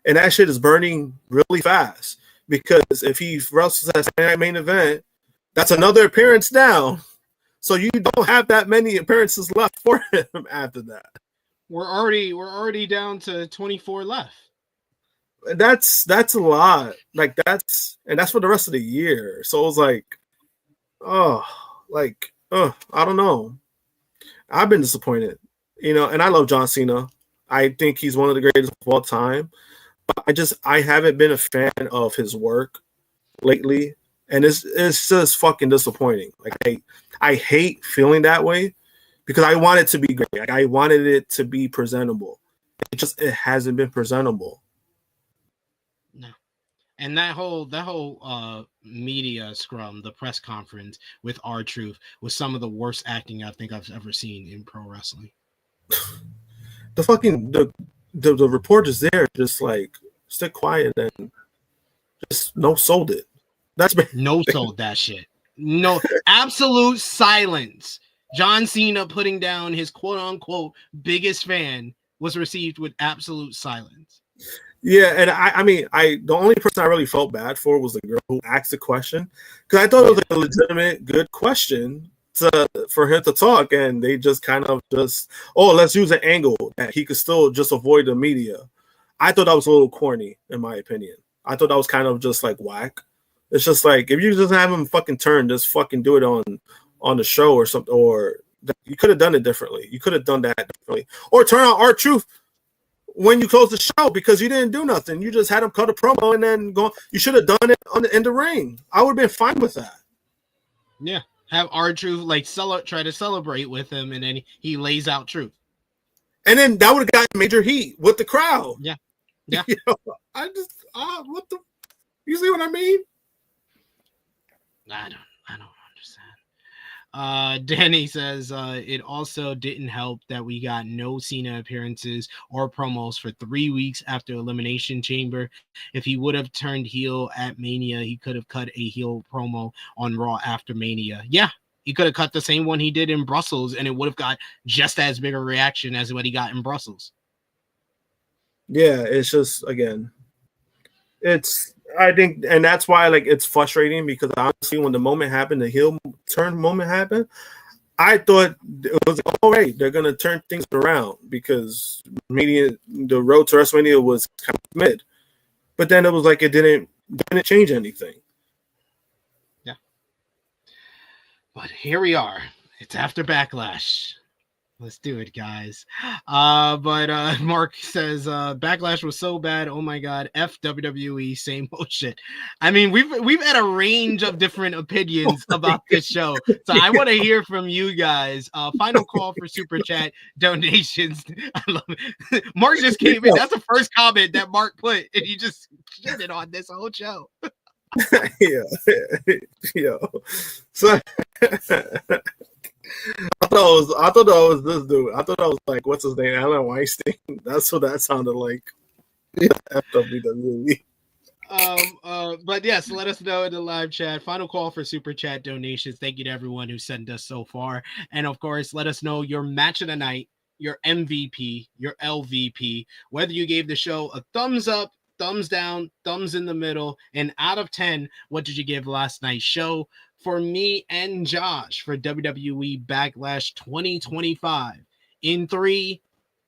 And that shit is burning really fast. Because if he wrestles at that main event, that's another appearance down. So you don't have that many appearances left for him after that. We're already down to 24 left. That's a lot. Like that's for the rest of the year. So it was like, I don't know. I've been disappointed, and I love John Cena. I think he's one of the greatest of all time. But I haven't been a fan of his work lately, and it's just fucking disappointing. Like I hate feeling that way because I want it to be great. Like I wanted it to be presentable. It hasn't been presentable. No. And that whole media scrum, the press conference with R-Truth, was some of the worst acting I think I've ever seen in pro wrestling. The reporters there just like stick quiet and just no sold it. No sold that shit. No, absolute silence. John Cena putting down his quote unquote biggest fan was received with absolute silence. Yeah, and I mean, the only person I really felt bad for was the girl who asked the question because I thought it was a legitimate, good question for him to talk, and they just kind of let's use an angle that he could still just avoid the media. I thought that was a little corny, in my opinion. I thought that was kind of just like whack. It's just like if you just have him fucking turn, just fucking do it on the show or something, or you could have done it differently. You could have done that differently, or turn on R-Truth when you close the show because you didn't do nothing. You just had him cut a promo and then go. You should have done it in the ring. I would have been fine with that. Yeah, have R-Truth like try to celebrate with him, and then he lays out Truth, and then that would have gotten major heat with the crowd. Yeah. What the? You see what I mean? I don't understand. Danny says it also didn't help that we got no Cena appearances or promos for 3 weeks after Elimination Chamber. If he would have turned heel at Mania, he could have cut a heel promo on Raw after Mania. Yeah, he could have cut the same one he did in Brussels, and it would have got just as big a reaction as what he got in Brussels. Yeah, it's just, again, I think, and that's why like it's frustrating because honestly, when the moment happened, the heel turn moment happened, I thought it was all right. They're gonna turn things around because the road to WrestleMania was kind of mid, but then it was like it didn't change anything. Yeah, but here we are. It's after Backlash. Let's do it, guys. But Mark says Backlash was so bad. Oh my God, F WWE, same old shit. I mean, we've had a range of different opinions about this show, so I want to hear from you guys. Final call for super chat donations. I love it. Mark just came in. That's the first comment that Mark put, and he just shitted on this whole show. Yeah. So. I thought that was this dude. I thought that was like, what's his name? Alan Weinstein. That's what that sounded like. FWW. But yes, let us know in the live chat. Final call for super chat donations. Thank you to everyone who sent us so far. And of course, let us know your match of the night, your MVP, your LVP, whether you gave the show a thumbs up, thumbs down, thumbs in the middle, and out of 10, what did you give last night's show? For me and Josh for WWE Backlash 2025 in 3,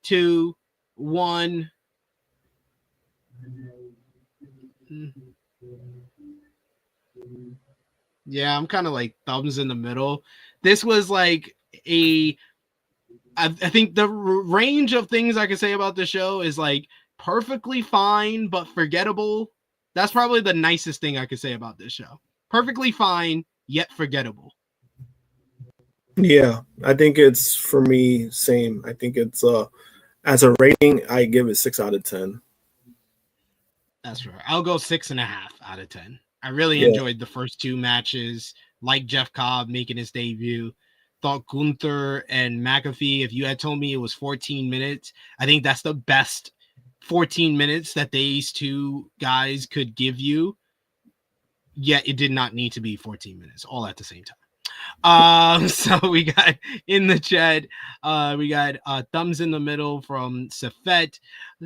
2, 1. Yeah, I'm kind of like thumbs in the middle. This was like I think the range of things I can say about the show is like perfectly fine, but forgettable. That's probably the nicest thing I could say about this show. perfectly fine yet forgettable. Yeah, I think it's, for me, same. I think it's as a rating, I give it 6 out of 10. That's fair. I'll go 6.5 out of 10. I really Yeah. enjoyed the first 2 matches. Like Jeff Cobb making his debut. Thought Gunther and McAfee, if you had told me it was 14 minutes, I think that's the best 14 minutes that these 2 guys could give you. Yet it did not need to be 14 minutes all at the same time. So we got in the chat, we got thumbs in the middle from Safet,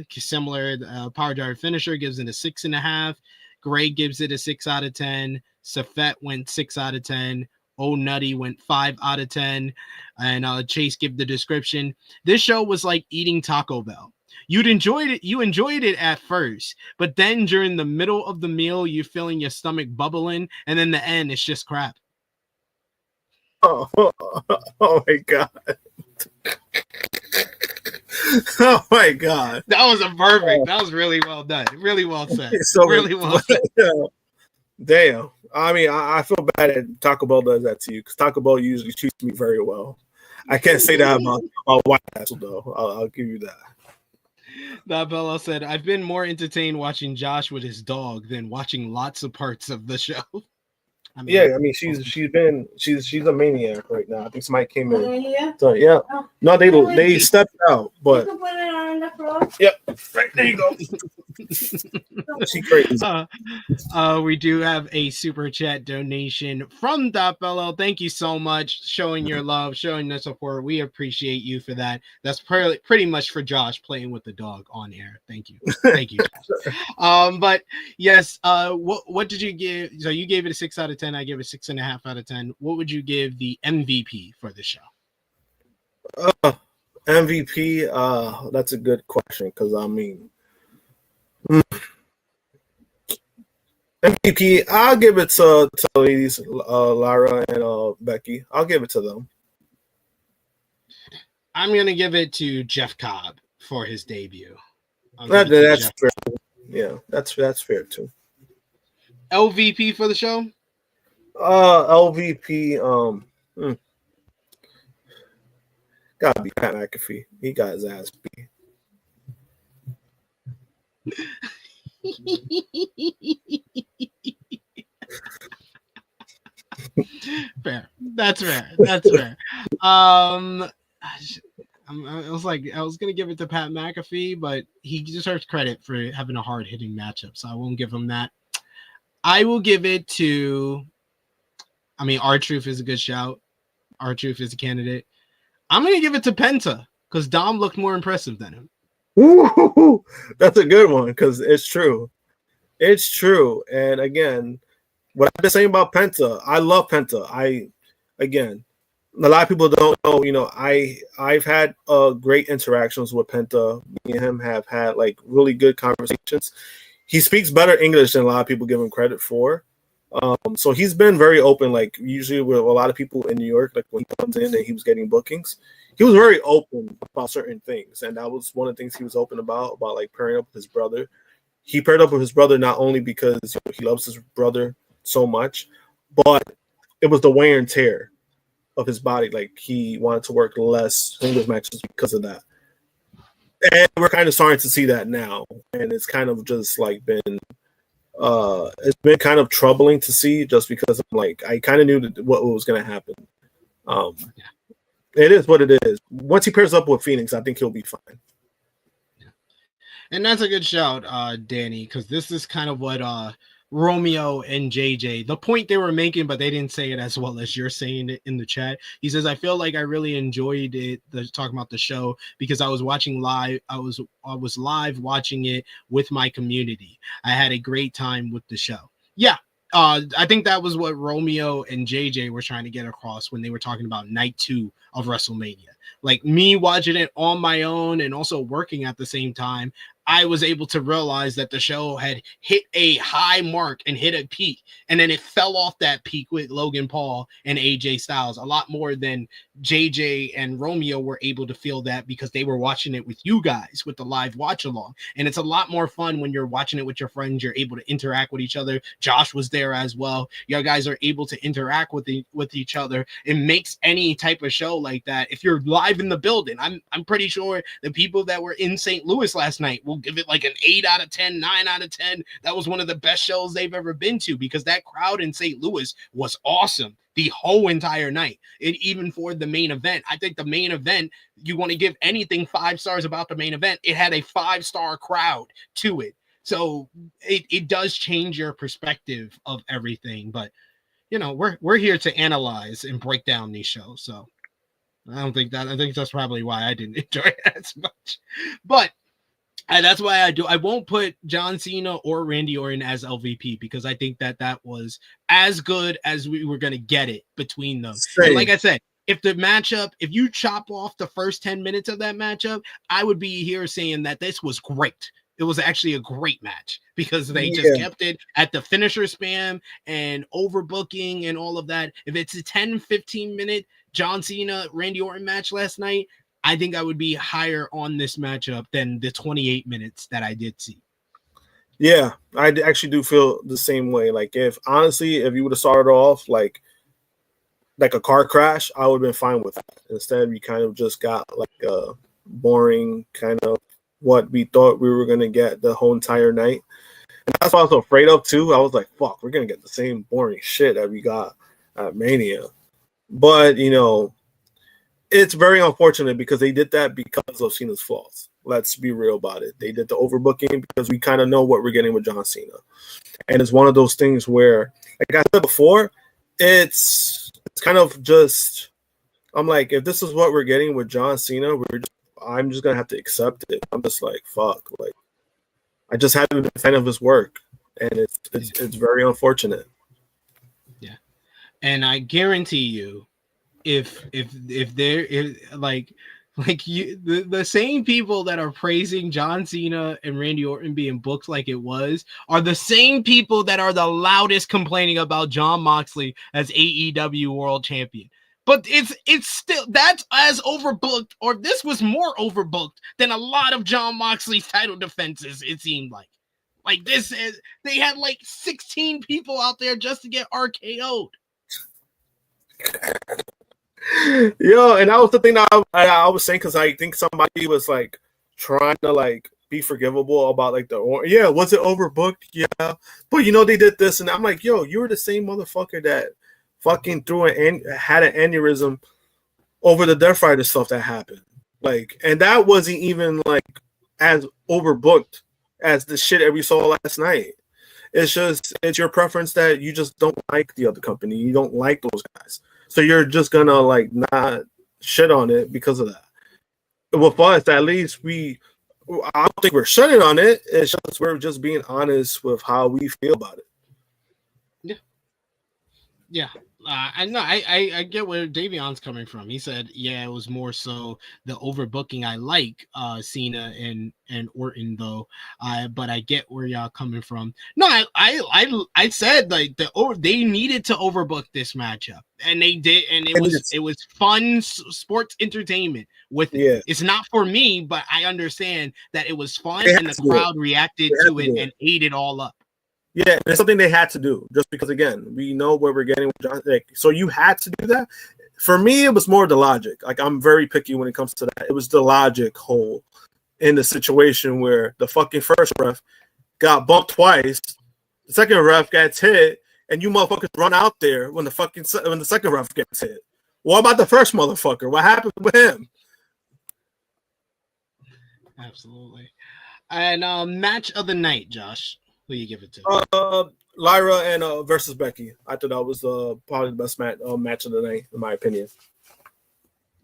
similar power driver finisher, gives it a 6.5. Greg gives it a 6 out of 10. Safet went 6 out of 10. Oh Nutty went 5 out of 10. And Chase give the description. This show was like eating Taco Bell. You enjoyed it at first, but then during the middle of the meal, you're feeling your stomach bubbling, and then the end, it's just crap. Oh my god. Oh my god. That was a perfect. That was really well done. Really well said. So really well said. Damn. I mean, I feel bad that Taco Bell does that to you, because Taco Bell usually treats me very well. I can't say that about White Castle, though. I'll give you that. Bella said, I've been more entertained watching Josh with his dog than watching lots of parts of the show. I mean, yeah, I mean, she's a maniac right now. I think somebody came in. So yeah, no, they stepped out, but You can put it on the floor. yep, right there you go. She crazy. We do have a super chat donation from Bello. Thank you so much, showing your love, showing the support. We appreciate you for that. That's pretty much for Josh playing with the dog on air. Thank you, thank you. But yes, what did you give? So you gave it a 6 out of 10. I gave it 6.5 out of 10. What would you give the MVP for the show? MVP. That's a good question, because I mean, MVP. I'll give it to ladies, Lyra and Becky. I'll give it to them. I'm gonna give it to Jeff Cobb for his debut. That's fair. Yeah, that's fair too. LVP for the show? LVP. Gotta be Pat McAfee. He got his ass beat. Fair. That's fair. That's fair. I was gonna give it to Pat McAfee, but he deserves credit for having a hard hitting matchup, so I won't give him that. I will give it to, I mean, R-Truth is a good shout. R-Truth is a candidate. I'm gonna give it to Penta because Dom looked more impressive than him. Ooh, that's a good one, because it's true. It's true. And again, what I've been saying about Penta, I love Penta. Again, a lot of people don't know, I've had great interactions with Penta. Me and him have had like really good conversations. He speaks better English than a lot of people give him credit for. So he's been very open, like usually with a lot of people in New York, like when he comes in and he was getting bookings, he was very open about certain things. And that was one of the things he was open about like pairing up with his brother. He paired up with his brother not only because he loves his brother so much, but it was the wear and tear of his body. Like he wanted to work less singles matches because of that. And we're kind of starting to see that now. And it's kind of just like it's been kind of troubling to see, just because I'm like, I kind of knew what was going to happen. It is what it is. Once he pairs up with Phoenix, I think he'll be fine. And that's a good shout, Danny, because this is kind of what Romeo and JJ, the point they were making, but they didn't say it as well as you're saying it in the chat. He says, I feel like I really enjoyed it, talking about the show, because I was watching live. I was live watching it with my community. I had a great time with the show. Yeah. I think that was what Romeo and JJ were trying to get across when they were talking about night 2 of WrestleMania. like me watching it on my own and also working at the same time, I was able to realize that the show had hit a high mark and hit a peak, and then it fell off that peak with Logan Paul and AJ Styles a lot more than JJ and Romeo were able to feel that, because they were watching it with you guys with the live watch along. And it's a lot more fun when you're watching it with your friends. You're able to interact with each other. Josh was there as well. You guys are able to interact with each other. It makes any type of show like that, if you're live in the building, I'm pretty sure the people that were in St. Louis last night will give it like an 8 out of 10, 9 out of 10. That was one of the best shows they've ever been to, because that crowd in St. Louis was awesome the whole entire night. And even for the main event, I think the main event, you want to give anything 5 stars about the main event, it had a 5-star crowd to it. So it does change your perspective of everything. But you know, we're here to analyze and break down these shows. So I think that's probably why I didn't enjoy it as much. But and that's why I won't put John Cena or Randy Orton as LVP, because I think that was as good as we were going to get it between them. And like I said, if you chop off the first 10 minutes of that matchup, I would be here saying that this was great. It was actually a great match, because they just kept it at the finisher spam and overbooking and all of that. If it's a 10-15 minute John Cena Randy Orton match last night, I think I would be higher on this matchup than the 28 minutes that I did see. Yeah, I actually do feel the same way. Like, if you would have started off like a car crash, I would have been fine with that. Instead, we kind of just got like a boring kind of what we thought we were going to get the whole entire night. And that's what I was afraid of too. I was like, fuck, we're going to get the same boring shit that we got at Mania. But, you know, it's very unfortunate, because they did that because of Cena's flaws. Let's be real about it. They did the overbooking because we kind of know what we're getting with John Cena. And it's one of those things where, like I said before, it's kind of just, I'm like, if this is what we're getting with John Cena, I'm just going to have to accept it. I'm just like, fuck. Like, I just haven't been a fan of his work. And it's very unfortunate. Yeah. And I guarantee you, if there is like you, the same people that are praising John Cena and Randy Orton being booked like it was are the same people that are the loudest complaining about Jon Moxley as AEW World Champion. But it's still, that's as overbooked, or this was more overbooked than a lot of Jon Moxley's title defenses, it seemed like. Like, this is, they had like 16 people out there just to get RKO'd. Yo, and that was the thing that I was saying, because I think somebody was like trying to like be forgivable about like was it overbooked? Yeah, but you know, they did this, and I'm like, yo, you were the same motherfucker that fucking had an aneurysm over the Death Rider stuff that happened. Like, and that wasn't even like as overbooked as the shit that we saw last night. It's your preference that you just don't like the other company. You don't like those guys. So you're just gonna like not shit on it because of that. With us, at least I don't think we're shitting on it. It's just we're just being honest with how we feel about it. Yeah. Yeah. I get where Davian's coming from. He said, yeah, it was more so the overbooking. I like Cena and Orton though, but I get where y'all coming from. No, I said like they needed to overbook this matchup, and they did, and it was fun sports entertainment with it. Yeah. It's not for me, but I understand that it was fun, and the crowd reacted to it and ate it all up. Yeah, it's something they had to do, just because, again, we know what we're getting with John. Like, so you had to do that. For me, it was more the logic. Like, I'm very picky when it comes to that. It was the logic hole in the situation where the fucking first ref got bumped twice, the second ref gets hit, and you motherfuckers run out there when the second ref gets hit. What about the first motherfucker? What happened with him? Absolutely. And match of the night, Josh. Who you give it to? Lyra and versus Becky. I thought that was probably the best match of the night, in my opinion.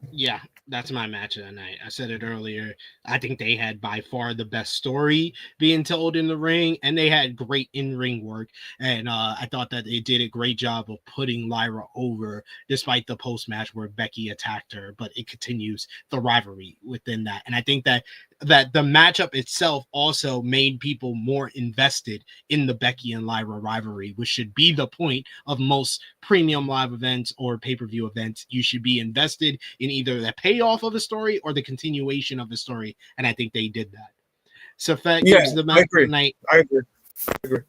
Yeah, That's my match of the night. I said it earlier. I think they had by far the best story being told in the ring, and they had great in-ring work. And I thought that they did a great job of putting Lyra over, despite the post-match where Becky attacked her. But it continues the rivalry within that. And I think that the matchup itself also made people more invested in the Becky and Lyra rivalry, which should be the point of most premium live events or pay-per-view events. You should be invested in either the payoff of a story or the continuation of a story, and I think they did that. So gives the match of the night. I agree.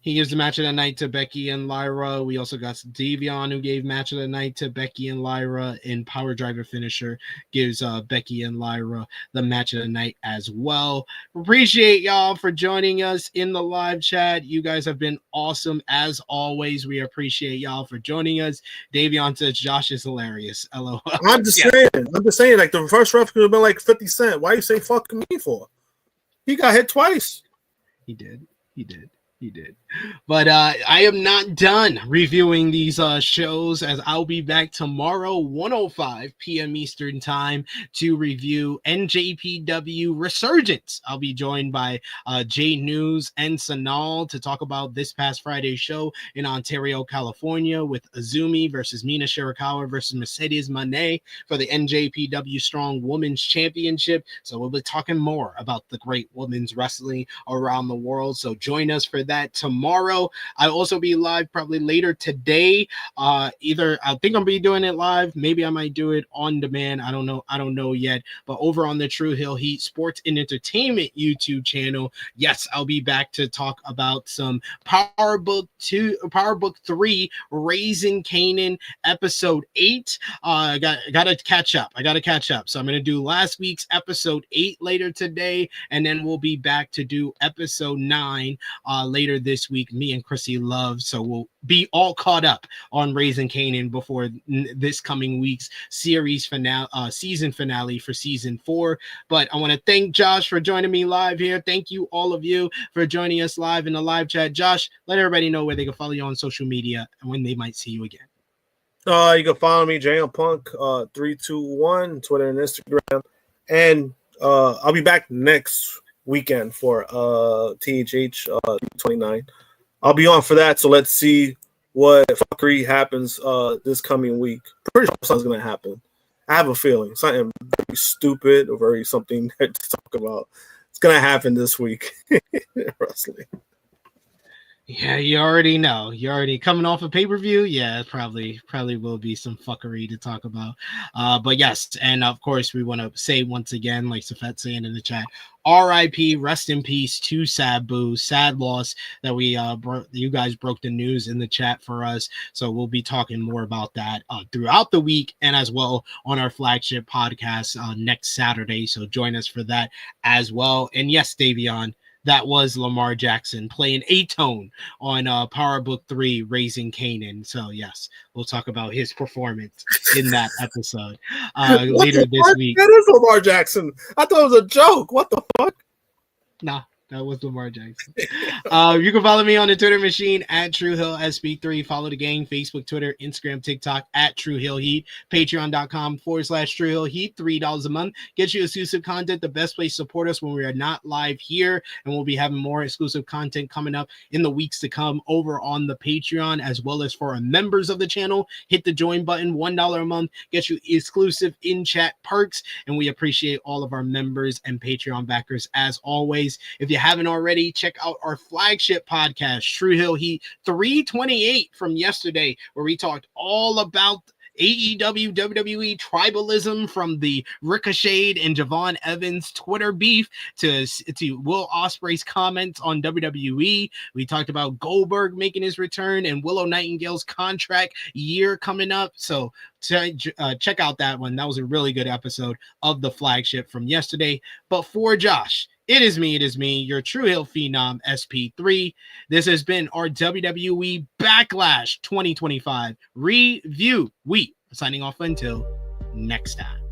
He gives the match of the night to Becky and Lyra. We also got Davion, who gave match of the night to Becky and Lyra. And Power Driver Finisher gives Becky and Lyra the match of the night as well. Appreciate y'all for joining us in the live chat. You guys have been awesome as always. We appreciate y'all for joining us. Davion says Josh is hilarious. LOL. I'm just saying, like the first ref could have been like 50 Cent. Why you say fuck me for? He got hit twice. He did. But I am not done reviewing these shows, as I'll be back tomorrow 1:05 p.m. Eastern time to review NJPW Resurgence. I'll be joined by Jay News and Sanal to talk about this past Friday's show in Ontario, California, with Azumi versus Mina Shirakawa versus Mercedes Moné for the NJPW Strong Women's Championship. So we'll be talking more about the great women's wrestling around the world. So join us for that tomorrow. I'll also be live probably later today. Either I think I'll be doing it live, maybe I might do it on demand. I don't know yet. But over on the True Hill Heat Sports and Entertainment YouTube channel, yes, I'll be back to talk about some Power Book 3 Raising Kanan episode 8. I gotta catch up. So I'm gonna do last week's episode 8 later today, and then we'll be back to do episode 9 later this week, me and Chrissy Love. So we'll be all caught up on Raising Kanan before this coming week's series finale, season finale for season 4. But I want to thank Josh for joining me live here. Thank you, all of you, for joining us live in the live chat. Josh, let everybody know where they can follow you on social media and when they might see you again. You can follow me, JMPunk 321, Twitter and Instagram, and I'll be back next weekend for THH 29. I'll be on for that, so let's see what fuckery happens this coming week. Pretty sure something's gonna happen. I have a feeling something very stupid or very something to talk about. It's gonna happen this week in wrestling. Yeah, you already know. You're already coming off a pay-per-view. Yeah, it probably will be some fuckery to talk about. But yes, and of course, we want to say once again, like Safet saying in the chat, RIP, rest in peace to Sabu. Sad loss that you guys broke the news in the chat for us. So we'll be talking more about that throughout the week and as well on our flagship podcast next Saturday. So join us for that as well. And yes, Davion, that was Lamar Jackson playing A-Tone on Power Book 3 Raising Kanan. So yes, we'll talk about his performance in that episode later this week. That is Lamar Jackson. I thought it was a joke. What the fuck? Nah, that was Lamar Jackson. You can follow me on the Twitter machine at TrueHillSP3. Follow the gang, Facebook, Twitter, Instagram, TikTok at True Hill Heat. Patreon.com/True Hill Heat. $3 a month. Get you exclusive content. The best place to support us when we are not live here. And we'll be having more exclusive content coming up in the weeks to come over on the Patreon, as well as for our members of the channel. Hit the join button. $1 a month. Get you exclusive in-chat perks. And we appreciate all of our members and Patreon backers as always. If you haven't already, check out our flagship podcast, True Hill Heat 328 from yesterday, where we talked all about AEW WWE tribalism, from the Ricochet and Javon Evans Twitter beef to Will Ospreay's comments on WWE. We talked about Goldberg making his return and Willow Nightingale's contract year coming up. So check out that one. That was a really good episode of the flagship from yesterday. But for Josh, it is me, your True Hill Phenom SP3. This has been our WWE Backlash 2025 review. We are signing off until next time.